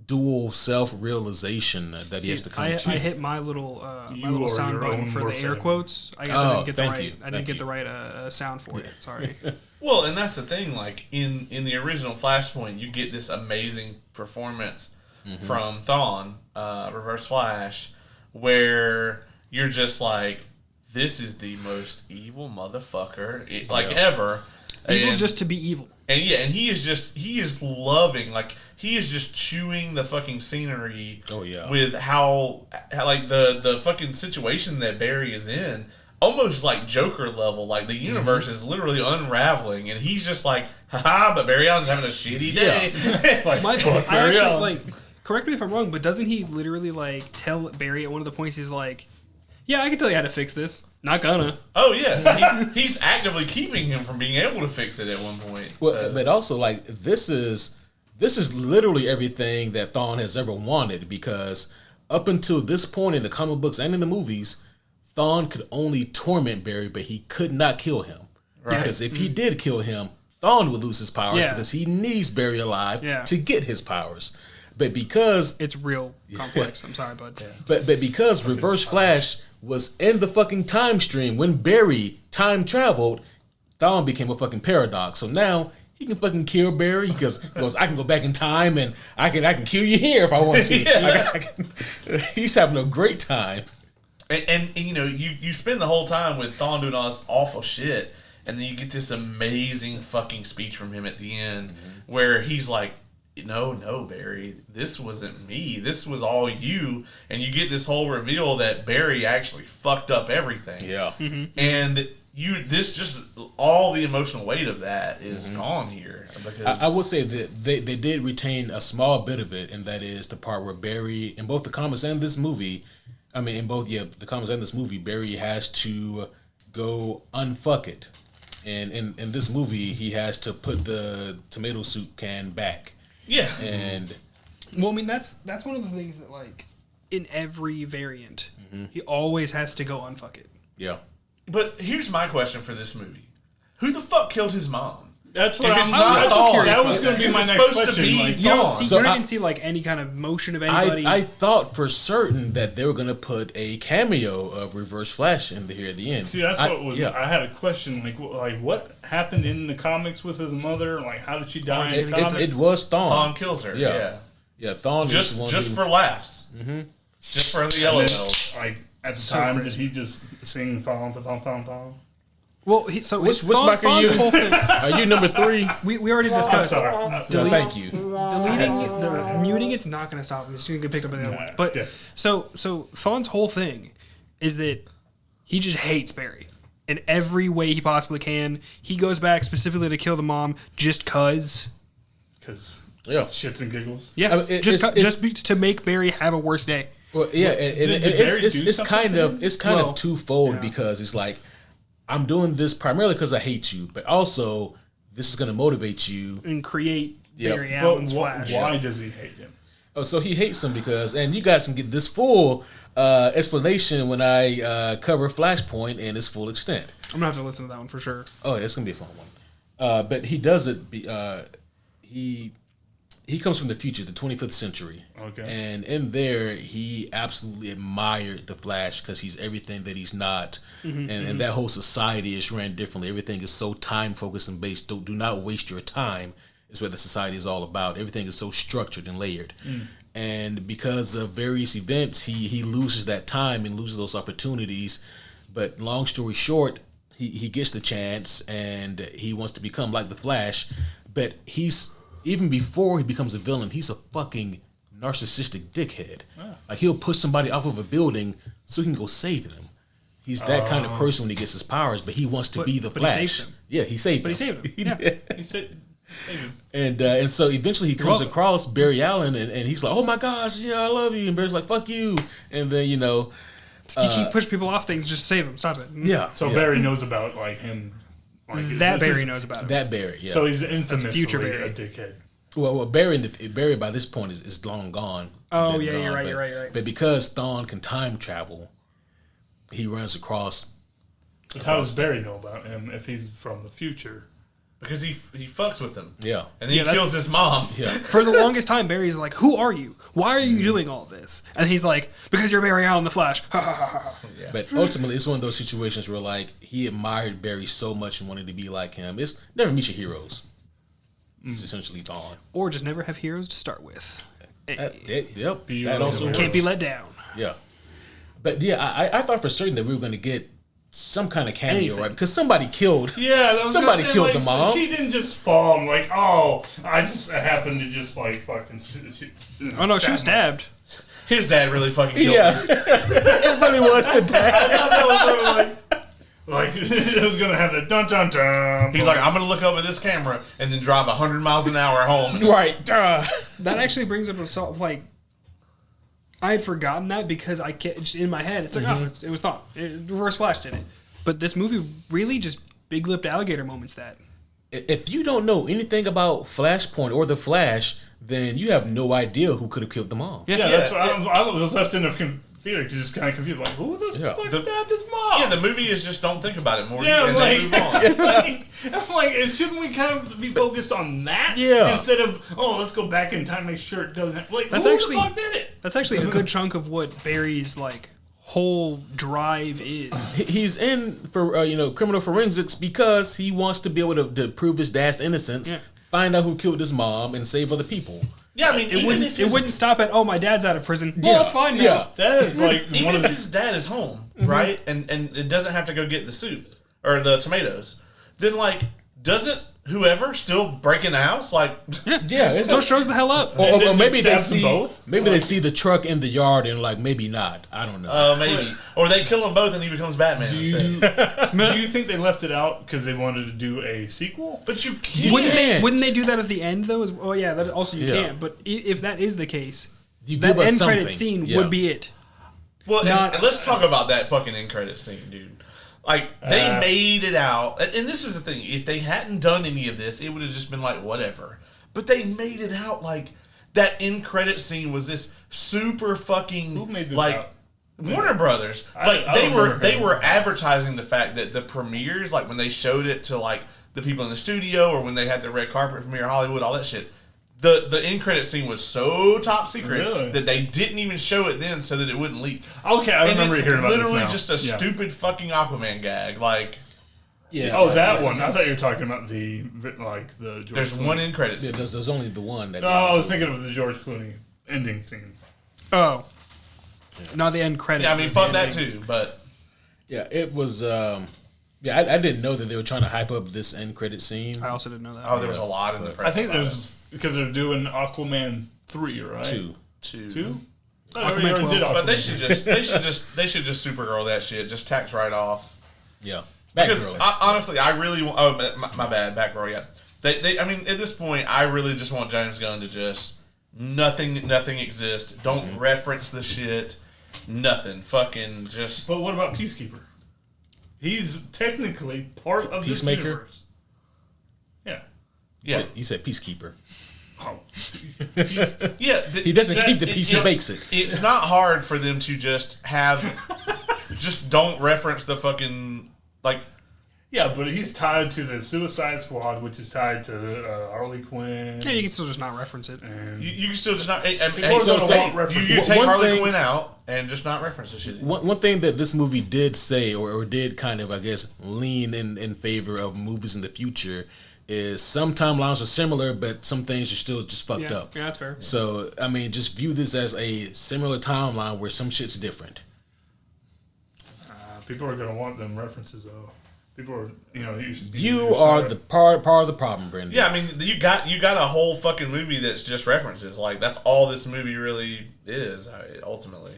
dual self-realization that he has to come I to. hit my little You are sound your button own for the worst air enemy. quotes. I Oh, didn't get the thank right. you. I didn't Thank get you. the right sound for it. Sorry. Well, and that's the thing. Like in the original Flashpoint, you get this amazing performance from Thawne, Reverse Flash, where you're just like, this is the most evil motherfucker ever. Evil And- just to be evil. And and he is loving, like he is just chewing the fucking scenery. Oh yeah. With how like the fucking situation that Barry is in, almost like Joker level. Like the universe is literally unraveling, and he's just like, haha. But Barry Allen's having a shitty day. Correct me if I'm wrong, but doesn't he literally like tell Barry at one of the points? He's like, "Yeah, I can tell you how to fix this. Not gonna." Oh yeah, he's actively keeping him from being able to fix it at one point. Well, so. but also like this is literally everything that Thawne has ever wanted, because up until this point in the comic books and in the movies, Thawne could only torment Barry, but he could not kill him. Right. Because if he did kill him, Thawne would lose his powers because he needs Barry alive to get his powers. But because it's real complex, I'm sorry, bud. But because Reverse Flash was in the fucking time stream when Barry time traveled, Thawne became a fucking paradox. So now he can fucking kill Barry because I can go back in time and I can kill you here if I want to. He's having a great time. And you know, you spend the whole time with Thawne doing all this awful shit, and then you get this amazing fucking speech from him at the end where he's like, No, Barry, this wasn't me. This was all you. And you get this whole reveal that Barry actually fucked up everything. Yeah. And just all the emotional weight of that is gone here. Because I will say that they did retain a small bit of it, and that is the part where Barry, in both the comics and this movie, the comics and this movie, Barry has to go unfuck it. And in this movie, he has to put the tomato soup can back. Yeah. And well, I mean, that's one of the things that, like, in every variant, he always has to go unfuck it. Yeah. But here's my question for this movie: who the fuck killed his mom? That's what If I'm it's not that's Thawne, that was going to be it's my next supposed to question. be Like, Thawne. You're not going to see, like, any kind of motion of anybody. I thought for certain that they were going to put a cameo of Reverse Flash in here at the end. see, that's what was. Yeah. I had a question. Like what happened in the comics with his mother? Like, how did she die in the comics? It was Thawne. Thawne kills her. Yeah. Thawne Just is the one just who, for laughs. Just for the yellow bells. Like at the So time, crazy. did he just sing "Thong, thong, thong, thong"? Well, Which mark are you? whole thing, Are you number 3? we already I'm discussed. sorry. No, thank you. Deleting the muting it's not going to stop him. It's going to get picked up by the other one. But yes. so Thawne's whole thing is that he just hates Barry in every way he possibly can. He goes back specifically to kill the mom just cause. Because Yeah. shits and giggles. Yeah, I mean, to make Barry have a worse day. Well, yeah, Did Barry do it's something kind to of Well, twofold because it's like I'm doing this primarily because I hate you, but also this is going to motivate you. And create Yep. Barry But Allen's Flash. why does he hate him? Oh, so he hates him because, and you guys can get this full explanation when I cover Flashpoint in its full extent. I'm going to have to listen to that one for sure. Oh, it's going to be a fun one. But he does it. He comes from the future, the 25th century. Okay. And in there, he absolutely admired the Flash because he's everything that he's not. And that whole society is ran differently. Everything is so time-focused and based. Do not waste your time is what the society is all about. Everything is so structured and layered. And because of various events, he loses that time and loses those opportunities. But long story short, he gets the chance and he wants to become like the Flash. But even before he becomes a villain, he's a fucking narcissistic dickhead. Like he'll push somebody off of a building so he can go save them. He's that kind of person when he gets his powers, but he wants to be the but he Flash. saved them. Yeah, he saved them. But he saved them. He Yeah. did. He said, And so eventually he comes welcome. across Barry Allen and he's like, oh my gosh, I love you. And Barry's like, fuck you. And then, You keep pushing people off things just to save them. Stop it. yeah. so yeah. Barry knows about like him. Like, That this Barry is- knows about it. That Barry, yeah. So he's infamously future Barry. a dickhead. Well, Barry by this point is long gone. Oh, Dead yeah, and you're gone. right, But, you're right. But because Thawne can time travel, he runs across. But how does Barry know about him if he's from the future? Because he fucks with him. Yeah. And then he kills his mom. Yeah. For the longest time, Barry's like, who are you? Why are you doing all this? And he's like, because you're Barry Allen the Flash. Yeah. But ultimately, it's one of those situations where, like, he admired Barry so much and wanted to be like him. It's never meet your heroes. It's essentially Thawne. Or just never have heroes to start with. Yep. Be That your also own works. Can't be let down. Yeah. But yeah, I thought for certain that we were going to get some kind of cameo, right? Because somebody killed. Yeah, I was somebody gonna say, killed like, the mom. She didn't just fall. I'm like, oh, I happened to just like fucking. Oh no, she was stabbed. His dad really fucking killed Yeah, her. it really was the dad. I thought that was sort of like it was gonna have the dun dun dun. He's like, I'm gonna look up at this camera and then drive 100 miles an hour home. Right. That actually brings up like I had forgotten that because I can't just in my head. It's like it was not Reverse Flash did it, but this movie really just big lipped alligator moments that. If you don't know anything about Flashpoint or the Flash, then you have no idea who could have killed the mom. Yeah, that's what I was left in the theater just kind of confused. Like, who the fuck stabbed his mom? Yeah, the movie is just don't think about it more. Yeah, and then move on. I'm like, shouldn't we kind of be focused on that? Yeah. Instead of, let's go back in time and make sure it doesn't happen. Like, That's who actually- the fuck did it? That's actually a good chunk of what Barry's like whole drive is. He's in for criminal forensics because he wants to be able to prove his dad's innocence, find out who killed his mom, and save other people. Yeah, I mean, It wouldn't stop at my dad's out of prison. Well, it's fine now. Yeah. That is like even one of if the. his dad is home, right, and it doesn't have to go get the soup or the tomatoes, then like doesn't whoever still break in the house? Like, Yeah, it's So shows the hell up. or maybe they stabs them see both? maybe they see the truck in the yard and like maybe not. I don't know. maybe, or they kill them both and he becomes Batman. Do instead. you think they left it out because they wanted to do a sequel? But you Wouldn't can't. they do that at the end though? Oh yeah, that also you Yeah. can't. But if that is the case, You that give us end credit something. scene Yeah. would be it. Well, Not- and let's talk about that fucking end credit scene, dude. Like, they made it out, and this is the thing, if they hadn't done any of this, it would have just been like, whatever. But they made it out like, that end credit scene was this super fucking, Who made this like, out? Warner Brothers. Like, I they don't were remember they hearing were about this. advertising the fact that the premieres, like, when they showed it to, like, the people in the studio, or when they had the red carpet premiere Hollywood, all that shit, the end credit scene was so top secret Really? that they didn't even show it then so that it wouldn't leak. Okay, I remember it's hearing about this literally now. just a Yeah. stupid fucking Aquaman gag. Like, Yeah. Oh, that one. I thought you were talking about the George there's Clooney. one end credit Yeah, scene. there's only the one that. No, I was thinking of the George Clooney ending scene. Oh, not the end credit. Yeah, I mean, but fuck the that ending. too. But Yeah, it was. I didn't know that they were trying to hype up this end credit scene. I also didn't know that. there was a lot in the press. I think about there's because they're doing Aquaman 3, right? Two. it. Two. I Aquaman already 12. did Aquaman. But they should just Supergirl that shit. Just tax right off. Yeah. Because Batgirl. honestly, I really want. Oh, my bad, Batgirl. Yeah. I mean, at this point, I really just want James Gunn to just nothing exists. Don't reference the shit. Nothing. Fucking just. But what about Peacekeeper? He's technically part of this Peacemaker? universe. Yeah. Yeah. You said peacekeeper. Oh. Yeah. He doesn't keep the peace, he bakes it. It's not hard for them to just have. Just don't reference the fucking. Like. Yeah, but he's tied to the Suicide Squad, which is tied to Harley Quinn. Yeah, you can still just not reference it. And You can still just not. Hey, People are gonna want references. you take One Harley thing- Quinn out and just not reference the shit. One thing that this movie did say, or did kind of, I guess, lean in favor of movies in the future, is some timelines are similar, but some things are still just fucked Yeah, up. yeah, that's fair. So, I mean, just view this as a similar timeline where some shit's different. people are going to want them references, though. People are, You are the part of the problem, Brendon. Yeah, I mean, you got a whole fucking movie that's just references. Like, that's all this movie really is, ultimately.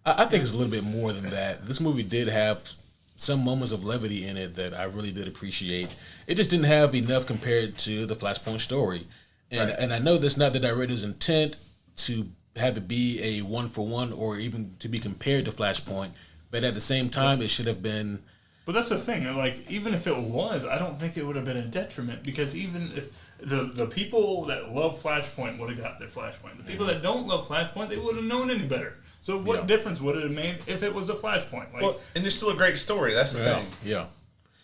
I think it's a little bit more than that. This movie did have some moments of levity in it that I really did appreciate. It just didn't have enough compared to the Flashpoint story. And I know that's not the director's intent to have it be a 1-for-1 or even to be compared to Flashpoint, but at the same time, it should have been. But that's the thing. Like, even if it was, I don't think it would have been a detriment because even if the people that love Flashpoint would have got their Flashpoint, the people that don't love Flashpoint, they wouldn't have known any better. So what difference would it have made if it was a Flashpoint? Like, Well, and it's still a great story. That's the thing. Yeah.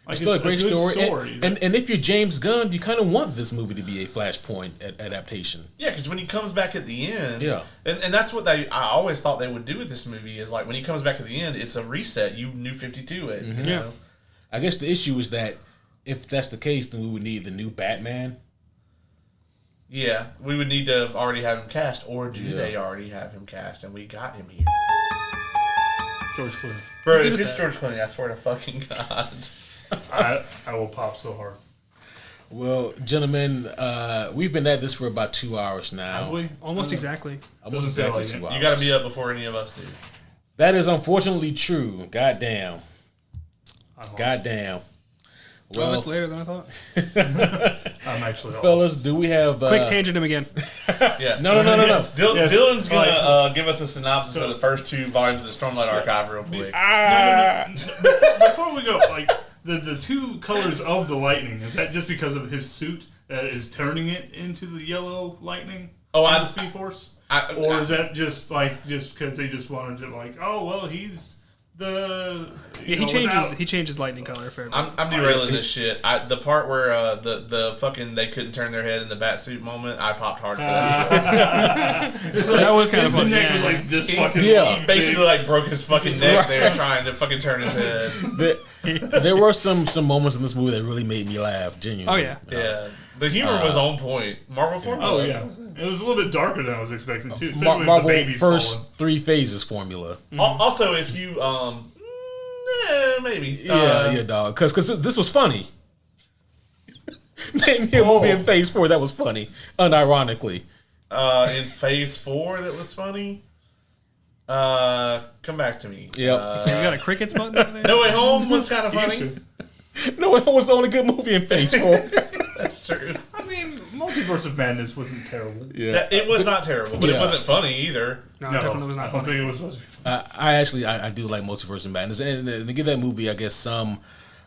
like, It's still a great good story. And if you're James Gunn, you kind of want this movie to be a Flashpoint adaptation. Yeah, because when he comes back at the end, Yeah. and that's what I always thought they would do with this movie is like when he comes back at the end, it's a reset. You New 52 it. You know? I guess the issue is that if that's the case, then we would need the new Batman. Yeah, we would need to have already have him cast, or do they already have him cast and we got him here? George Clooney. Bro, if it's George Clooney, I swear to fucking God. I will pop so hard. Well, gentlemen, we've been at this for about 2 hours now. Have we? Almost exactly. Almost Doesn't feel exactly like it. 2 hours. You got to be up before any of us do. That is unfortunately true. Goddamn. Goddamn. 12 minutes Well, later than I thought. I'm actually off. fellas, do we have... Quick tangent him again. Yeah. No. Yes, Yes. Dylan's going to give us a synopsis of the first 2 volumes of the Stormlight Archive real quick. Before we go, like the 2 colors of the lightning, is that just because of his suit that is turning it into the yellow lightning? Oh, in the Speed Force? Or is that just because they just wanted to he's the He changes lightning color for everyone. I'm derailing this shit. The part where the fucking they couldn't turn their head in the bat suit moment, I popped hard for that. That was kind of his fun. neck Yeah, was yeah. like this fucking Yeah. He basically like broke his fucking neck there trying to fucking turn his head. There were some moments in this movie that really made me laugh, genuinely. Oh, yeah. Yeah. The humor was on point. Marvel formula. Oh yeah, it was a little bit darker than I was expecting too. Especially with the Marvel babies first falling. 3 phases formula. Also, if you maybe Yeah, dog. Because this was funny. Name me a movie in Phase 4 that was funny, unironically. in Phase 4 that was funny. Come back to me. Yep. So you got a crickets button over there? No Way Home was kind of He used funny. to. No, it was the only good movie in Phase 4. That's true. I mean, Multiverse of Madness wasn't terrible. Yeah. It was not terrible, but it Yeah. wasn't funny either. No, it definitely was I not don't funny. think it was supposed to be funny. I do like Multiverse of Madness, and to give that movie, I guess, some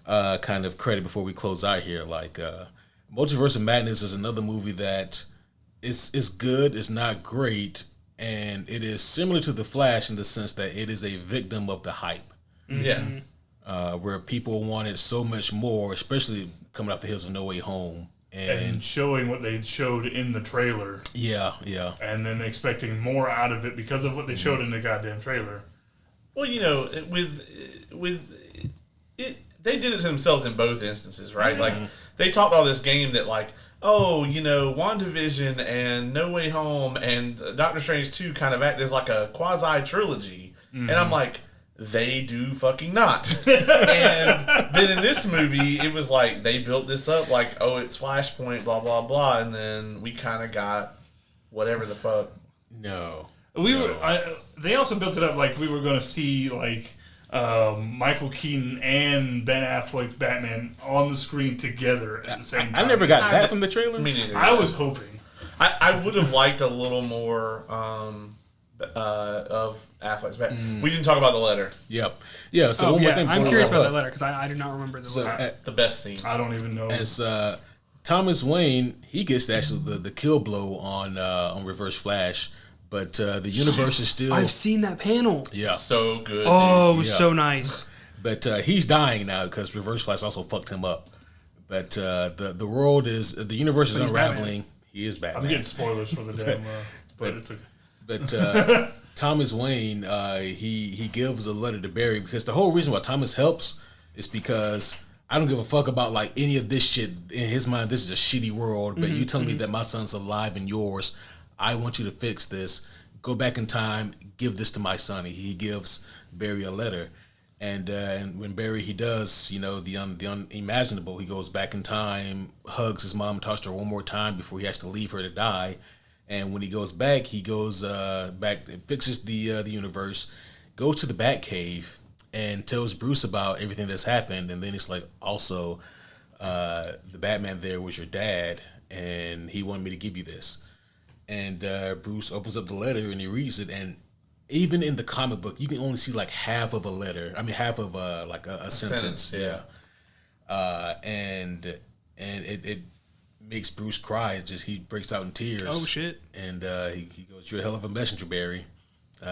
kind of credit before we close out here. Like, Multiverse of Madness is another movie that is good, it's not great, and it is similar to The Flash in the sense that it is a victim of the hype. Yeah. Where people wanted so much more, especially coming off the heels of No Way Home. And showing what they showed in the trailer, Yeah. and then expecting more out of it because of what they showed in the goddamn trailer. Well, you know, with it, they did it to themselves in both instances, right? Like they talked all this game that, like, oh, you know, WandaVision and No Way Home and Doctor Strange 2 kind of act as like a quasi trilogy, and I'm like, they do fucking not. And then in this movie, it was like they built this up like, oh, it's Flashpoint, blah blah blah, and then we kind of got whatever the fuck. No. They also built it up like we were going to see like Michael Keaton and Ben Affleck's Batman on the screen together at the same time. I never got that from the trailer. Me neither. I was hoping. I would have liked a little more of Affleck's Batman. We didn't talk about the letter. Yep. Yeah, so Oh, one more yeah. thing. I'm before we curious wrap about up. that letter because I do not remember the So, letter. The best scene. I don't even know. As Thomas Wayne, he gets actually the kill blow on Reverse Flash, but the universe is still I've seen that panel. yeah. So good. Oh, it was Yeah. so nice. But he's dying now because Reverse Flash also fucked him up. But the world is the universe is But he's unraveling. Batman. He is Batman. I'm getting spoilers for the damn, but it's okay. But Thomas Wayne, he gives a letter to Barry because the whole reason why Thomas helps is because I don't give a fuck about like any of this shit. In his mind, this is a shitty world. But you telling me that my son's alive and yours, I want you to fix this. Go back in time, give this to my son. He gives Barry a letter. And when Barry, he does, you know, the unimaginable. He goes back in time, hugs his mom, talks to her one more time before he has to leave her to die. And when he goes back, he goes back, fixes the universe, goes to the Batcave, and tells Bruce about everything that's happened. And then it's like, also, the Batman there was your dad, and he wanted me to give you this. And Bruce opens up the letter and he reads it, and even in the comic book, you can only see like half of a letter. I mean, half of like a sentence. Yeah. And it makes Bruce cry. Just he breaks out in tears. Oh shit! And he goes, "You're a hell of a messenger, Barry."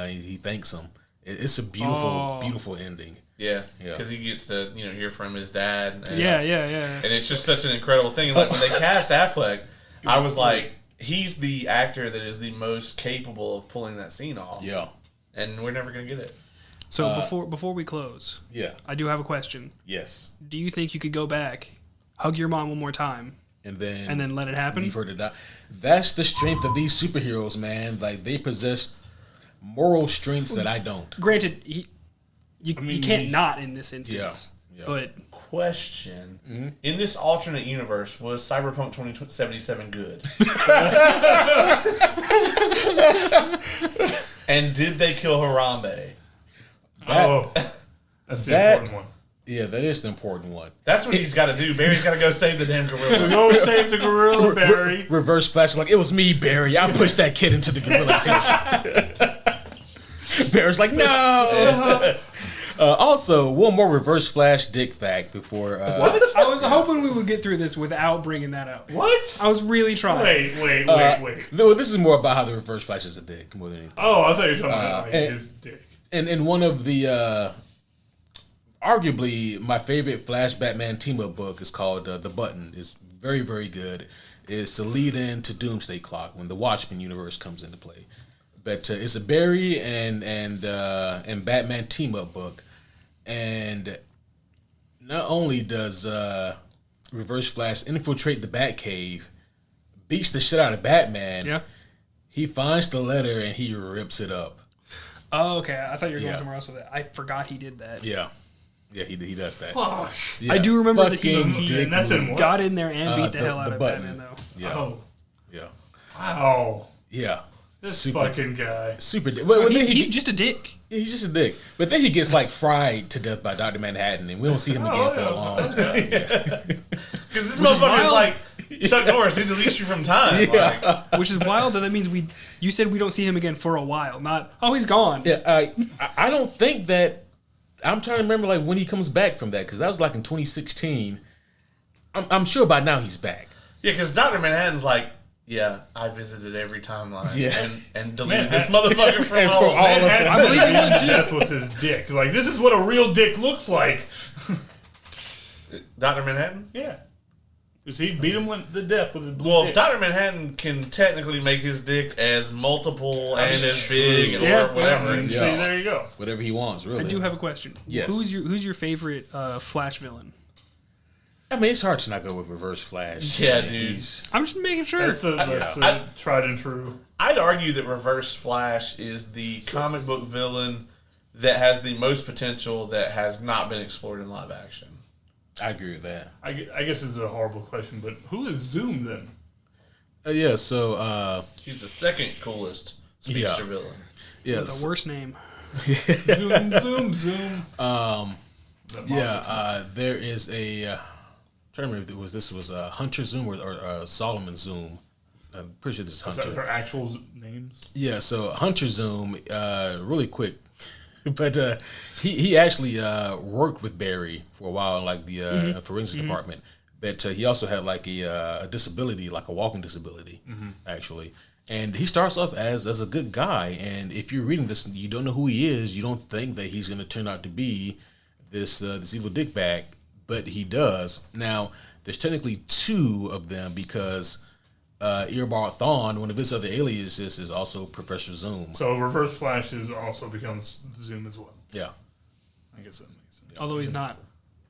He thanks him. It's a beautiful, beautiful ending. Yeah, because he gets to hear from his dad. And Yeah. And it's just such an incredible thing. Like when they cast Affleck, I was like, he's the actor that is the most capable of pulling that scene off. Yeah. And we're never gonna get it. So before we close, Yeah. I do have a question. Yes. Do you think you could go back, hug your mom one more time, And then let it happen? leave her to die. That's the strength of these superheroes, man. Like they possess moral strengths that I don't. Granted, You I mean, you can't not in this instance. Yeah. But Question: In this alternate universe, was Cyberpunk 2077 good? And did they kill Harambe? That's the important one. Yeah, that is the important one. That's what he's got to do. Barry's got to go save the damn gorilla. Go save the gorilla, Barry. Reverse Flash, like, it was me, Barry. I pushed that kid into the gorilla pit. Barry's like, no. Also, one more Reverse Flash dick fact before. What? I was hoping we would get through this without bringing that up. What? I was really trying. Wait. No, this is more about how the Reverse Flash is a dick more than anything. Oh, I thought you were talking about his dick. And in one of the, arguably my favorite Flash Batman team up book is called The Button. It's very, very good. It's the lead in to Doomsday Clock when the Watchmen universe comes into play. But it's a Barry and Batman team up book. And not only does Reverse Flash infiltrate the Batcave, beats the shit out of Batman, Yeah. he finds the letter and he rips it up. Oh, okay. I thought you were going Yeah. somewhere else with it. I forgot he did that. Yeah. Yeah, he does that. Fuck. Yeah. I do remember that Fucking he dick that's in move. what? got in there and beat the hell out the of button. Batman, though. Yeah. Oh. Yeah. Wow. Yeah. This fucking guy. Super dick. But then He's just a dick. he's just a dick. But then he gets like fried to death by Dr. Manhattan, and we don't see him again for a long time. Because this motherfucker is like Chuck Norris. He deletes you from time. Yeah. Like, Which is wild, that means you said we don't see him again for a while. Not, oh, he's gone. Yeah, I don't think that. I'm trying to remember like when he comes back from that, because that was like in 2016. I'm sure by now he's back. yeah, because Dr. Manhattan's like, yeah, I visited every timeline Yeah. and deleted this motherfucker from and all from all of of them. them. I believe he would death was his dick. Like, this is what a real dick looks like. Dr. Manhattan? Yeah. Because he beat him to death with his blue Well, dick. Dr. Manhattan can technically make his dick as multiple and as true. big or Yeah. whatever. I mean, see, Yeah. there you go. Whatever he wants, really. I do have a question. Yes. Who's your favorite Flash villain? I mean, it's hard to not go with Reverse Flash. Yeah, I mean, dude. I'm just making sure. That's a I- tried and true. I'd argue that Reverse Flash is the comic book villain that has the most potential that has not been explored in live action. I agree with that. I guess it's a horrible question, but who is Zoom then? Yeah, so He's the second coolest speedster Yeah. villain. yeah, The worst name. Zoom. There is a. I'm trying to remember if this was Hunter Zoom or Solomon Zoom. I'm pretty sure this is Is that Hunter. her actual names? Yeah, so Hunter Zoom, really quick, but he actually worked with Barry for a while in like the forensics department. But he also had like a disability, like a walking disability, actually. And he starts off as a good guy. And if you're reading this, you don't know who he is. You don't think that he's going to turn out to be this evil dickbag, but he does. Now, there's technically two of them because Earbard Thawne, one of his other aliases, is also Professor Zoom. So Reverse Flash also becomes Zoom as well. Yeah. I guess that makes sense. Although he's not.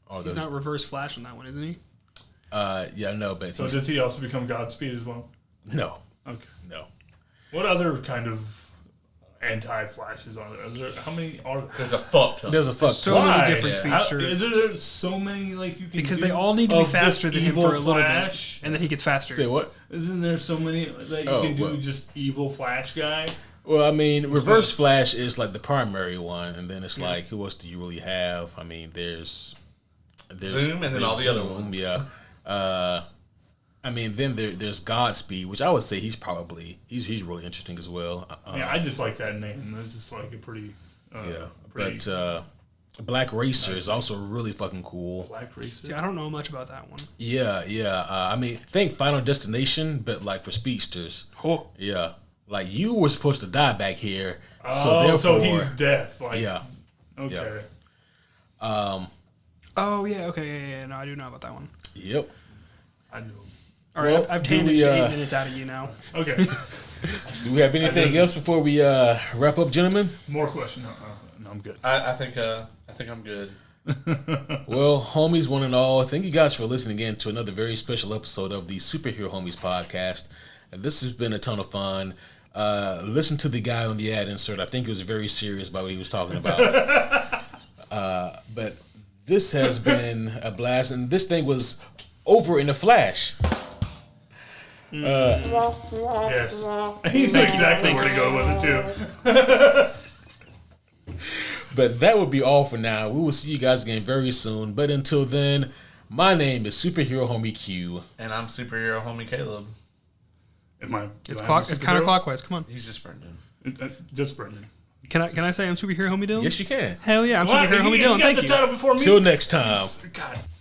All He's those- not Reverse Flash on that one, isn't he? yeah, no, but So does he also become Godspeed as well? no, Okay. no. What other kind of anti-flashes are there? Is there how many are there? There's a fuck ton. There's a fuck So ton. many different Yeah. speedsters. Is there so many like you can Because do they all need to be of faster just than him evil for a little Flash? bit, and then he gets faster. Say what? Isn't there so many that you Oh, can do what? just evil Flash guy? Well, I mean, Reverse Flash is like the primary one, and then it's like, who else do you really have? I mean, there's Zoom and then all the other ones. Yeah. I mean, then there's Godspeed, which I would say he's really interesting as well. Yeah, I just like that name. That's just like a pretty, pretty But Black Racer is also really fucking cool. black racer. See, I don't know much about that one. Yeah. I mean, think Final Destination, but like for speedsters. Oh, Yeah. Like, you were supposed to die back here, so Oh, therefore, so he's death. Like, yeah. Okay. oh yeah, okay, yeah. No, I do know about that one. Yep. I knew. All right, Well, I've do tanged we, 8 minutes out of you now. Okay. Do we have anything else before we wrap up, gentlemen? More question. No, I'm good. I think I'm good. Well, homies, one and all, thank you guys for listening in to another very special episode of the Superhero Homies podcast. This has been a ton of fun. Listen to the guy on the ad insert. I think he was very serious about what he was talking about. This has been a blast, and this thing was over in a flash. Yes. He knew exactly where to go with it, too. But that would be all for now. We will see you guys again very soon. But until then, my name is Superhero Homie Q. And I'm Superhero Homie Caleb. It's counterclockwise. Come on. He's just Brendon. Just Brendon. Can I say I'm Superhero Homie Dylan? Yes, you can. Hell yeah, I'm Superhero Homie Dylan. Thank you. Title before me. Till next time. God.